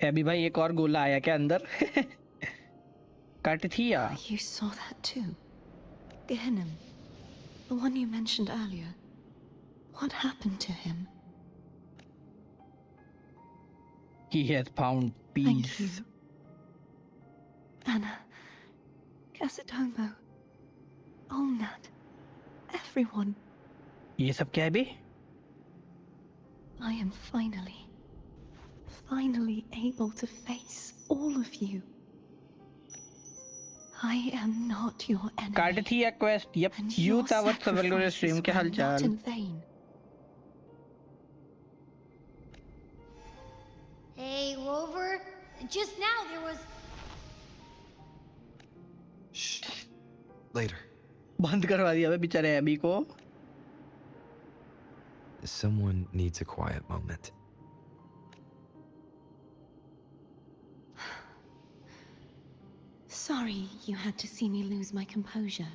अभी भाई एक और गोला आया क्या अंदर? कट थी या? You saw that too. Gehenna, the one you mentioned earlier. What happened to him? He has found peace. Thank you. Anna, Casatomo, Olnat, everyone. ये सब क्या है बे? I am finally able to face all of you. I am not your enemy. Card थी या quest? Yup. And you your तावत सवेल sacrifices stream के were हाल not चाल. in vain. Hey, Wover. Just now there was... Shh. Later. बंद करवा दिया बे बेचारे अभी को. Someone needs a quiet moment. Sorry you had to see me lose my composure.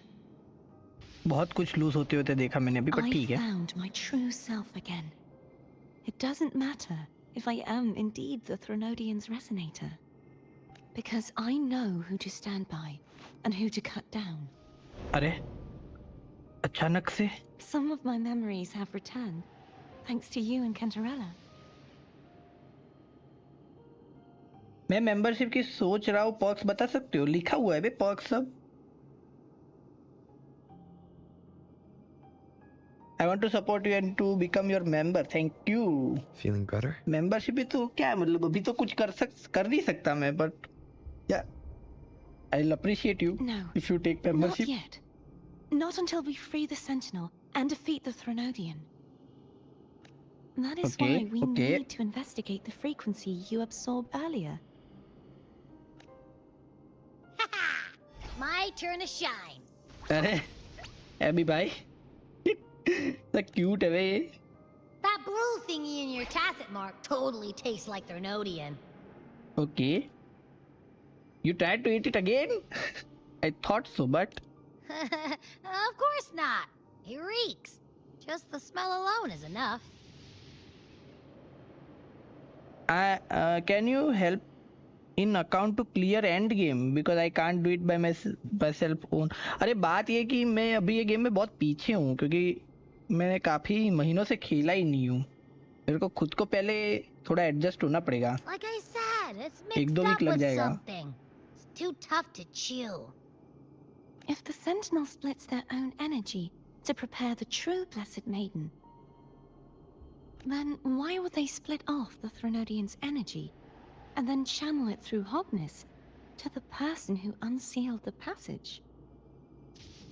बहुत कुछ लूज होते होते देखा मैंने अभी, पर I ठीक है. found my true self again. It doesn't matter if I am indeed the Threnodian's resonator. Because I know who to stand by and who to cut down. अरे अचानक से Some of my memories have returned, thanks to you and Cantarella. मैं membership की सोच रहा हूँ. Perks बता सकते हो? लिखा हुआ है बे पर्क्स सब. I want to support you and to become your member. Thank you. Feeling better? Membership भी तो क्या है, मतलब अभी तो कुछ कर नहीं सकता मैं, but yeah, I'll appreciate you No, if you take not membership. yet. Not until we free the Sentinel and defeat the Threnodian. That is Okay, why we okay. need to investigate the frequency you absorbed earlier. My turn to shine. अरे अभी भाई तो cute है बे ये. That blue thingy in your tacit mark totally tastes like Threnodian. Okay. You tried to eat it again? I thought so, but Of course not. It reeks. Just the smell alone is enough. can you help in account to clear end game because I can't do it by myself own. अरे बात ये कि मैं अभी ये game में बहुत पीछे हूँ क्योंकि मैंने काफी महीनों से खेला ही नहीं हूँ. मेरे को खुद को पहले थोड़ा एडजस्ट होना पड़ेगा. Like I said, it's एक mixed दो वीक up लग with जाएगा. something. It's too tough to chew. If the Sentinel splits their own energy to prepare the true Blessed Maiden, then why would they split off the Threnodian's energy and then channel it through Hognis to the person who unsealed the passage?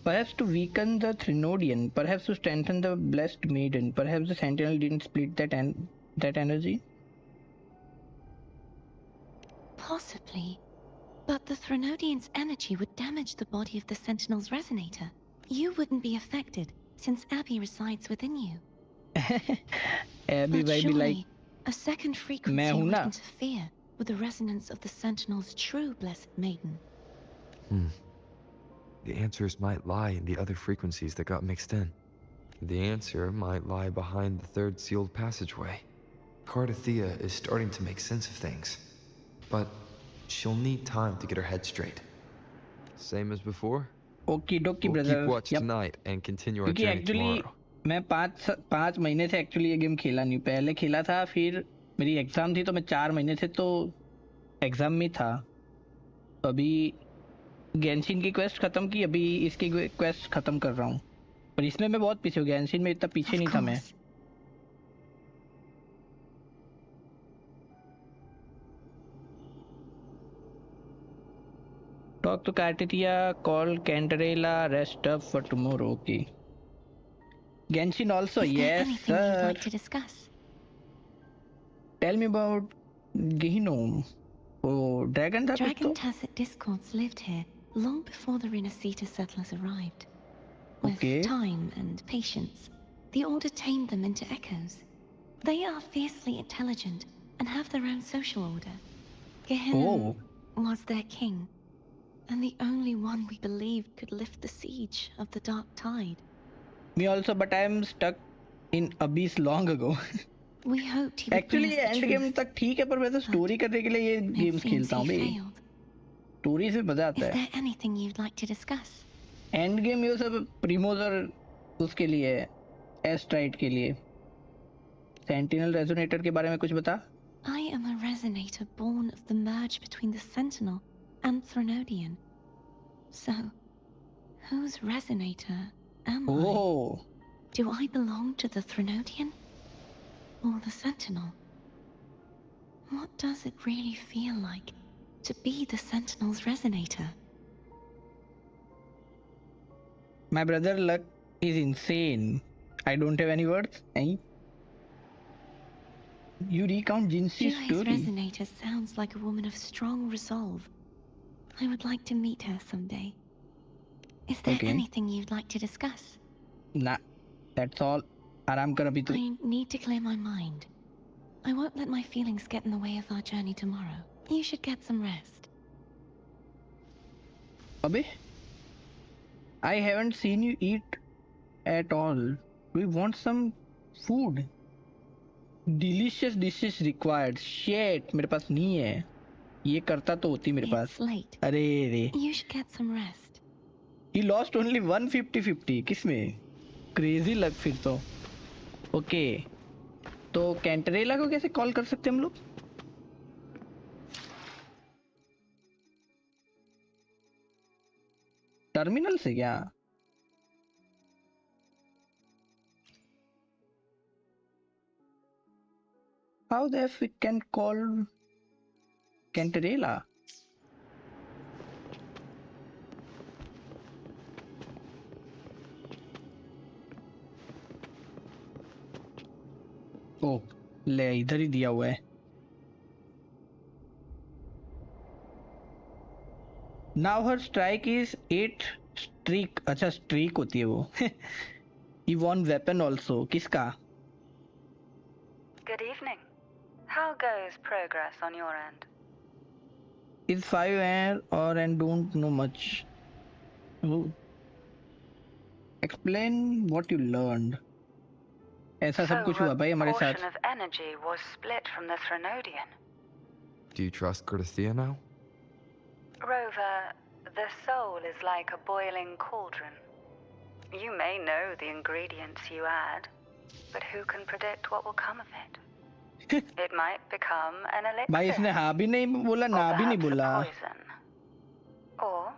Perhaps to weaken the Threnodian, perhaps to strengthen the Blessed Maiden, perhaps the Sentinel didn't split that energy. Possibly. But the Threnodian's energy would damage the body of the Sentinel's resonator. You wouldn't be affected, since Abby resides within you. Abby But might be like, surely, a second frequency मैं हूँ would ना. interfere with the resonance of the Sentinel's true Blessed Maiden. The answers might lie in the other frequencies that got mixed in. The answer might lie behind the third sealed passageway. Cardathea is starting to make sense of things, but she'll need time to get her head straight. Same as before? Okay डोकी We'll brother. keep watch tonight and continue our क्योंकि journey actually tomorrow. मैं पाँच महीने से actually ये game खेला नहीं. पहले खेला था, फिर मेरी एग्जाम थी तो मैं 4 महीने से तो एग्जाम में था. अभी गेंशिन की क्वेस्ट खत्म की, अभी इसकी क्वेस्ट खत्म कर रहा हूँ. पर इसमें मैं बहुत पीछे हो गया. गेंशिन में इतना पीछे नहीं था मैं. Talk to Cartetia, call Cantarella, rest up for tomorrow. Okay. Genshin also, Is there yes, anything sir. you'd like to discuss? Tell me about Gehinnom. Oh, Dragon था कुछ तो? Dragon Tacet discords lived here long before the Renacita settlers arrived. With Okay. time and patience, the Order tamed them into echoes. They are fiercely intelligent and have their own social order. Gehinnom was their king, and the only one we believed could lift the siege of the Dark Tide. Me also, but I am stuck in Abyss long ago. We hoped he would bring Actually us the and truth. Game तक ठीक है, पर मैं तो story करने के लिए ये It गेम्स seems खेलता हूँ he भाई. failed. स्टोरी से मजा आता Is है. there anything you'd like to discuss? End game ये सब प्रीमोज और उसके लिए है, एस्ट्राइड के लिए. सेंटिनल रेजोनेटर के बारे में कुछ बता. I am a resonator born of the merge between the Sentinel and Threnodian. So, whose resonator am I? Oh, Do I belong to the Threnodian? Or the Sentinel? What does it really feel like to be the Sentinel's resonator? my brother luck is insane. I don't have any words. Eh? You recount Jinxi's Jue's story. resonator sounds like a woman of strong resolve. I would like to meet her someday. Is there Okay. anything you'd like to discuss? Nah, that's all. आराम कर अभी तो. I need to clear my mind. I won't let my feelings get in the way of our journey tomorrow. You should get some rest. अबे, I haven't seen you eat at all. We want some food. Delicious dishes required. Shit, मेरे पास नहीं है. ये करता तो होती मेरे पास. It's late. अरे रे. You should get some rest. He lost only 150-50. किसमें? Crazy luck फिर तो. ओके, तो कैंटरेला को कैसे कॉल कर सकते हम लोग? टर्मिनल से क्या? How the F we can call Cantarella? ओ ले, इधर ही दिया हुआ है. Now her strike is 8 streak. अच्छा, स्ट्रीक होती है वो. He won weapon also. किसका? Good evening. How goes progress on your end? Is 5 or and don't know much. Oh. Explain what you learned. ऐसा सब कुछ हुआ भाई हमारे साथ. Portion of energy was split from the Threnodian. Do you trust Gerthia now? Rover, the soul is like a boiling cauldron. You may know the ingredients you add, but who can predict what will come of it? It might become an elixir. भाई इसने हाँ भी नहीं बोला, ना भी नहीं बोला. Poison. Or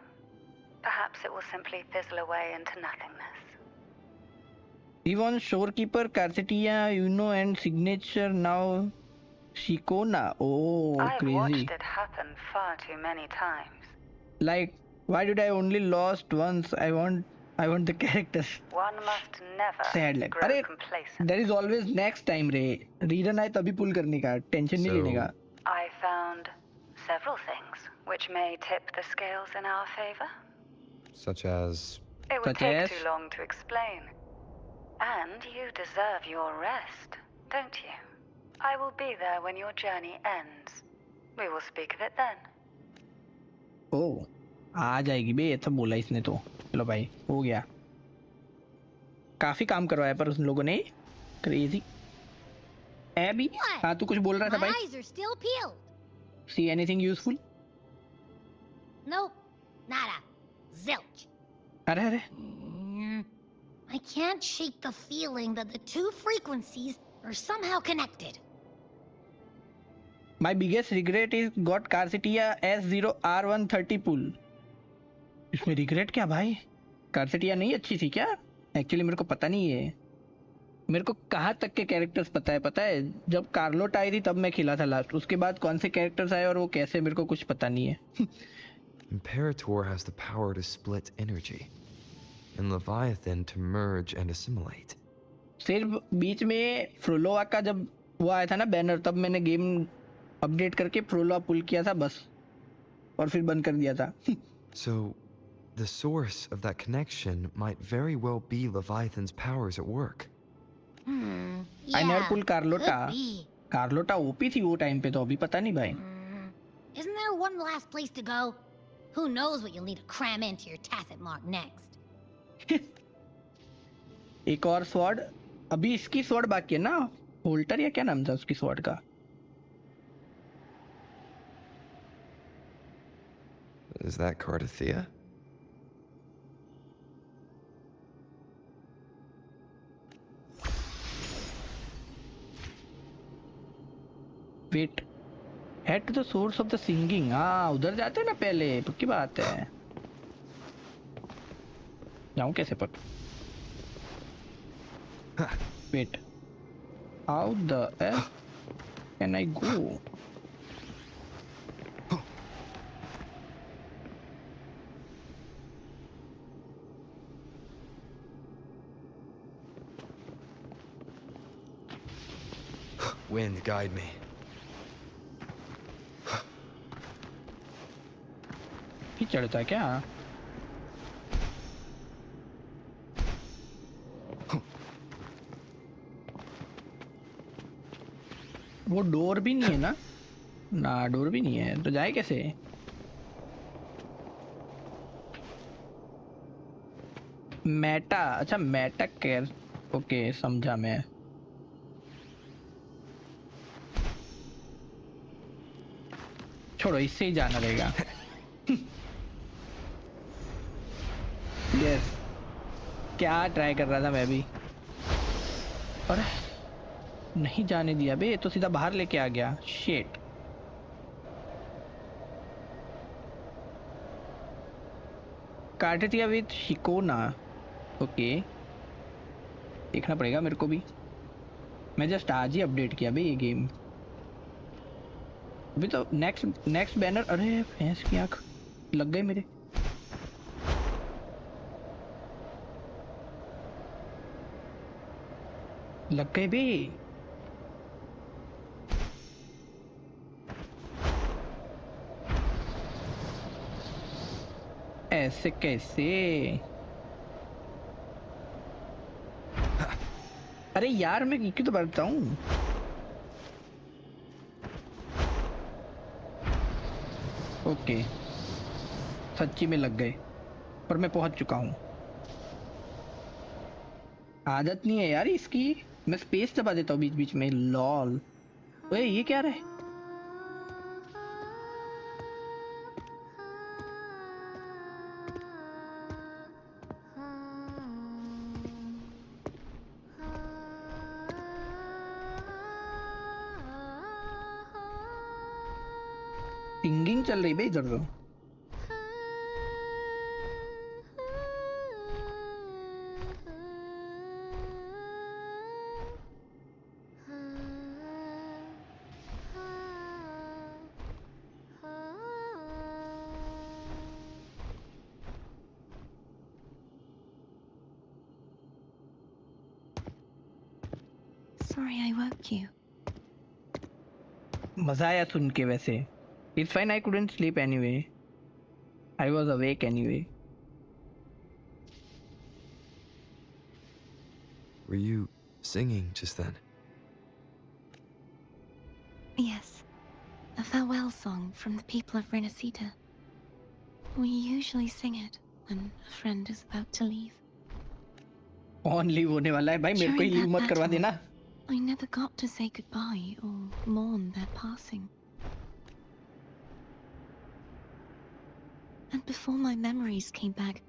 perhaps it will simply fizzle away into nothingness. He wants Shorekeeper, Carcetia, Uno and Signature, now Shikona. Oh, I've crazy. watched it happen far too many times. Like, why did I only lost once? I want the characters. One must never Sad like. grow अरे, complacent. there is always next time रे. Reason आए तभी पुल करने का, tension नहीं लेने का. I found several things which may tip the scales in our favor. Such as? It would Such take as? too long to explain. And you deserve your rest, don't you? I will be there when your journey ends. We will speak of it then. Oh, आ जाएगी बे, ऐसा बोला इसने तो. चलो भाई, हो गया. काफी काम करवाया पर उन लोगों ने. Crazy. Abby, हाँ तू कुछ बोल रहा था My भाई? eyes are still peeled. See anything useful? Nope, nada. Zilch. अरे अरे I can't shake the feeling that the two frequencies are somehow connected. My biggest regret is got Carcitia S0R130 pull. इसमें regret क्या भाई? कार्सिटिया नहीं अच्छी थी क्या? Actually मेरे को पता नहीं है. मेरे को कहाँ तक के कैरेक्टर्स पता है? जब कार्लोट आई थी तब मैं खेला था लास्ट. उसके बाद कौन से कैरेक्टर्स आए और वो कैसे, मेरे को कुछ पता नहीं है. Imperator has the power to split energy, and Leviathan to merge and assimilate. सिर्फ बीच में फ्रोलोआ का जब वो आया था ना बैनर, तब मैंने गेम अपडेट करके फ्रोलोआ पुल किया था बस, और फिर बंद कर दिया था. So, the source of that connection might very well be Leviathan's powers at work. I never pull Carlota. Carlotta OP थी वो टाइम पे, तो अभी पता नहीं भाई. Isn't there one last place to go? Who knows what you'll need to cram into your tacit mark next? एक और स्वॉर्ड, अभी इसकी स्वॉर्ड बाकी है ना, होल्टर या क्या नाम था उसकी स्वॉर्ड का. Is that Cardathea? Wait, head to the source of the singing. हाँ उधर जाते हैं ना पहले, पक्की बात है. जाऊं कैसे पर? Wait, how the F can I go? Wind, guide me. ही चढ़ता है क्या? वो डोर भी नहीं है ना? ना डोर भी नहीं है, तो जाए कैसे? मेटा, अच्छा मेटा केयर, ओके समझा मैं. छोड़ो, इससे ही जाना रहेगा. यस, क्या ट्राई कर रहा था मैं भी. अरे नहीं जाने दिया बे, तो सीधा बाहर लेके आ गया. शिट. कार्टेटिया विद शिकोना, ओके देखना पड़ेगा मेरे को भी. मैं जस्ट आज ही अपडेट किया बे ये गेम. अभी तो नेक्स्ट बैनर. अरे भैंस की आंख लग गई मेरे. लग गए बे. ऐसे कैसे? अरे यार मैं क्यों तो बढ़ता हूँ. ओके सच्ची में लग गए, पर मैं पहुंच चुका हूँ. आदत नहीं है यार इसकी, मैं स्पेस दबा देता हूँ बीच बीच में. लॉल. ओए ये क्या रहा है? सिंगिंग चल रही भाई इधर तो. Sorry I woke you. मजा आया सुन के वैसे. It's fine, I couldn't sleep anyway. I was awake anyway. Were you singing just then? Yes, a farewell song from the people of Renacita. We usually sing it when a friend is about to leave. कौन leave होने वाला है भाई? मेरे को ही leave मत करवा देना. I never got to say goodbye or mourn their passing. And before my memories came back,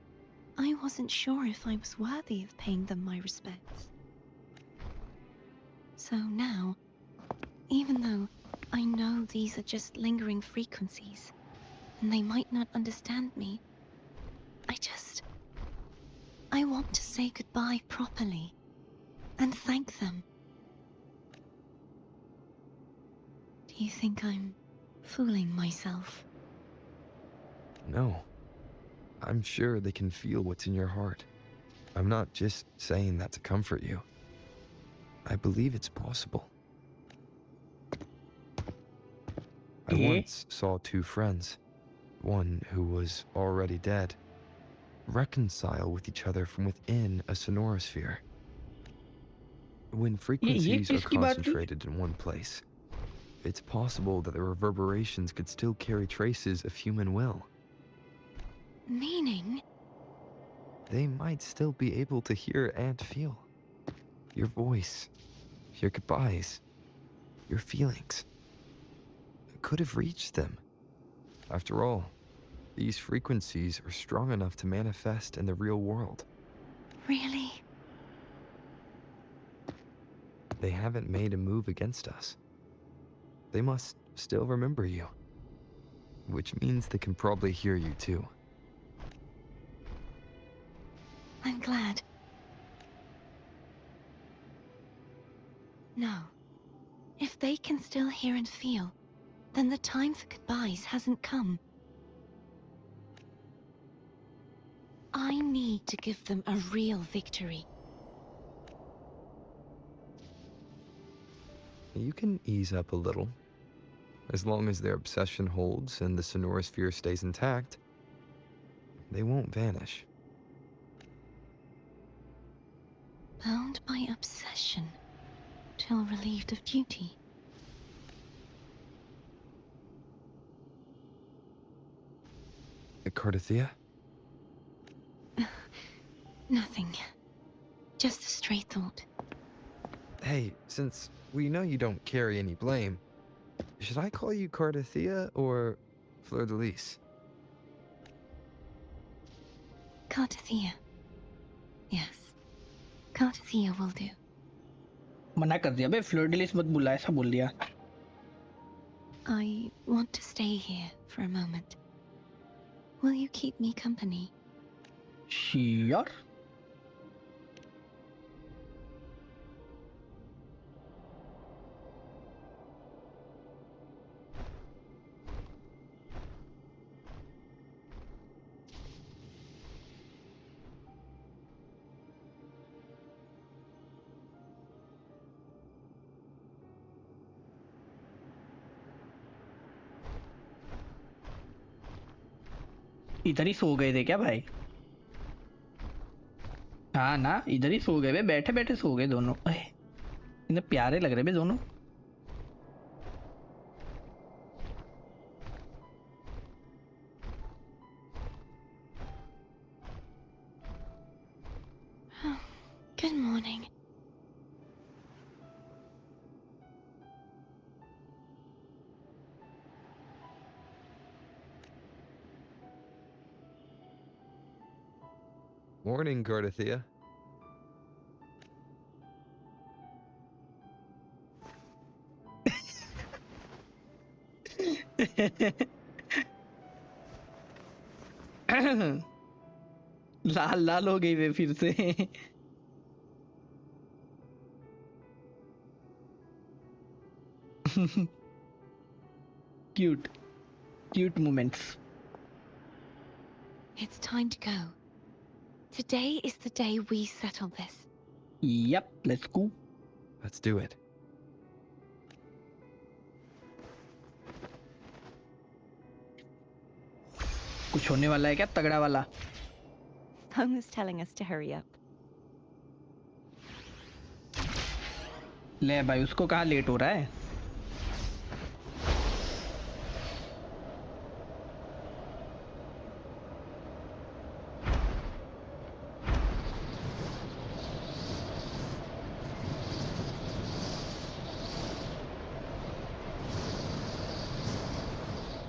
I wasn't sure if I was worthy of paying them my respects. So now, even though I know these are just lingering frequencies, and they might not understand me, I want to say goodbye properly, and thank them. Do you think I'm fooling myself? No. I'm sure they can feel what's in your heart. I'm not just saying that to comfort you. I believe it's possible. I once saw two friends, one who was already dead, reconcile with each other from within a sonorosphere. When frequencies are concentrated in one place, it's possible that the reverberations could still carry traces of human will. Meaning? They might still be able to hear and feel. Your voice, your goodbyes, your feelings. It could have reached them. After all, these frequencies are strong enough to manifest in the real world. Really? They haven't made a move against us. They must still remember you. Which means they can probably hear you too. I'm glad. No. If they can still hear and feel, then the time for goodbyes hasn't come. I need to give them a real victory. You can ease up a little. As long as their obsession holds and the sonorosphere stays intact, they won't vanish. Bound by obsession, till relieved of duty. Cardathia? Nothing. Just a stray thought. Hey, since we know you don't carry any blame, should I call you Cardathia or Fleur de Lis? Cardathia. Yes. Cardathia will do. मना कर दिया बे, floor day लिस मत बुला, ऐसा बोल दिया. I want to stay here for a moment. Will you keep me company? Sure. इधर ही सो गए थे क्या भाई? हाँ ना, इधर ही सो गए बे, बैठे बैठे सो गए दोनों. इतने प्यारे लग रहे बे दोनों. Good morning. Morning, Cardathia. लाल लाल हो गई वे फिर से. Cute moments. It's time to go. Today is the day we settle this. Yep, let's go. Let's do it. कुछ होने वाला है क्या तगड़ा वाला? Home is telling us to hurry up. ले भाई, उसको कहाँ लेट हो रहा है?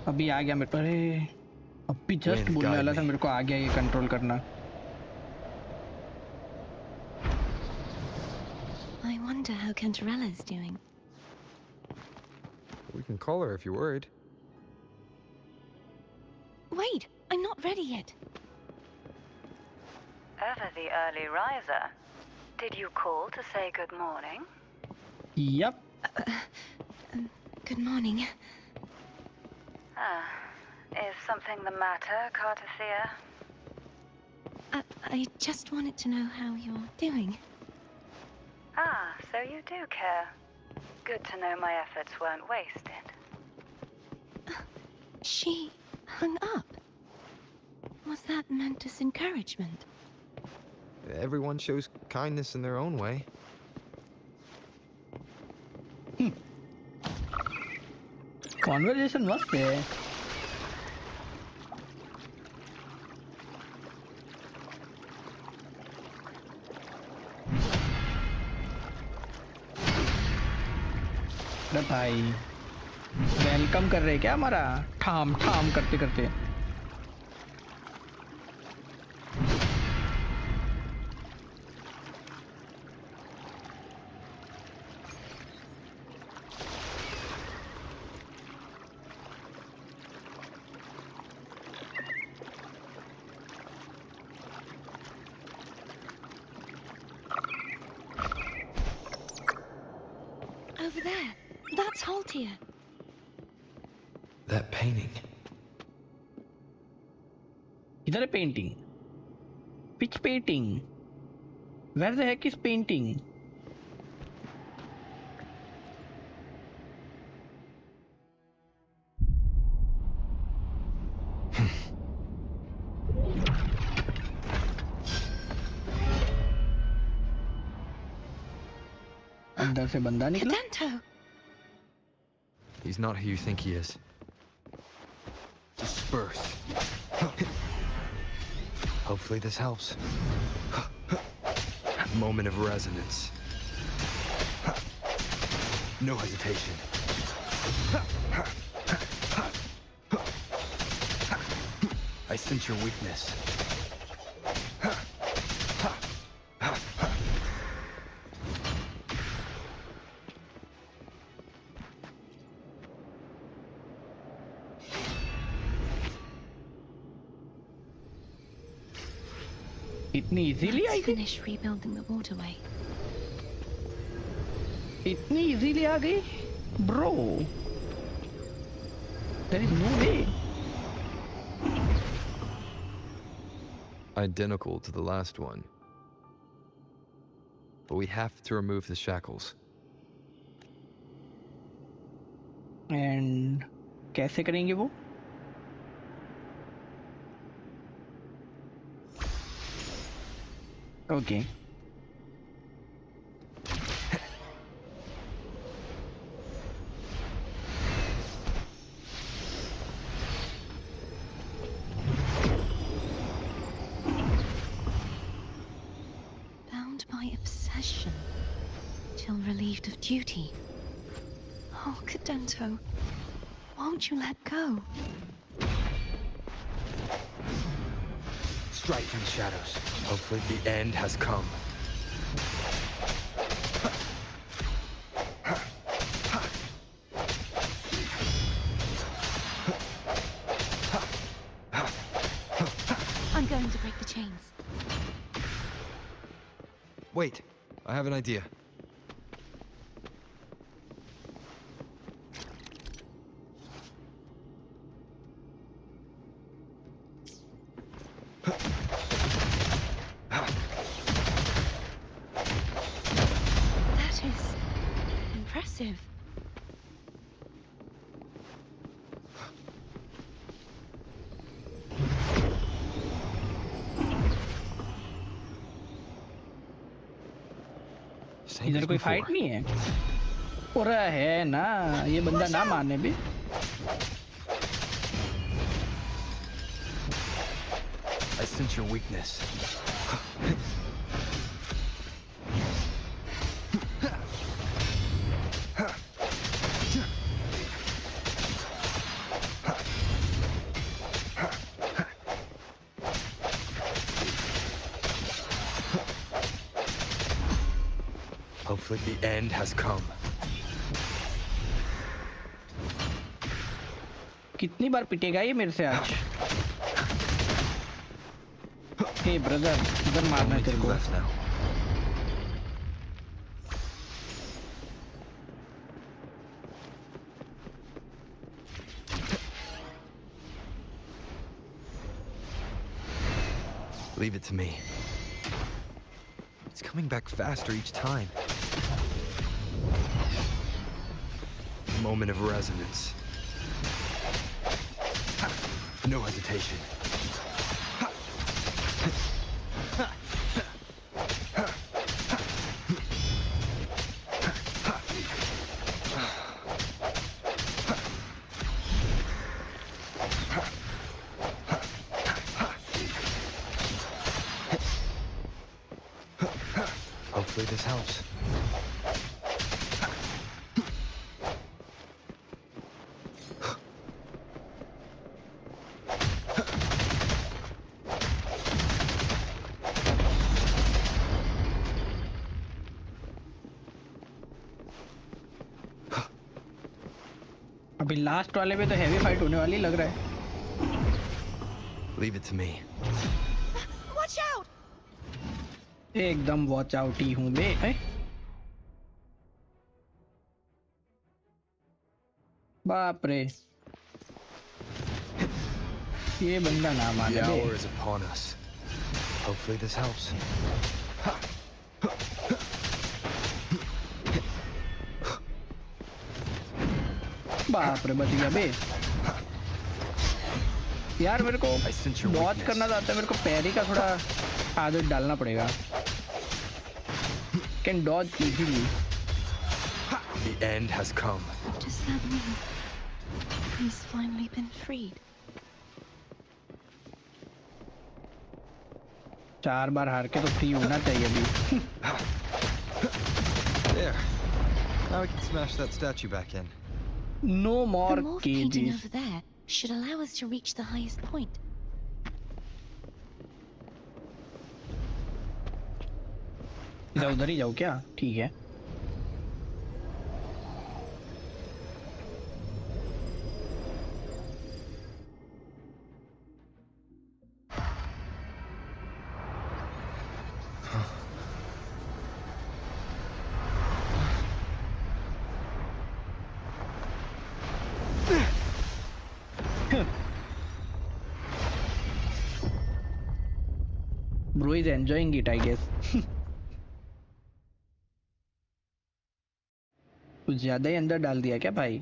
अभी आ गया मेरे पर. अभी जस्ट Wind बोलने guide वाला था me. मेरे को आ गया ये कंट्रोल करना. I wonder how Cantarella's doing. We can call her if you're worried. Wait, I'm not ready yet. Ever the early riser. Did you call to say good morning? Yep. Good morning. Ah, is something the matter, Cartathea? I just wanted to know how you're doing. Ah, so you do care. Good to know my efforts weren't wasted. She hung up. Was that meant as encouragement? Everyone shows kindness in their own way. Conversation was there. अरे भाई welcome कर रहे क्या हमारा ठाम ठाम करते करते. Over there. That's Haltia. That painting. इधर है painting. Which painting? Where the heck is painting? अंदर से बंदा निकला. Cadento! He's not who you think he is. Disperse. Hopefully this helps. Moment of resonance. No hesitation. I sense your weakness. इतनी easily I Let's गई. finish rebuilding the waterway. इतनी easily आ गई bro. There is no way. Identical to the last one. But we have to remove the shackles. And कैसे करेंगे वो? Okay. Bound by obsession till relieved of duty. Oh, Cadento, won't you let go? Strike from the shadows. Hopefully the end has come. I'm going to break the chains. Wait, I have an idea. That is impressive. Same इधर as कोई before. Fight नहीं है. और है ना ये बंदा ना माने भी. I sense your weakness. Hopefully the end has come. कितनी बार पिटेगा ये मेरे से आज? हे ब्रदर, इधर मारना है तेरे को. Left now. Leave it to me. It's coming back faster each time. Moment of resonance. No hesitation. Hopefully this helps. अभी लास्ट वाले पे तो हैवी फाइट होने वाली लग रहा है. Leave it to me. Watch out! एकदम वॉच आउट ही हूँ बे. बाप रे, ये बंदा ना माने The bay. hour is upon us. Hopefully this helps. बाप रे, बच गया बे. यार मेरे को I sense your watch weakness. करना चाहता है, मेरे को पैरी का थोड़ा आदत डालना पड़ेगा. Can dodge easily. The end has come. Does that mean he's finally been freed? 4 बार हार के तो फ्री होना चाहिए अभी. There. Now we can smash that statue back in. No more The morph painting cages. over there should allow us to reach the highest point. उधर ही जाओ क्या? ठीक है. Bro is enjoying it, I guess. कुछ ज्यादा ही अंदर डाल दिया क्या भाई?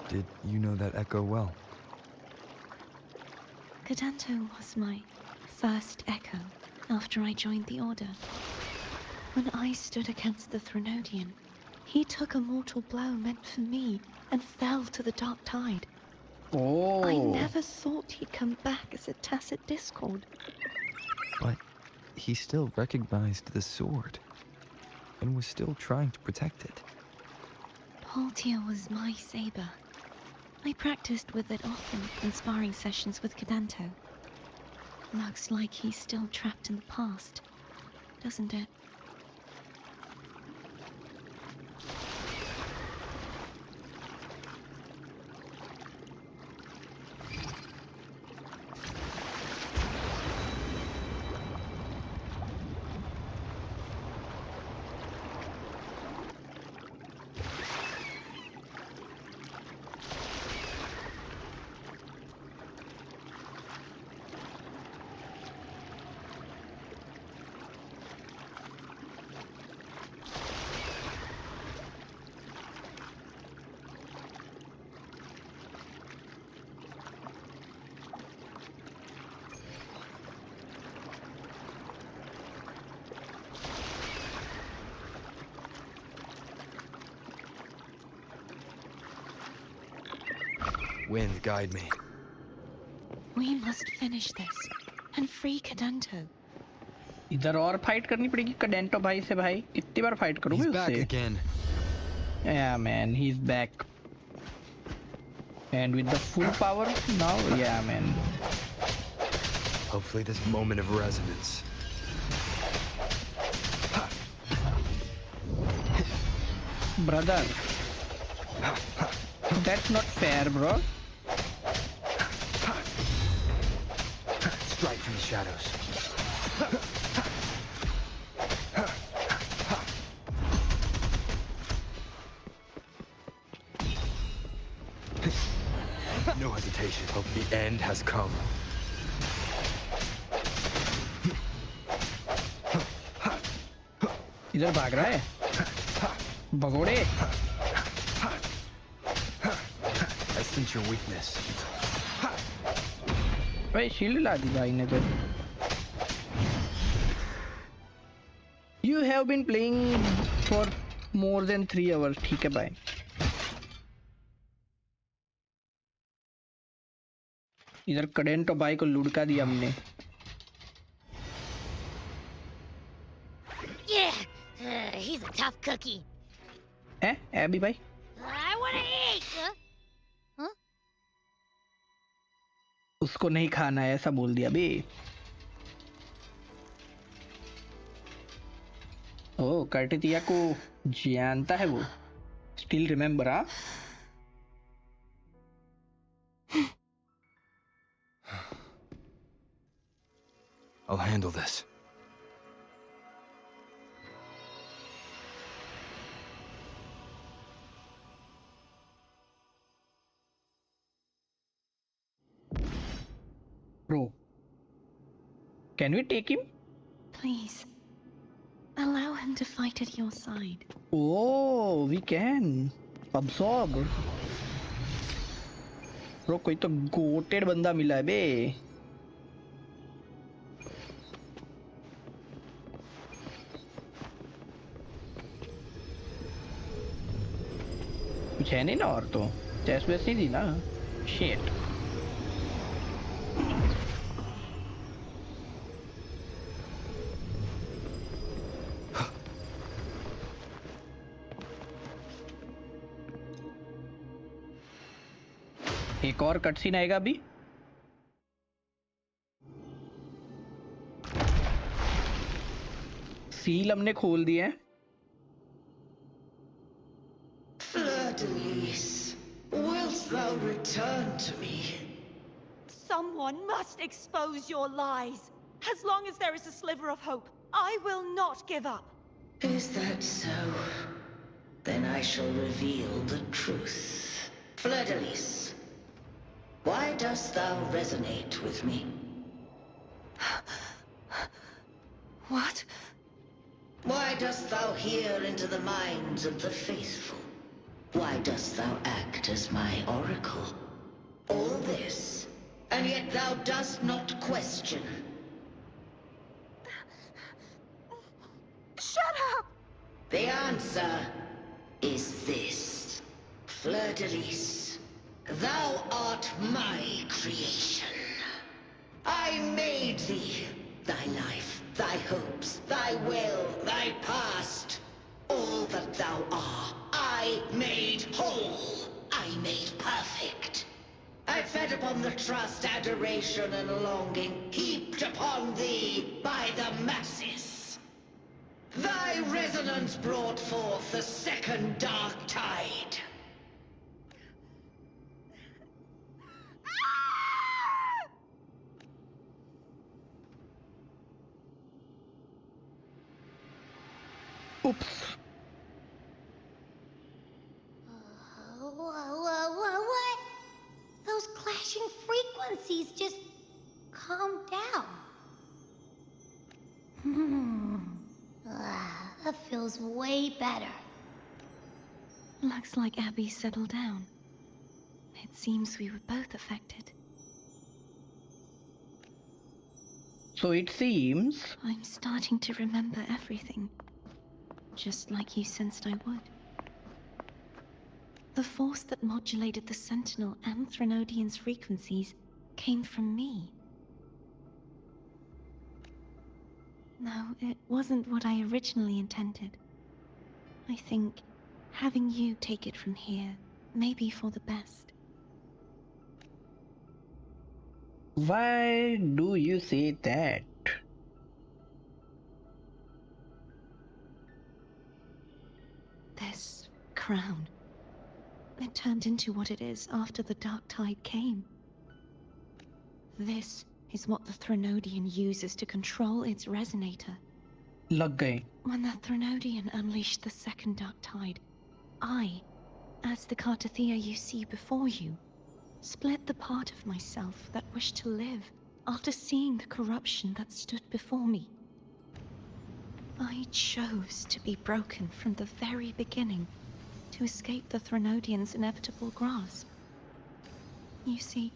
Did you know that echo well? Cadanto was my first echo after I joined the Order. When I stood against the Threnodian, he took a mortal blow meant for me and fell to the dark tide. Oh. I never thought he'd come back as a tacit discord. But he still recognized the sword and was still trying to protect it. Paltia was my saber. I practiced with it often in sparring sessions with Cadanto. Looks like he's still trapped in the past, doesn't it? Wind, guide me. We must finish this and free Cadanto. इधर और fight करनी पड़ेगी कडेंटो भाई से. भाई कितनी बार fight करूं मैं He's back उससे? again. Yeah man, he's back. And with the full power now, yeah, man. Hopefully this moment of resonance. Brother, that's not fair, bro. Strike from the shadows. No hesitation. Hope the end has come. इधर भाग रहा है भगोड़े. I sense your weakness. भाई shield ला दी भाई ने तो. You have been playing for more than 3 hours. ठीक है भाई. इधर कडेंटो भाई को लुढ़का दिया हमने. Yeah, he's a tough cookie. AB भाई. I wanna eat. Huh? उसको नहीं खाना है ऐसा बोल दिया बे. ओ कार्टिटिया को जानता है वो. स्टिल रिमेम्बर हाँ. I'll handle this. Bro, can we take him? Please, allow him to fight at your side. Oh, we can. Absorb. Bro, कोई तो गोटेड बंदा मिला है बे. कुछ है नहीं ना और तो. चेस्ट वेस्ट नहीं दी ना. Shit. एक और कटसीन आएगा अभी. सील हमने खोल दिया है. Fleur-de-lis, wilt thou return to me? Someone must expose your lies. As long as there is a sliver of hope, I will not give up. Is that so? Then I shall reveal the truth. Fleur-de-lis, why dost thou resonate with me? What? Why dost thou hear into the minds of the faithful? Why dost thou act as my oracle? All this, and yet thou dost not question. Shut up! The answer is this. Fleur-de-lis, thou art my creation. I made thee, thy life, thy hopes, thy will, thy past. All that thou art, I made whole. I made perfect. I fed upon the trust, adoration, and longing heaped upon thee by the masses. Thy resonance brought forth the second dark tide. Oops. What? Those clashing frequencies just calmed down. That feels way better. Looks like Abby settled down. It seems we were both affected. So it seems. I'm starting to remember everything. Just like you sensed I would. The force that modulated the Sentinel and Threnodian's frequencies came from me. No, it wasn't what I originally intended. I think having you take it from here may be for the best. Why do you say that? This crown. It turned into what it is after the Dark Tide came. This is what the Threnodian uses to control its resonator. लग गए. When the Threnodian unleashed the second Dark Tide, I, as the Cartothea you see before you, split the part of myself that wished to live after seeing the corruption that stood before me. I chose to be broken from the very beginning to escape the Threnodian's inevitable grasp. You see,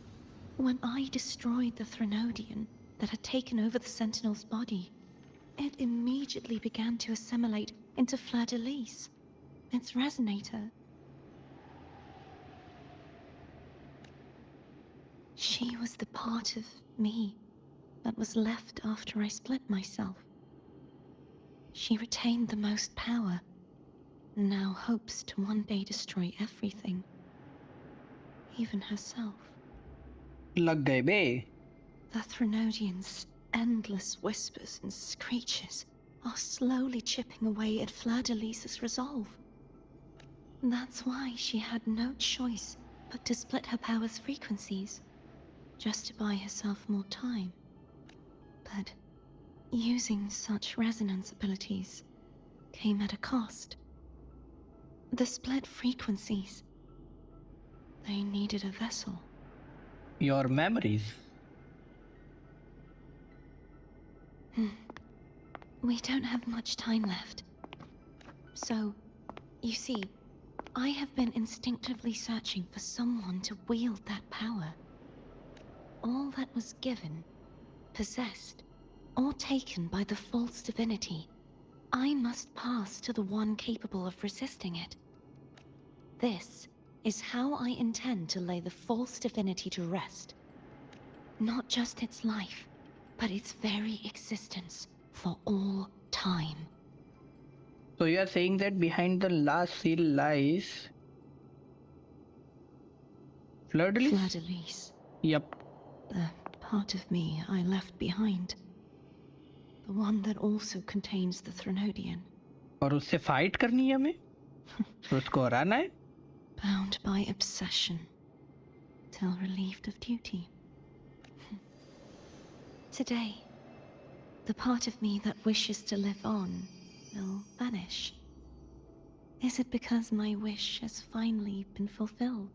when I destroyed the Threnodian that had taken over the Sentinel's body, it immediately began to assimilate into Fleur-de-Lis, its resonator. She was the part of me that was left after I split myself. She retained the most power, and now hopes to one day destroy everything, even herself. लग गए बे. The Threnodian's endless whispers and screeches are slowly chipping away at Fleur-de-Lis's resolve. That's why she had no choice but to split her power's frequencies, just to buy herself more time. But using such resonance abilities came at a cost. The split frequencies, they needed a vessel. Your memories. We don't have much time left. So, you see, I have been instinctively searching for someone to wield that power. All that was given, possessed, or taken by the false divinity, I must pass to the one capable of resisting it. This is how I intend to lay the false divinity to rest. Not just its life, but its very existence for all time. So you are saying that behind the last seal lies Fleur-de-Lis? Fleur-de-Lis. Yep. The part of me I left behind. The one that also contains the Threnodian. और उससे fight करनी है हमें? उसको हराना है? Bound by obsession, till relieved of duty. Today, the part of me that wishes to live on will vanish. Is it because my wish has finally been fulfilled?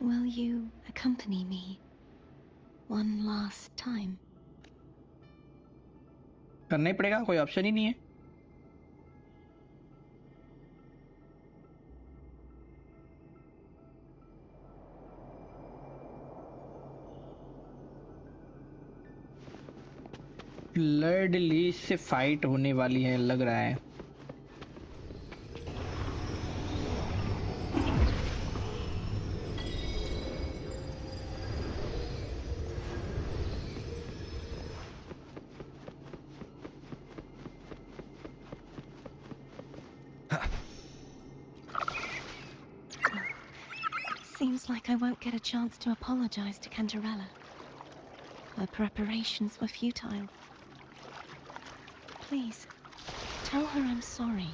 Will you accompany me one last time? करना ही पड़ेगा, कोई option ही नहीं है. Fleur-de-Lis से fight होने वाली है लग रहा है. Seems like I won't get a chance to apologize to Cantarella. Her preparations were futile. Please, tell her I'm sorry.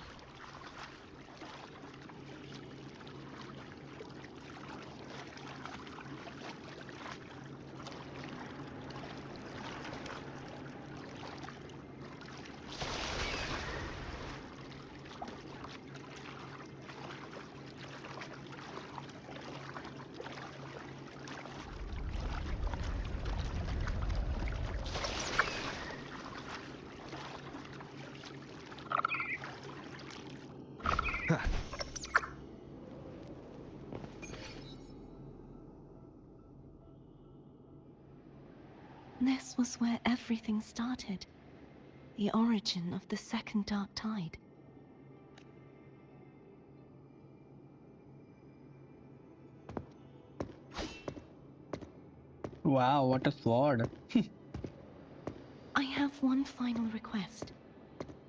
This was where everything started. The origin of the second Dark Tide. Wow, what a sword. I have one final request.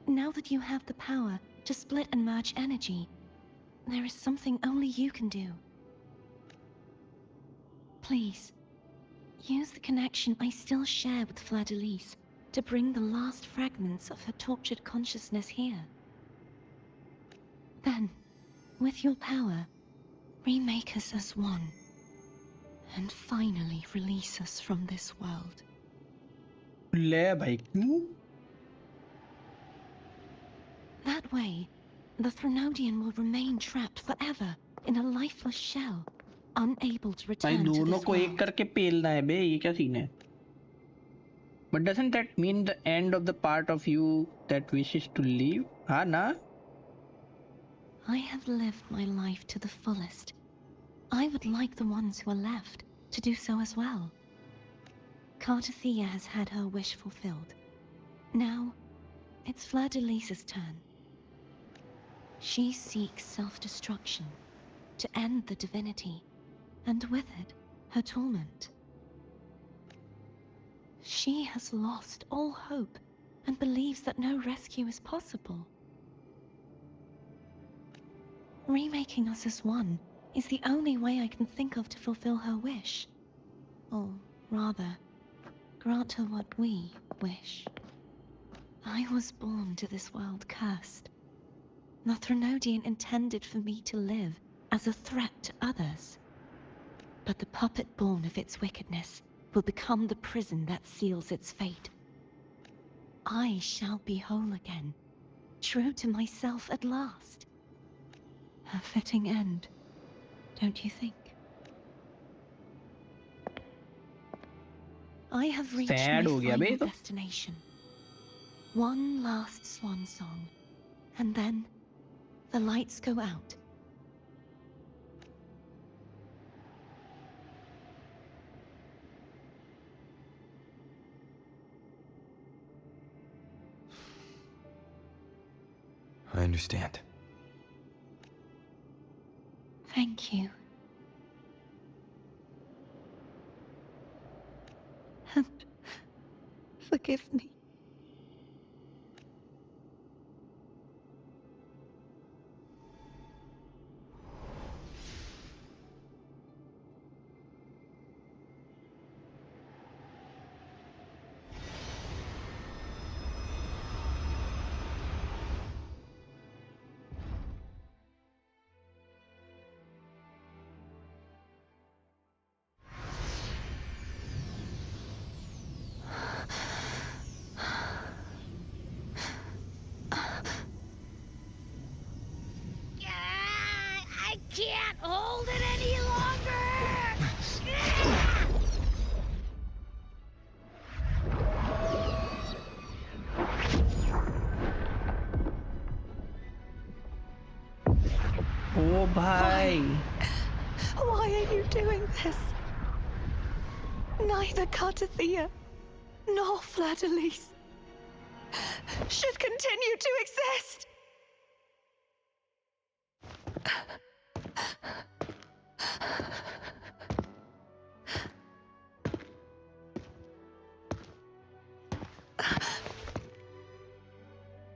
Now that you have the power to split and merge energy, there is something only you can do. Please, use the connection I still share with Fleur-de-Lis to bring the last fragments of her tortured consciousness here. Then, with your power, remake us as one, and finally release us from this world. ले भाई क्यों? That way, the Threnodian will remain trapped forever in a lifeless shell, unable to भाई return to दोनों this को एक world. करके पेलना है बे, ये क्या सीन है? But doesn't that mean the end of the part of you that wishes to leave? हाँ ना? I have lived my life to the fullest. I would like the ones who are left to do so as well. Cartathea has had her wish fulfilled. Now, it's Fleur-de-Lis's turn. She seeks self-destruction to end the divinity, and with it, her torment. She has lost all hope and believes that no rescue is possible. Remaking us as one is the only way I can think of to fulfill her wish. Or rather, grant her what we wish. I was born to this world cursed. The Threnodian intended for me to live as a threat to others. But the puppet born of its wickedness will become the prison that seals its fate. I shall be whole again, true to myself at last. A fitting end, don't you think? I have reached Sad my हो गया बे final तो. destination. One last swan song, and then the lights go out. I understand. Thank you. And forgive me. I can't hold it any longer! ओ भाई. Why are you doing this? Neither Cartathea nor Fleur-de-Lis should continue to exist.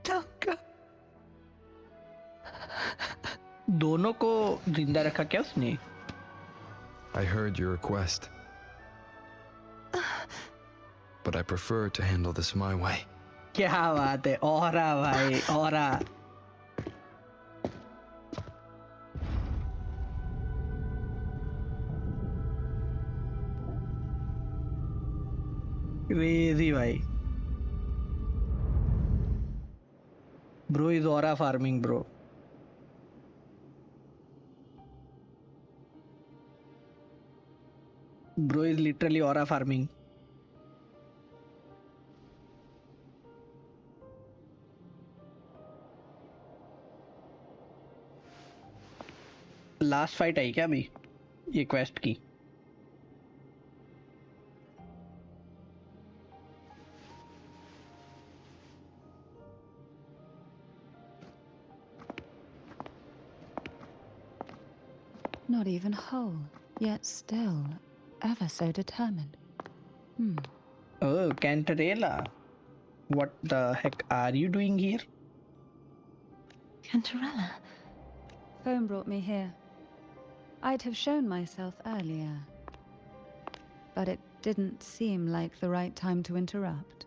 Don't go. दोनों को जिंदा रखा क्या उसने? I heard your request. But I prefer to handle this my way. क्या बात है? औरा भाई, औरा. Crazy भाई. Bro is aura farming, bro. Bro is literally aura farming. Last fight I क्या अभी ये क्वेस्ट की? Not even whole, yet still ever so determined. Oh, Cantarella. What the heck are you doing here? Cantarella, Phone brought me here. I'd have shown myself earlier, but it didn't seem like the right time to interrupt.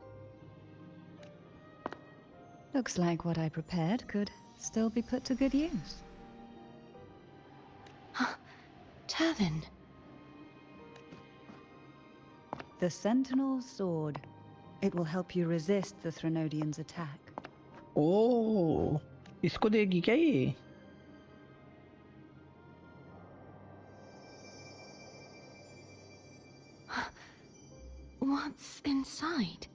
Looks like what I prepared could still be put to good use. Turvin. The Sentinel's Sword. It will help you resist the Threnodian's attack. ओह, इसको देगी क्या ये? What's inside?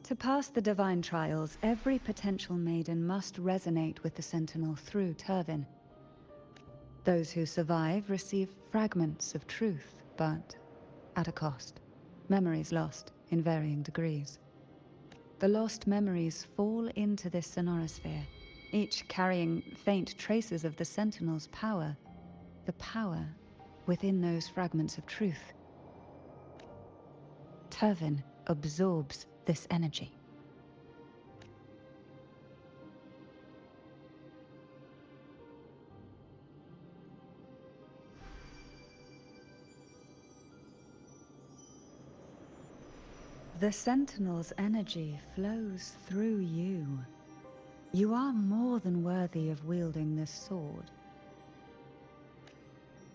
To pass the divine trials, every potential maiden must resonate with the Sentinel through Turvin. Those who survive receive fragments of truth, but at a cost. Memories lost in varying degrees. The lost memories fall into this sonorosphere, each carrying faint traces of the Sentinel's power, the power within those fragments of truth. Turvin absorbs this energy. The Sentinel's energy flows through you. You are more than worthy of wielding this sword.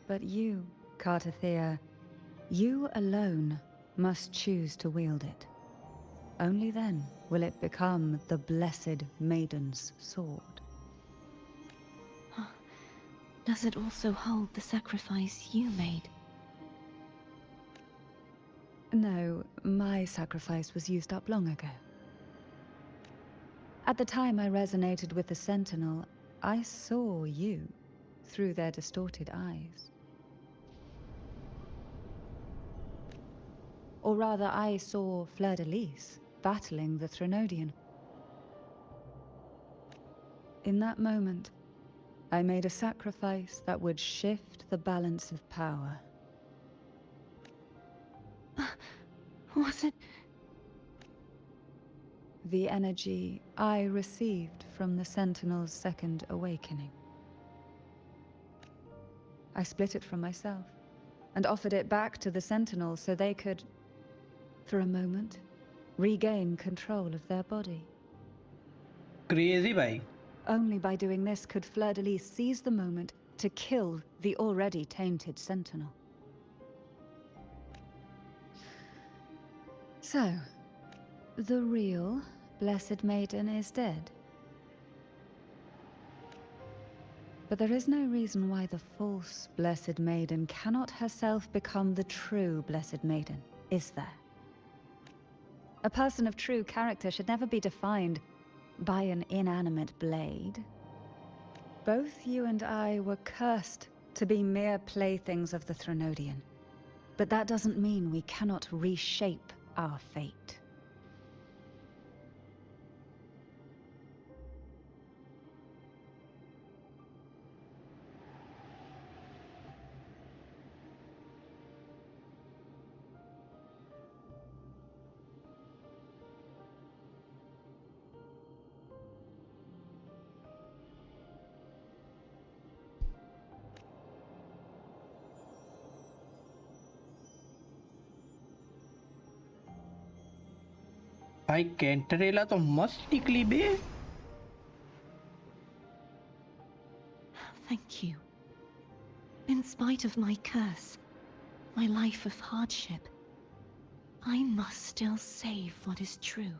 But you, Cartathea, you alone must choose to wield it. Only then will it become the Blessed Maiden's sword. Does it also hold the sacrifice you made? No, my sacrifice was used up long ago. At the time I resonated with the Sentinel, I saw you through their distorted eyes. Or rather, I saw Fleur-de-Lis battling the Threnodian. In that moment, I made a sacrifice that would shift the balance of power. Was it? The energy I received from the Sentinel's second awakening. I split it from myself and offered it back to the Sentinel so they could, for a moment, regain control of their body. Crazy bhai. Only by doing this could Fleur-de-Lis seize the moment to kill the already tainted Sentinel. So, the real Blessed Maiden is dead. But there is no reason why the false Blessed Maiden cannot herself become the true Blessed Maiden, is there? A person of true character should never be defined by an inanimate blade. Both you and I were cursed to be mere playthings of the Threnodian. But that doesn't mean we cannot reshape our fate. भाई कैंटरेला तो मस्त निकली बे. Thank you. In spite of my curse, my life of hardship, I must still save what is true.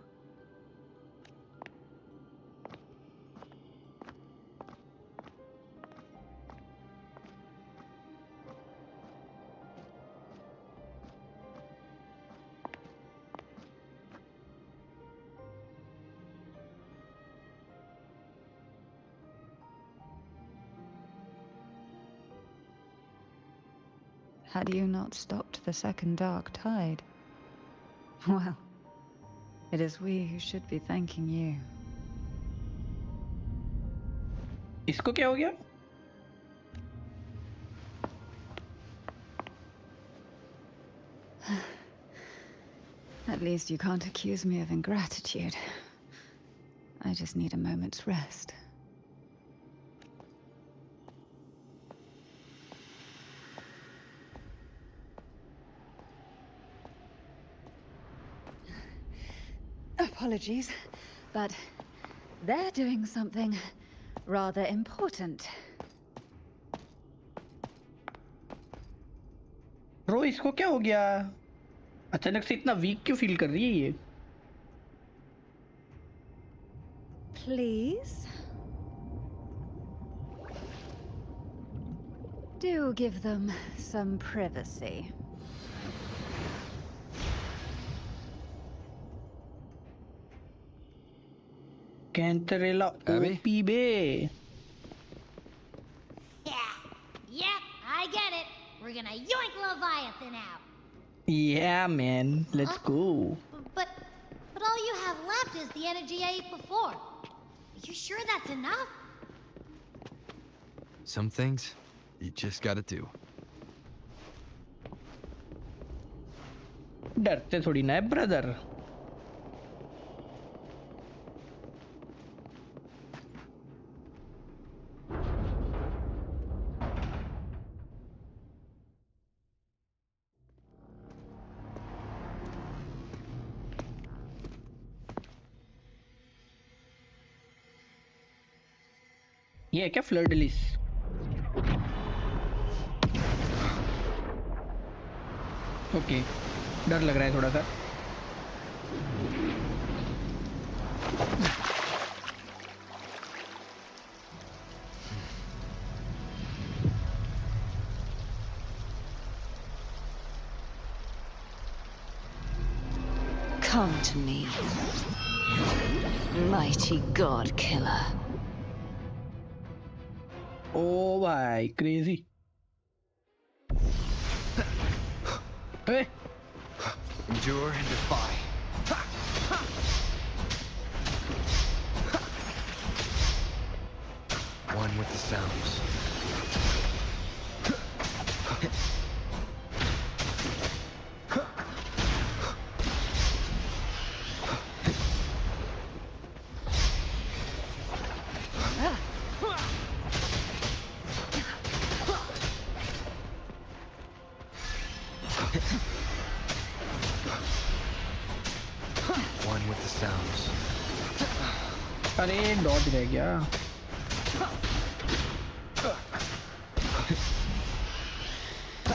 Had you not stopped the second dark tide? Well, it is we who should be thanking you. इसको क्या हो गया? At least you can't accuse me of ingratitude. I just need a moment's rest. apologies, but they're doing something rather important. Bro इसको क्या हो गया? अचानक से इतना वीक क्यों फील कर रही है ये? Please? Do give them some privacy. Cantarella Abby? OP Bay. Yep, I get it. We're gonna yoink Leviathan out. Yeah, man. Let's go. But all you have left is the energy I ate before. Are you sure that's enough? Some things you just gotta do. डरते थोड़ी ना है brother. ये क्या flower डिलीस? Okay, डर लग रहा है थोड़ा सा. Come to me, mighty god killer. Oh भाई, crazy. Hey. Endure and defy. One with the sounds. One with the sounds. अरे डॉज रह गया.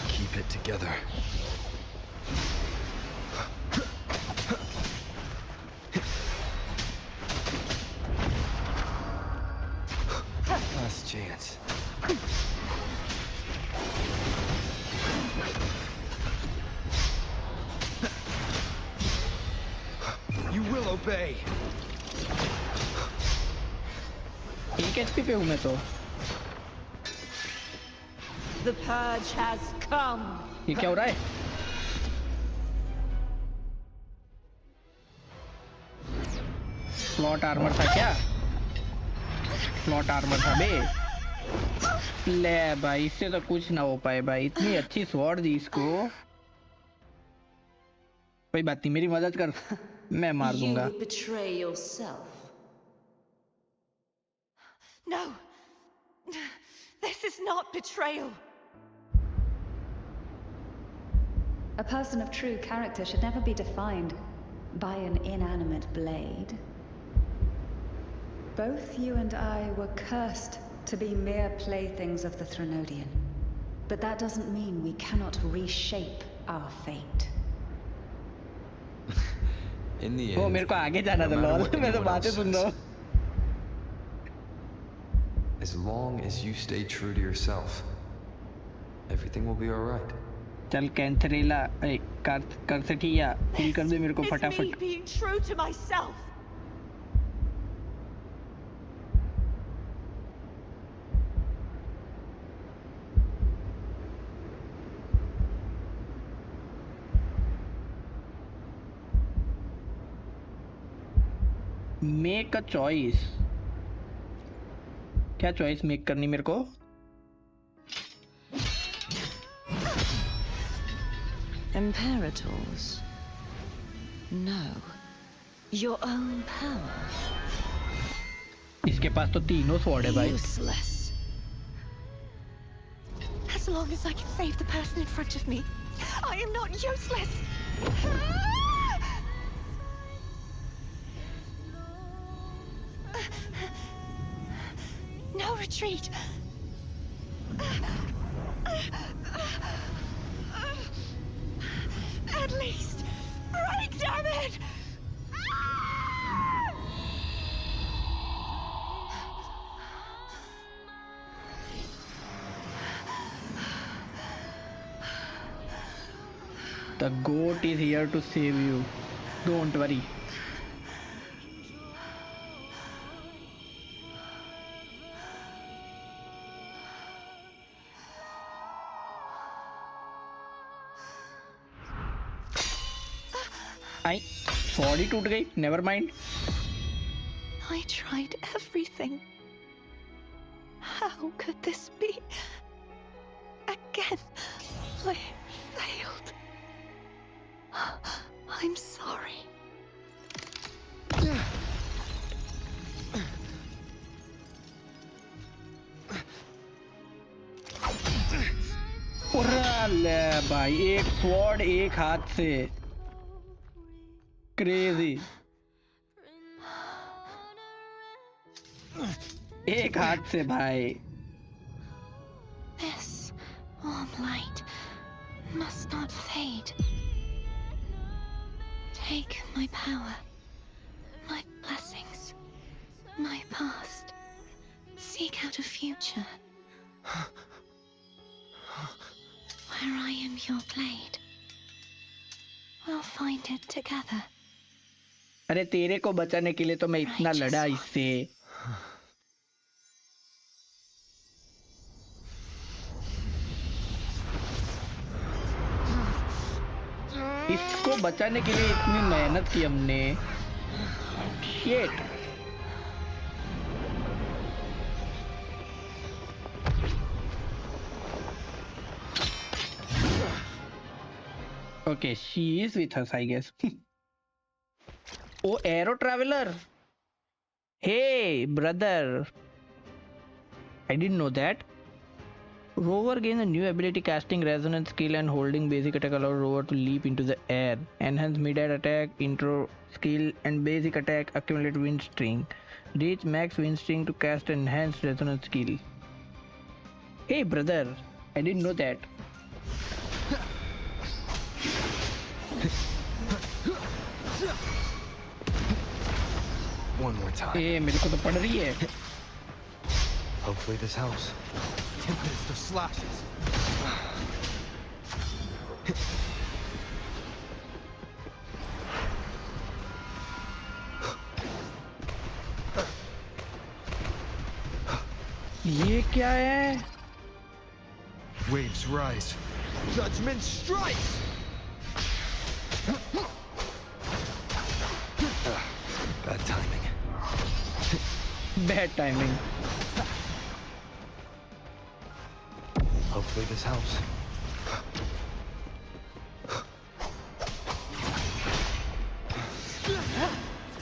Keep it together. Last chance. You will obey. एक एचपी पे हूँ मैं तो. The purge has come. ये क्या हो रहा है? प्लॉट आर्मर था क्या? प्लॉट आर्मर था बे. ले भाई, इससे तो कुछ ना हो पाए भाई. इतनी अच्छी स्वॉर्ड दी इसको. कोई बात नहीं, मेरी मदद कर. मैं मार दूंगा. You betray yourself. No. This is not betrayal. A person of true character should never be defined by an inanimate blade. Both you and I were cursed to be mere playthings of the Threnodian. But that doesn't mean we cannot reshape our fate. In the वो end, मेरे को आगे जाना था no matter lol. what मैं तो anyone बातें else सुन रहा says, हूँ. as long as you stay true to yourself, everything will be alright. चल कैंथरेला, कर सटिया, हिल कर दे मेरे को It's me फटाफट. being true to myself. Make a choice. क्या चॉइस मेक करनी मेरे को? Imperators? No. Your own power. इसके पास तो तीनों स्वॉर्ड है भाई. Useless. As long as I can save the person in front of me, I am not useless. retreat. At least break, damn it! The goat is here to save you. Don't worry. I sorry टूट गई. Never mind. I tried everything. How could this be? Again, I failed. I'm sorry. ले भाई एक sword एक हाथ से. Crazy. एक हाथ से भाई. This warm light must not fade. Take my power, my blessings, my past. Seek out a future where I am your blade. We'll find it together. अरे तेरे को बचाने के लिए तो मैं इतना लड़ा इससे. इसको बचाने के लिए इतनी मेहनत की हमने. Shit. Okay, she is with us, I guess. Oh, Arrow Traveler. Hey, brother. I didn't know that. Rover gains a new ability, casting resonance skill and holding basic attack allows Rover to leap into the air. Enhance mid-air attack, intro skill and basic attack accumulate wind string. Reach max wind string to cast enhanced resonance skill. Hey brother, I didn't know that. One more time. Hey, मेरे को तो पड़ रही है. Hopefully this helps. Tempest of slashes. ये क्या है? Waves rise. Judgment strikes. Bad timing. Bad timing. Hopefully this helps.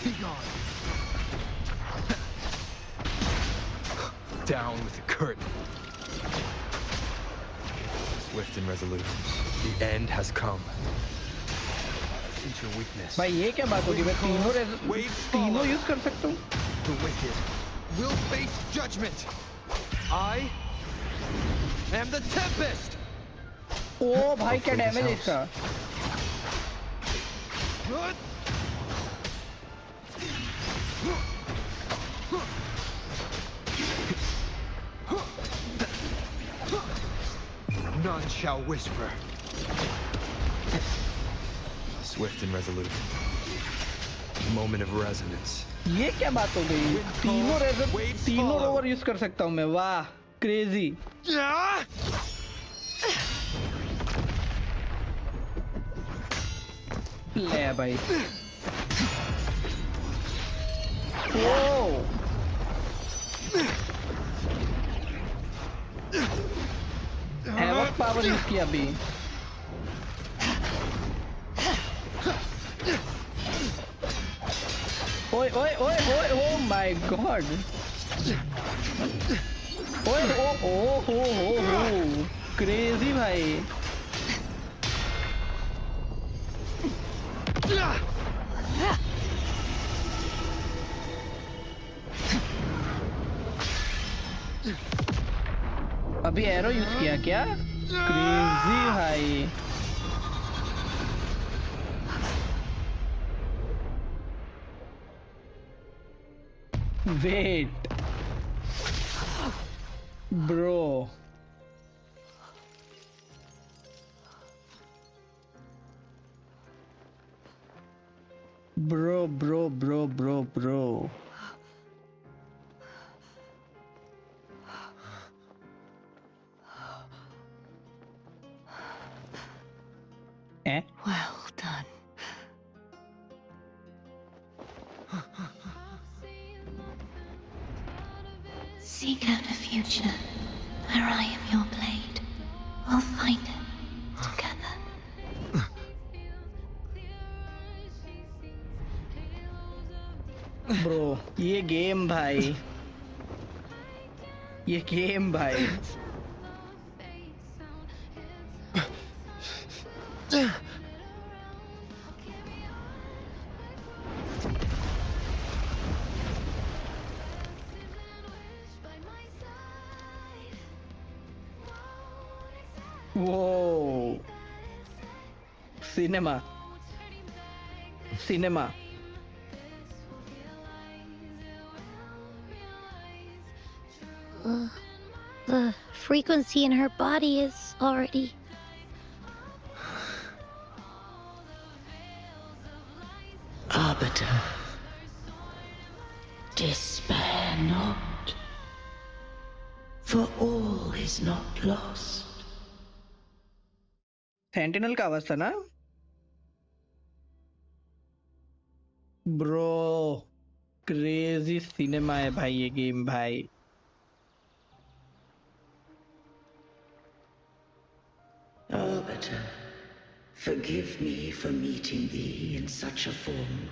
Be gone. Down with the curtain. Swift and resolute. The end has come. Feature weakness. भाई ये क्या बात होगी? मैं तीनों यूज कर सकता हूँ. The wicked will face judgment. I am the Tempest. ओ भाई क्या डैमेज है इसका? None shall whisper. Swift and resolute. Moment of resonance. ये क्या बात हो गई? तीनों रोवर यूज कर सकता हूँ मैं. वाह, क्रेजी. ले भाई. ओ हैवक पावर यूज किया अभी. ओए ओए ओए ओए ओ माय गॉड. ओए ओ हो क्रेजी भाई. अभी एरो यूज किया क्या? क्रेजी भाई. Wait, bro. Bro. Eh? Well done. Seek out a future where I am your blade. We'll find it together. Bro, ये गेम भाई. ये गेम भाई. Whoa. Cinema. The frequency in her body is already... Arbiter, despair not, for all is not lost. Sentinel का आवाज था ना? Bro, crazy cinema है भाई ये गेम भाई. Arbiter, forgive me for meeting thee in such a form.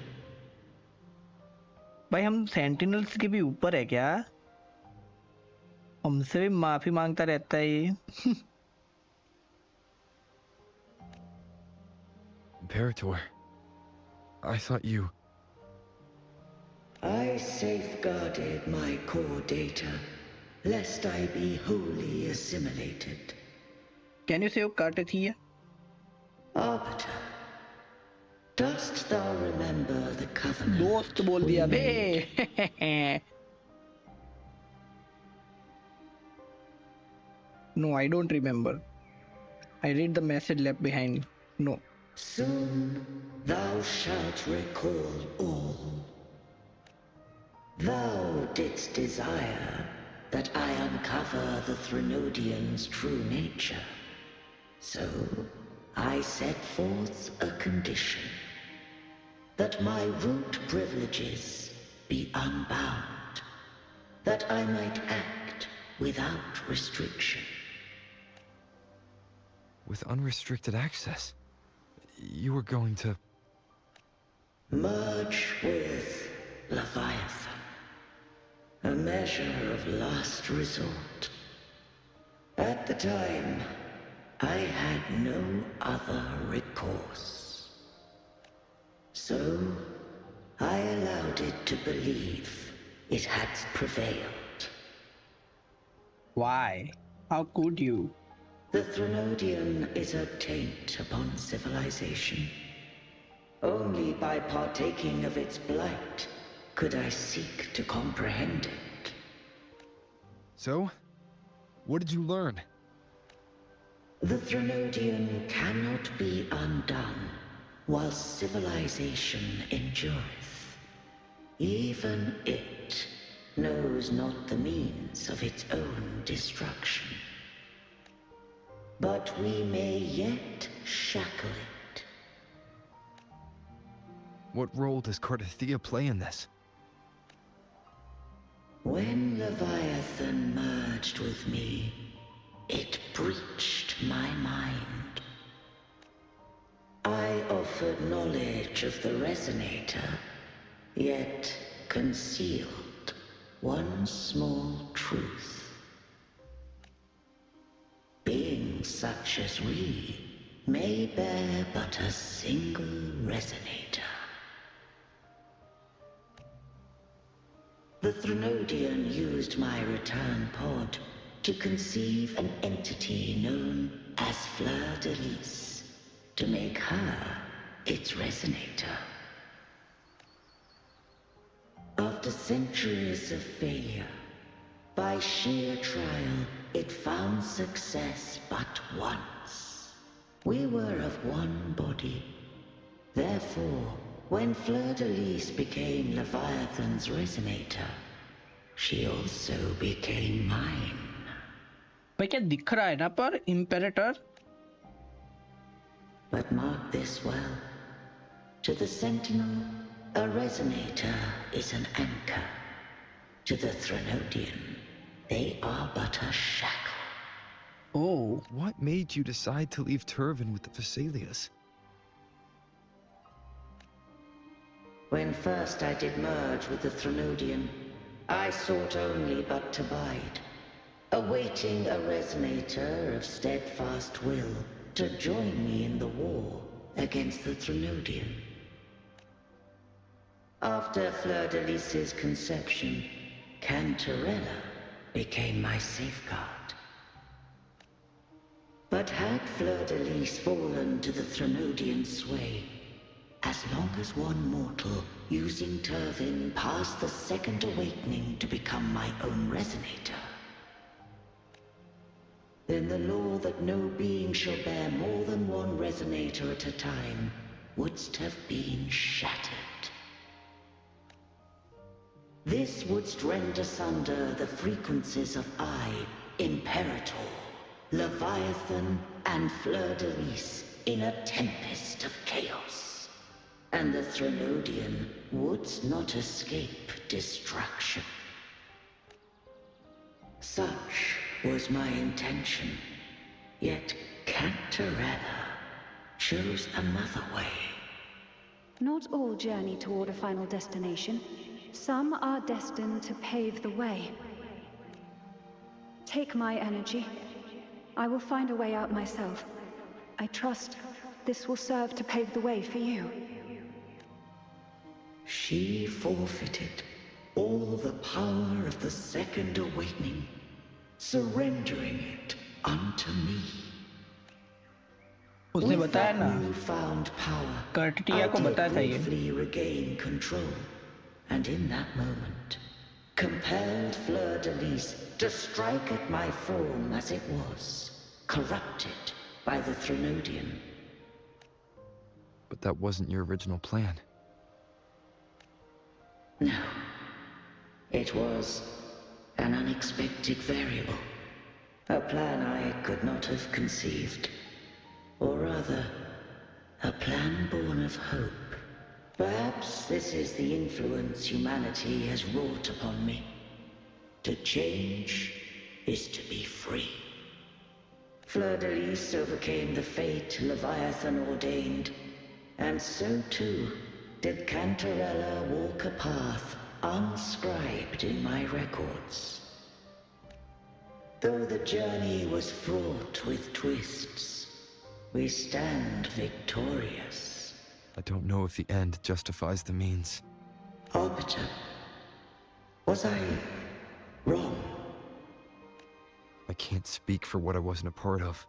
भाई हम सेंटिनल्स के भी ऊपर है क्या? हमसे भी माफी मांगता रहता है ये. Imperator, I thought you... I safeguarded my core data, lest I be wholly assimilated. Can you say you cut it here? Arbiter, dost thou remember the covenant? दोस्त बोल दिया बे. No, I don't remember. I read the message left behind. No. Soon thou shalt recall all. Thou didst desire that I uncover the Threnodian's true nature. So I set forth a condition, that my root privileges be unbound, that I might act without restriction. With unrestricted access, you were going to... Merge with Leviathan, a measure of last resort. At the time, I had no other recourse. So, I allowed it to believe it had prevailed. Why? How could you? The Threnodian is a taint upon civilization. Only by partaking of its blight could I seek to comprehend it. So? What did you learn? The Threnodian cannot be undone while civilization endureth. Even it knows not the means of its own destruction. But we may yet shackle it. What role does Cardathea play in this? When Leviathan merged with me, it breached my mind. I offered knowledge of the Resonator, yet concealed one small truth. Beings such as we may bear but a single Resonator. The Threnodian used my return pod to conceive an entity known as Fleur de Lis, to make her its resonator. After centuries of failure, by sheer trial, it found success but once. We were of one body. Therefore, when Fleur de Lis became Leviathan's resonator, she also became mine. भाई क्या दिख रहा है ना पर Imperator? But mark this well. To the Sentinel, a resonator is an anchor. To the Threnodian, they are but a shackle. Oh. What made you decide to leave Turvin with the Vesalius? When first I did merge with the Threnodian, I sought only but to bide, awaiting a resonator of steadfast will to join me in the war against the Threnodian. After Fleur de Lis's conception, Cantarella became my safeguard. But had Fleur de Lis fallen to the Threnodian sway, as long as one mortal using Turvin passed the second awakening to become my own resonator, then the law that no being shall bear more than one resonator at a time wouldst have been shattered. This wouldst rend asunder the frequencies of I, Imperator, Leviathan, and Fleur de Lis in a tempest of chaos. And the Threnodian wouldst not escape destruction. Such was my intention, yet Cantarella chose another way. Not all journey toward a final destination. Some are destined to pave the way. Take my energy. I will find a way out myself. I trust this will serve to pave the way for you. She forfeited all the power of the second awakening, surrendering it unto me. उसने With बताया that ना newfound power, कर्टिया I को did बताया था ये briefly regain control, and in that moment, compelled Fleur de Lis to strike at my form as it was, corrupted by the Threnodian. But that wasn't your original plan. No. It was an unexpected variable. A plan I could not have conceived. Or rather, a plan born of hope. Perhaps this is the influence humanity has wrought upon me. To change is to be free. Fleur de Lis overcame the fate Leviathan ordained, and so too did Cantarella walk a path unscribed in my records. Though the journey was fraught with twists, we stand victorious. I don't know if the end justifies the means. Arbiter, was I wrong? I can't speak for what I wasn't a part of.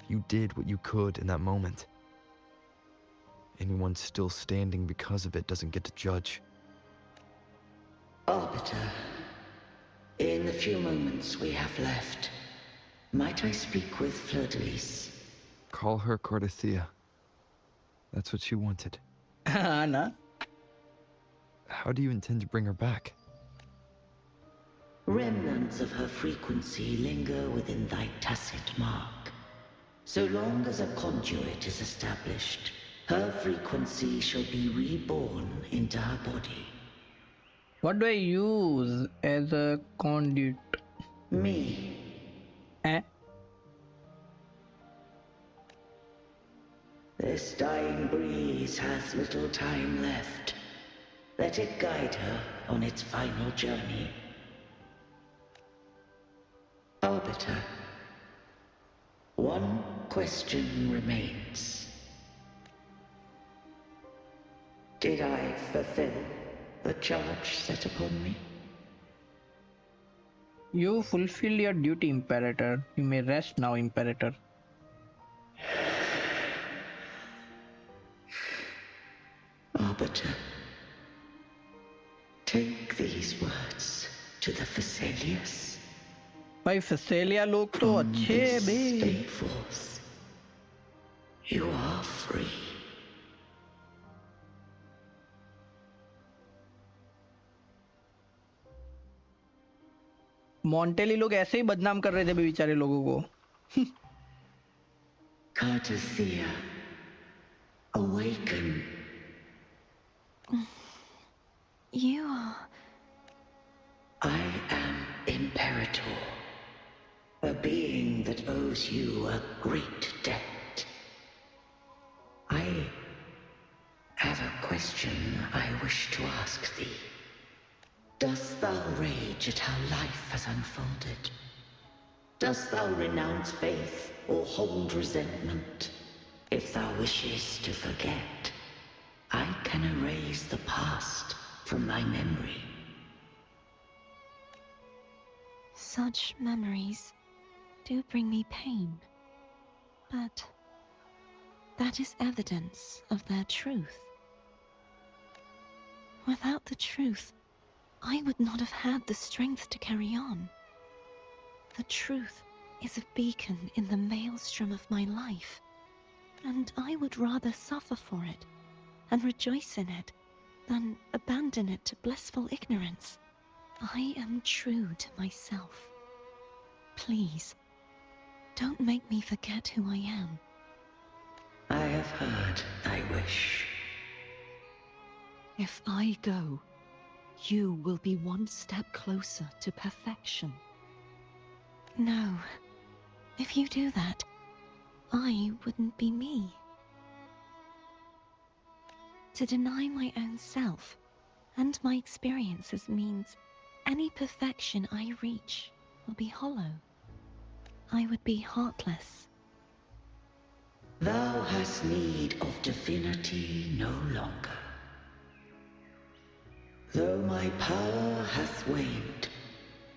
You did what you could in that moment. Anyone still standing because of it doesn't get to judge. Arbiter, in the few moments we have left, might I speak with Fleur de Lis? Call her Cardathea. That's what she wanted. ना How do you intend to bring her back? Remnants of her frequency linger within thy tacit mark. So long as a conduit is established, her frequency shall be reborn into her body. what do I use as a conduit? Me. Eh? This dying breeze has little time left. Let it guide her on its final journey. Arbiter, one question remains. Did I fulfill the charge set upon me? You fulfill your duty, Imperator. You may rest now, Imperator. Arbiter, take these words to the Phasaelius. भाई फसेलिया लोग तो From अच्छे हैं this bay. day forth, you are free. मॉन्टेली लोग ऐसे ही बदनाम कर रहे थे बेचारे लोगों को. Cartisia, awaken. You are... I am Imperator, a being that owes you a great debt. I have a question I wish to ask thee. Dost thou rage at how life has unfolded? Dost thou renounce faith or hold resentment? If thou wishes to forget, I can erase the past from thy memory. Such memories do bring me pain. But that is evidence of their truth. Without the truth, I would not have had the strength to carry on. The truth is a beacon in the maelstrom of my life, and I would rather suffer for it and rejoice in it than abandon it to blissful ignorance. I am true to myself. Please, don't make me forget who I am. I have heard thy wish. If I go, you will be one step closer to perfection. No. If you do that, I wouldn't be me. To deny my own self and my experiences means any perfection I reach will be hollow. I would be heartless. Thou hast need of divinity no longer. Though my power hath waned,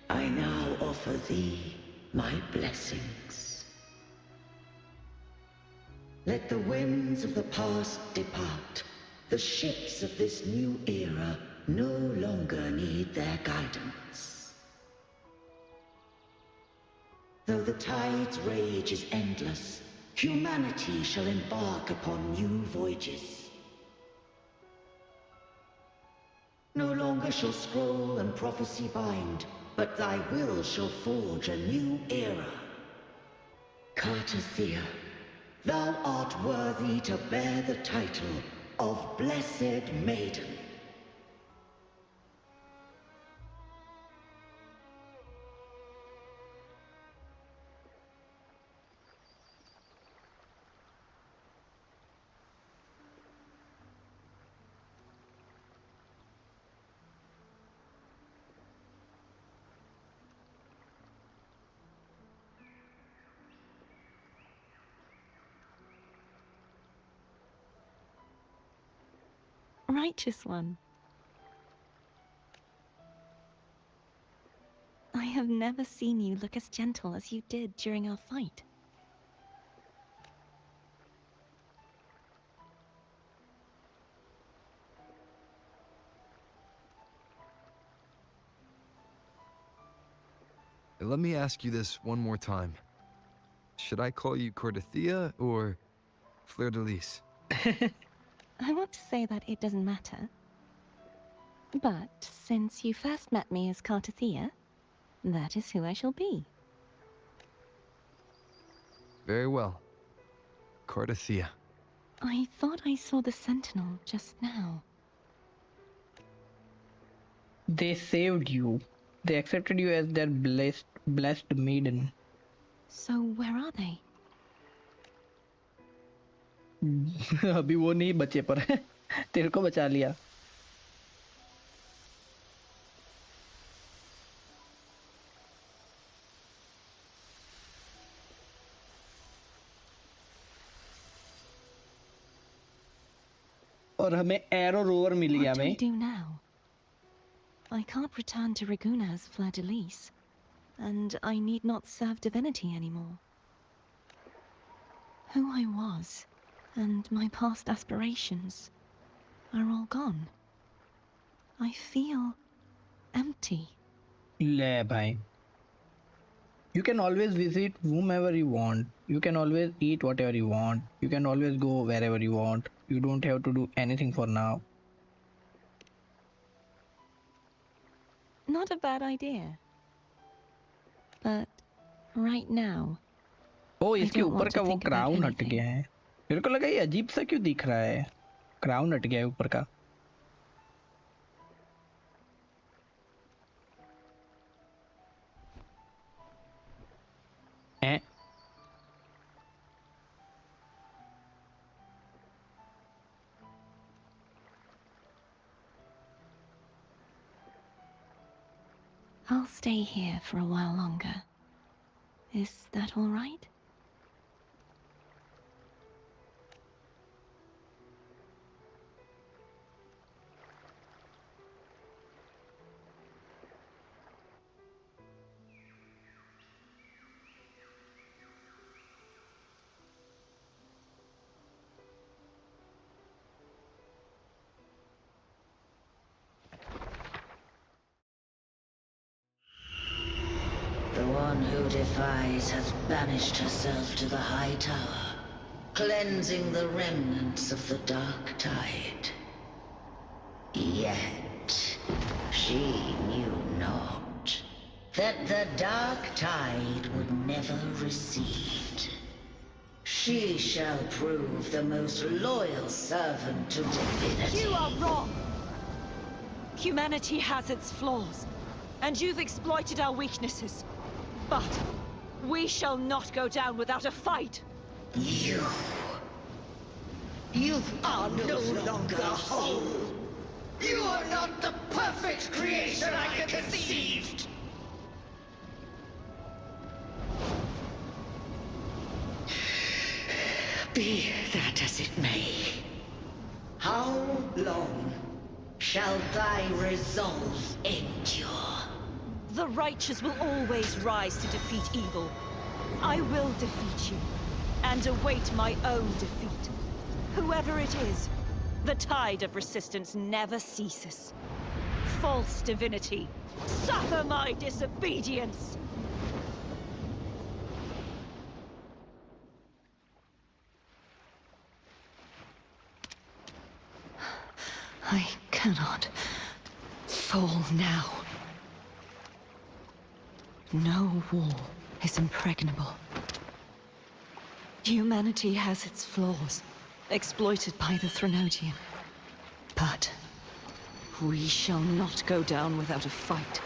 I now offer thee my blessings. Let the winds of the past depart. The ships of this new era no longer need their guidance. Though the tide's rage is endless, humanity shall embark upon new voyages. No longer shall scroll and prophecy bind, but thy will shall forge a new era. Cartisia, thou art worthy to bear the title of Blessed Maiden. Righteous one. I have never seen you look as gentle as you did during our fight. Let me ask you this one more time. Should I call you Cordothea or Fleur de Lis? I want to say that it doesn't matter. But since you first met me as Cartothea, that is who I shall be. Very well. Cordothea. I thought I saw the sentinel just now. They saved you. They accepted you as their blessed maiden. So where are they? अभी वो नहीं बचे पर तेरे को बचा लिया. और हमें एरो रोवर मिल गया. What do we do now? I can't return to Raguna's Fleur de Lis, and I need not serve divinity anymore. Who I was, and my past aspirations, are all gone. I feel empty. ले भाई. You can always visit whomever you want. You can always eat whatever you want. You can always go wherever you want. You don't have to do anything for now. Not a bad idea. But right now, O I इसके don't ऊपर want का to वो think about crown हट anything. गया है. मेरे को लगा ये अजीब सा क्यों दिख रहा है. क्राउन हट गया है ऊपर का. हैं? I'll stay here for a while longer. Is that all right? The one who defies has banished herself to the high tower, cleansing the remnants of the dark tide. Yet, she knew not that the dark tide would never recede. She shall prove the most loyal servant to divinity. You are wrong! Humanity has its flaws, and you've exploited our weaknesses. But we shall not go down without a fight! You are no longer whole! You are not the perfect creation I conceived! Be that as it may, how long shall thy resolve endure? The righteous will always rise to defeat evil. I will defeat you, and await my own defeat. Whoever it is, the tide of resistance never ceases. False divinity, suffer my disobedience! I cannot fall now. No wall is impregnable. Humanity has its flaws, exploited by the Threnodian. But we shall not go down without a fight.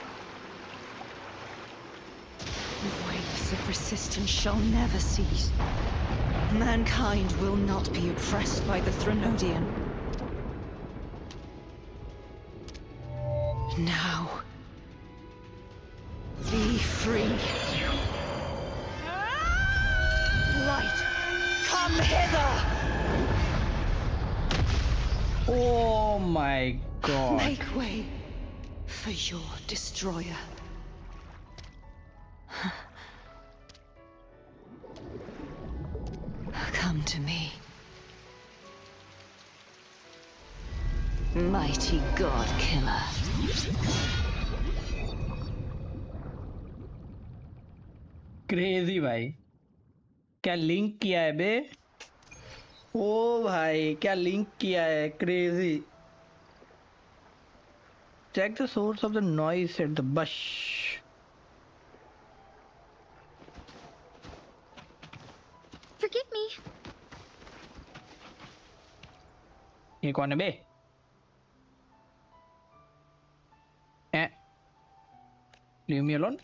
The waves of resistance shall never cease. Mankind will not be oppressed by the Threnodian. Now, be free. Light, come hither! Oh my god. Make way for your destroyer. Come to me. Mighty God Killer. Crazy भाई, क्या link किया है बे? ओ भाई क्या link किया है, crazy. Check the source of the noise at the bush. Forgive me. ये कौन है बे? Leave me alone.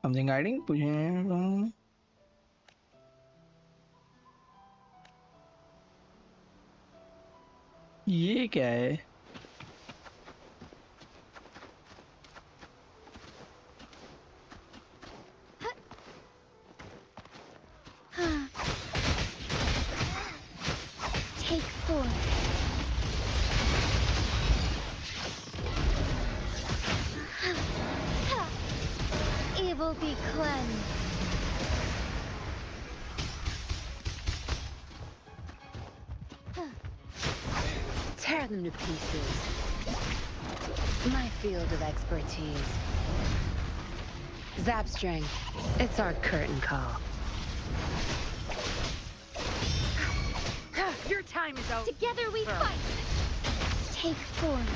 Something hiding. पुछे. ये क्या है? Take 4. Evil be cleansed. Tear them to pieces. My field of expertise. Zapstring, it's our curtain call. Your time is over. Together we fight! Take form.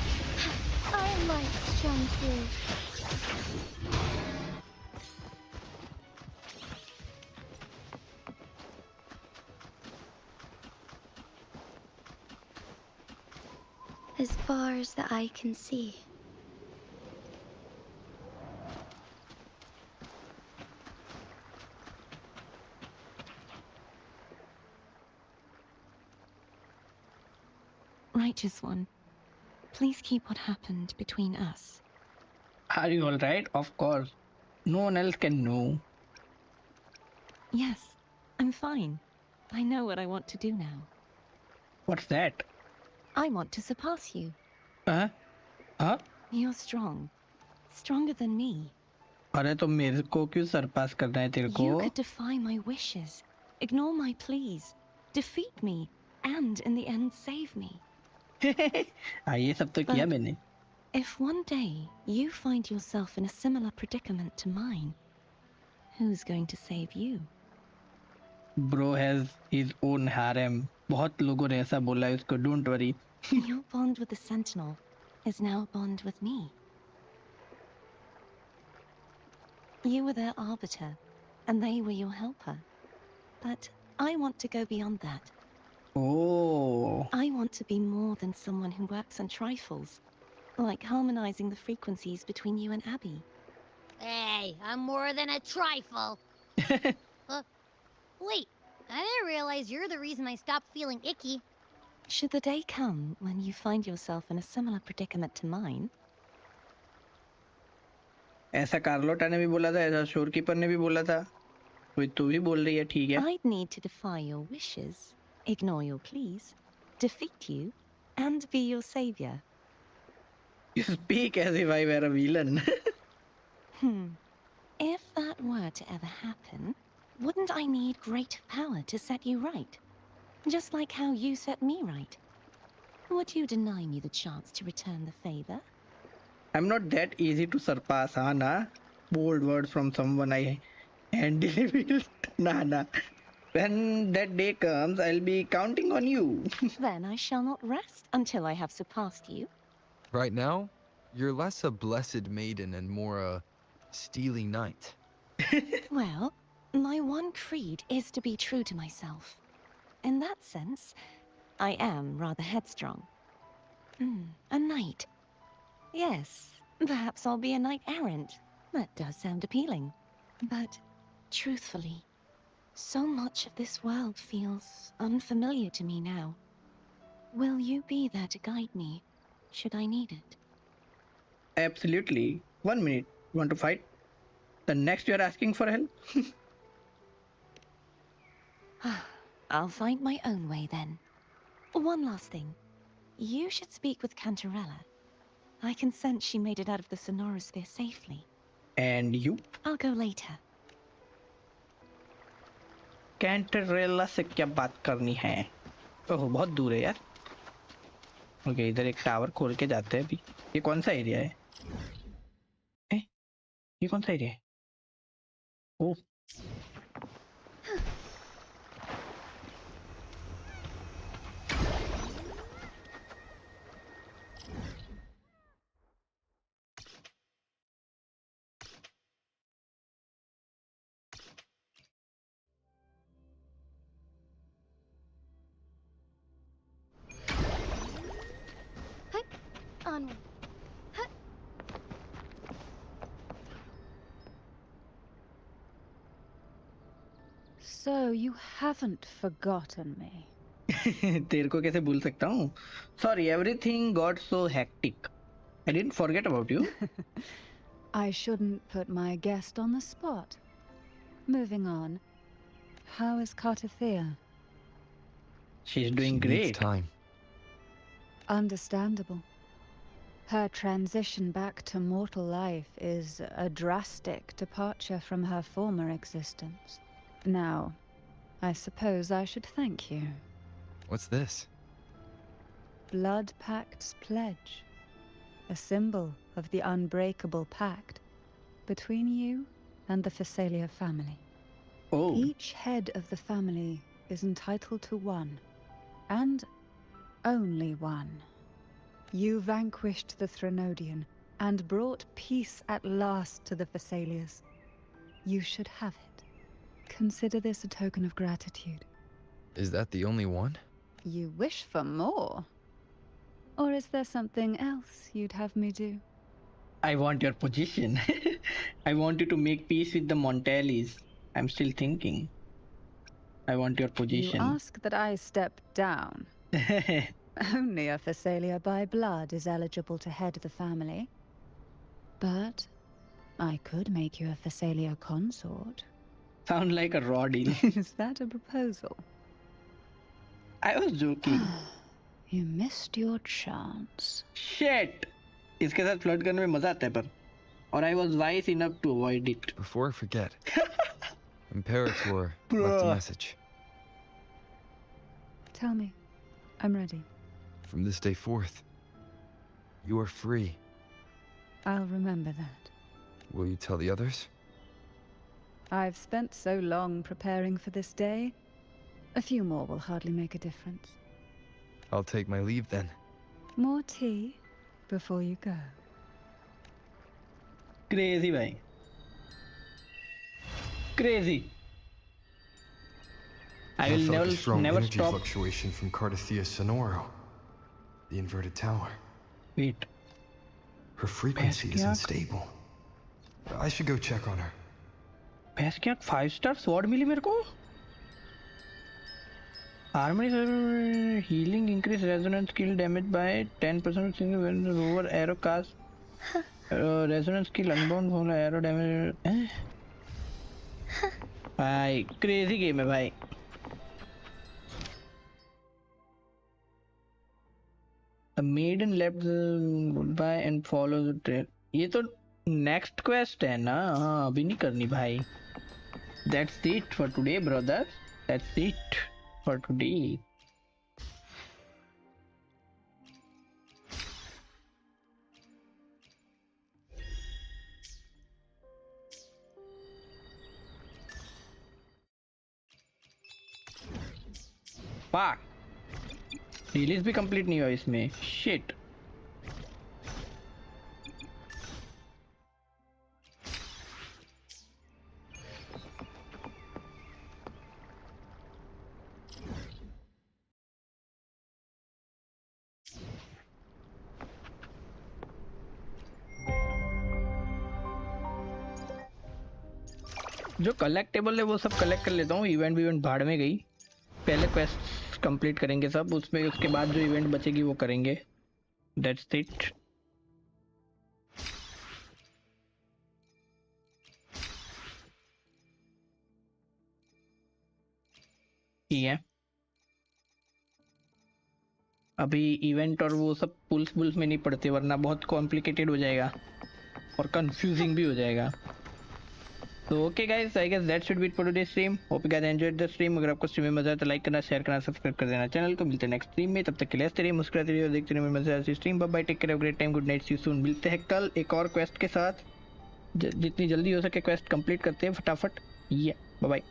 I might shine through. As far as the eye can see. Righteous One, please keep what happened between us. Are you alright? Of course. No one else can know. Yes, I'm fine. I know what I want to do now. What's that? I want to surpass you. Huh? Huh? You're strong. Stronger than me. अरे तो मेरे को क्यों सरपास करना है तेरे को? You could defy my wishes, ignore my pleas, defeat me, and in the end save me. हाँ ये सब तो किया मैंने. If one day you find yourself in a similar predicament to mine, who's going to save you? Bro has his own harem. बहुत लोगों ने ऐसा बोला है उसको. Don't worry. Your bond with the Sentinel is now a bond with me. You were their arbiter, and they were your helper. But I want to go beyond that. Oh. I want to be more than someone who works on trifles, like harmonizing the frequencies between you and Abby. Hey, I'm more than a trifle. Wait, I didn't realize you're the reason I stopped feeling icky. Should the day come when you find yourself in a similar predicament to mine? ऐसा Carlotta ने भी बोला था, ऐसा शोरकीपर ने भी बोला था. कोई तू भी बोल रही है, ठीक है? I'd need to defy your wishes, ignore your pleas, defeat you, and be your savior. You speak as if I were a villain. If that were to ever happen, wouldn't I need great power to set you right? Just like how you set me right. Would you deny me the chance to return the favor? I'm not that easy to surpass, huh, na? Bold words from someone I handily will. Nah. When that day comes, I'll be counting on you. Then I shall not rest until I have surpassed you. Right now, you're less a blessed maiden and more a steely knight. Well, my one creed is to be true to myself. In that sense, I am rather headstrong. A knight. Yes, perhaps I'll be a knight-errant. That does sound appealing. But, truthfully, so much of this world feels unfamiliar to me now. Will you be there to guide me, should I need it? Absolutely. 1 minute. You want to fight? The next you're asking for help? I'll find my own way then. One last thing. You should speak with Cantarella. I can sense she made it out of the sonorosphere safely. And you? I'll go later. कैंटरेला से क्या बात करनी है? ओह बहुत दूर है यार. Okay इधर एक टावर खोल के जाते हैं अभी. ये कौन सा एरिया है? ये कौन सा एरिया है? ओह Onward. So you haven't forgotten me. तेरे को कैसे भूल सकता हूँ? Sorry, everything got so hectic. I didn't forget about you. I shouldn't put my guest on the spot. Moving on. How is Cartathea? She's doing She great. needs time. Understandable. Her transition back to mortal life is a drastic departure from her former existence. Now, I suppose I should thank you. What's this? Blood Pact's pledge. A symbol of the unbreakable pact between you and the Phasalia family. Oh. Each head of the family is entitled to one, and only one. You vanquished the Threnodian and brought peace at last to the Phasalias. You should have it. Consider this a token of gratitude. Is that the only one? You wish for more? Or is there something else you'd have me do? I want your position. I want you to make peace with the Montellis. I'm still thinking. I want your position. You ask that I step down. Only a Phasalia by blood is eligible to head the family. But I could make you a Phasalia consort. Sound like a raw deal. Is that a proposal? I was joking. You missed your chance. Shit! इसके साथ flirt करने में मजा आता है पर. Or I was wise enough to avoid it. Before I forget, Imperator left a message. Tell me. I'm ready. From this day forth, you are free. I'll remember that. Will you tell the others? I've spent so long preparing for this day. A few more will hardly make a difference. I'll take my leave then. More tea before you go. Crazy bhai. Crazy. I will felt a strong never energy stop. fluctuation from Cardathia Sonoro, the inverted tower. Wait. Her frequency is unstable. I should go check on her. भैंस क्या 5-star sword मिली मेरे को? Armory healing increase resonance skill damage by 10% single when the rover arrow cast. Resonance skill unbound होला arrow damage. भाई crazy game है भाई. The maiden left goodbye and follows the trail. ये तो next quest है ना? हाँ अभी नहीं करनी भाई. That's it for today, brother. That's it for today. Fuck. Release भी कंप्लीट नहीं हुआ इसमें. शिट. जो कलेक्टेबल है वो सब कलेक्ट कर लेता हूँ. इवेंट भाड़ में गई. पहले क्वेस्ट कंप्लीट करेंगे सब, उसमें उसके बाद जो इवेंट बचेगी वो करेंगे. That's it. ठीक है. अभी इवेंट और वो सब पुल्स में नहीं पड़ते, वरना बहुत कॉम्प्लिकेटेड हो जाएगा और कंफ्यूजिंग भी हो जाएगा. तो okay guys, I guess that should be it for today stream. Hope you guys enjoyed the stream. अगर आपको स्ट्रीम में मजा आया तो लाइक करना, शेयर करना, सब्सक्राइब कर देना चैनल को. मिलते हैं नेक्स्ट स्ट्रीम में. तब तक के लिए हंसते रहिए, मुस्कुराते रहिए और देखते रहिए मजा आती stream. Bye bye, take care, have a great time, good night, see you soon. मिलते हैं कल एक और क्वेस्ट के साथ. जितनी जल्दी हो सके क्वेस्ट कंप्लीट करते हैं फटाफट. Bye bye.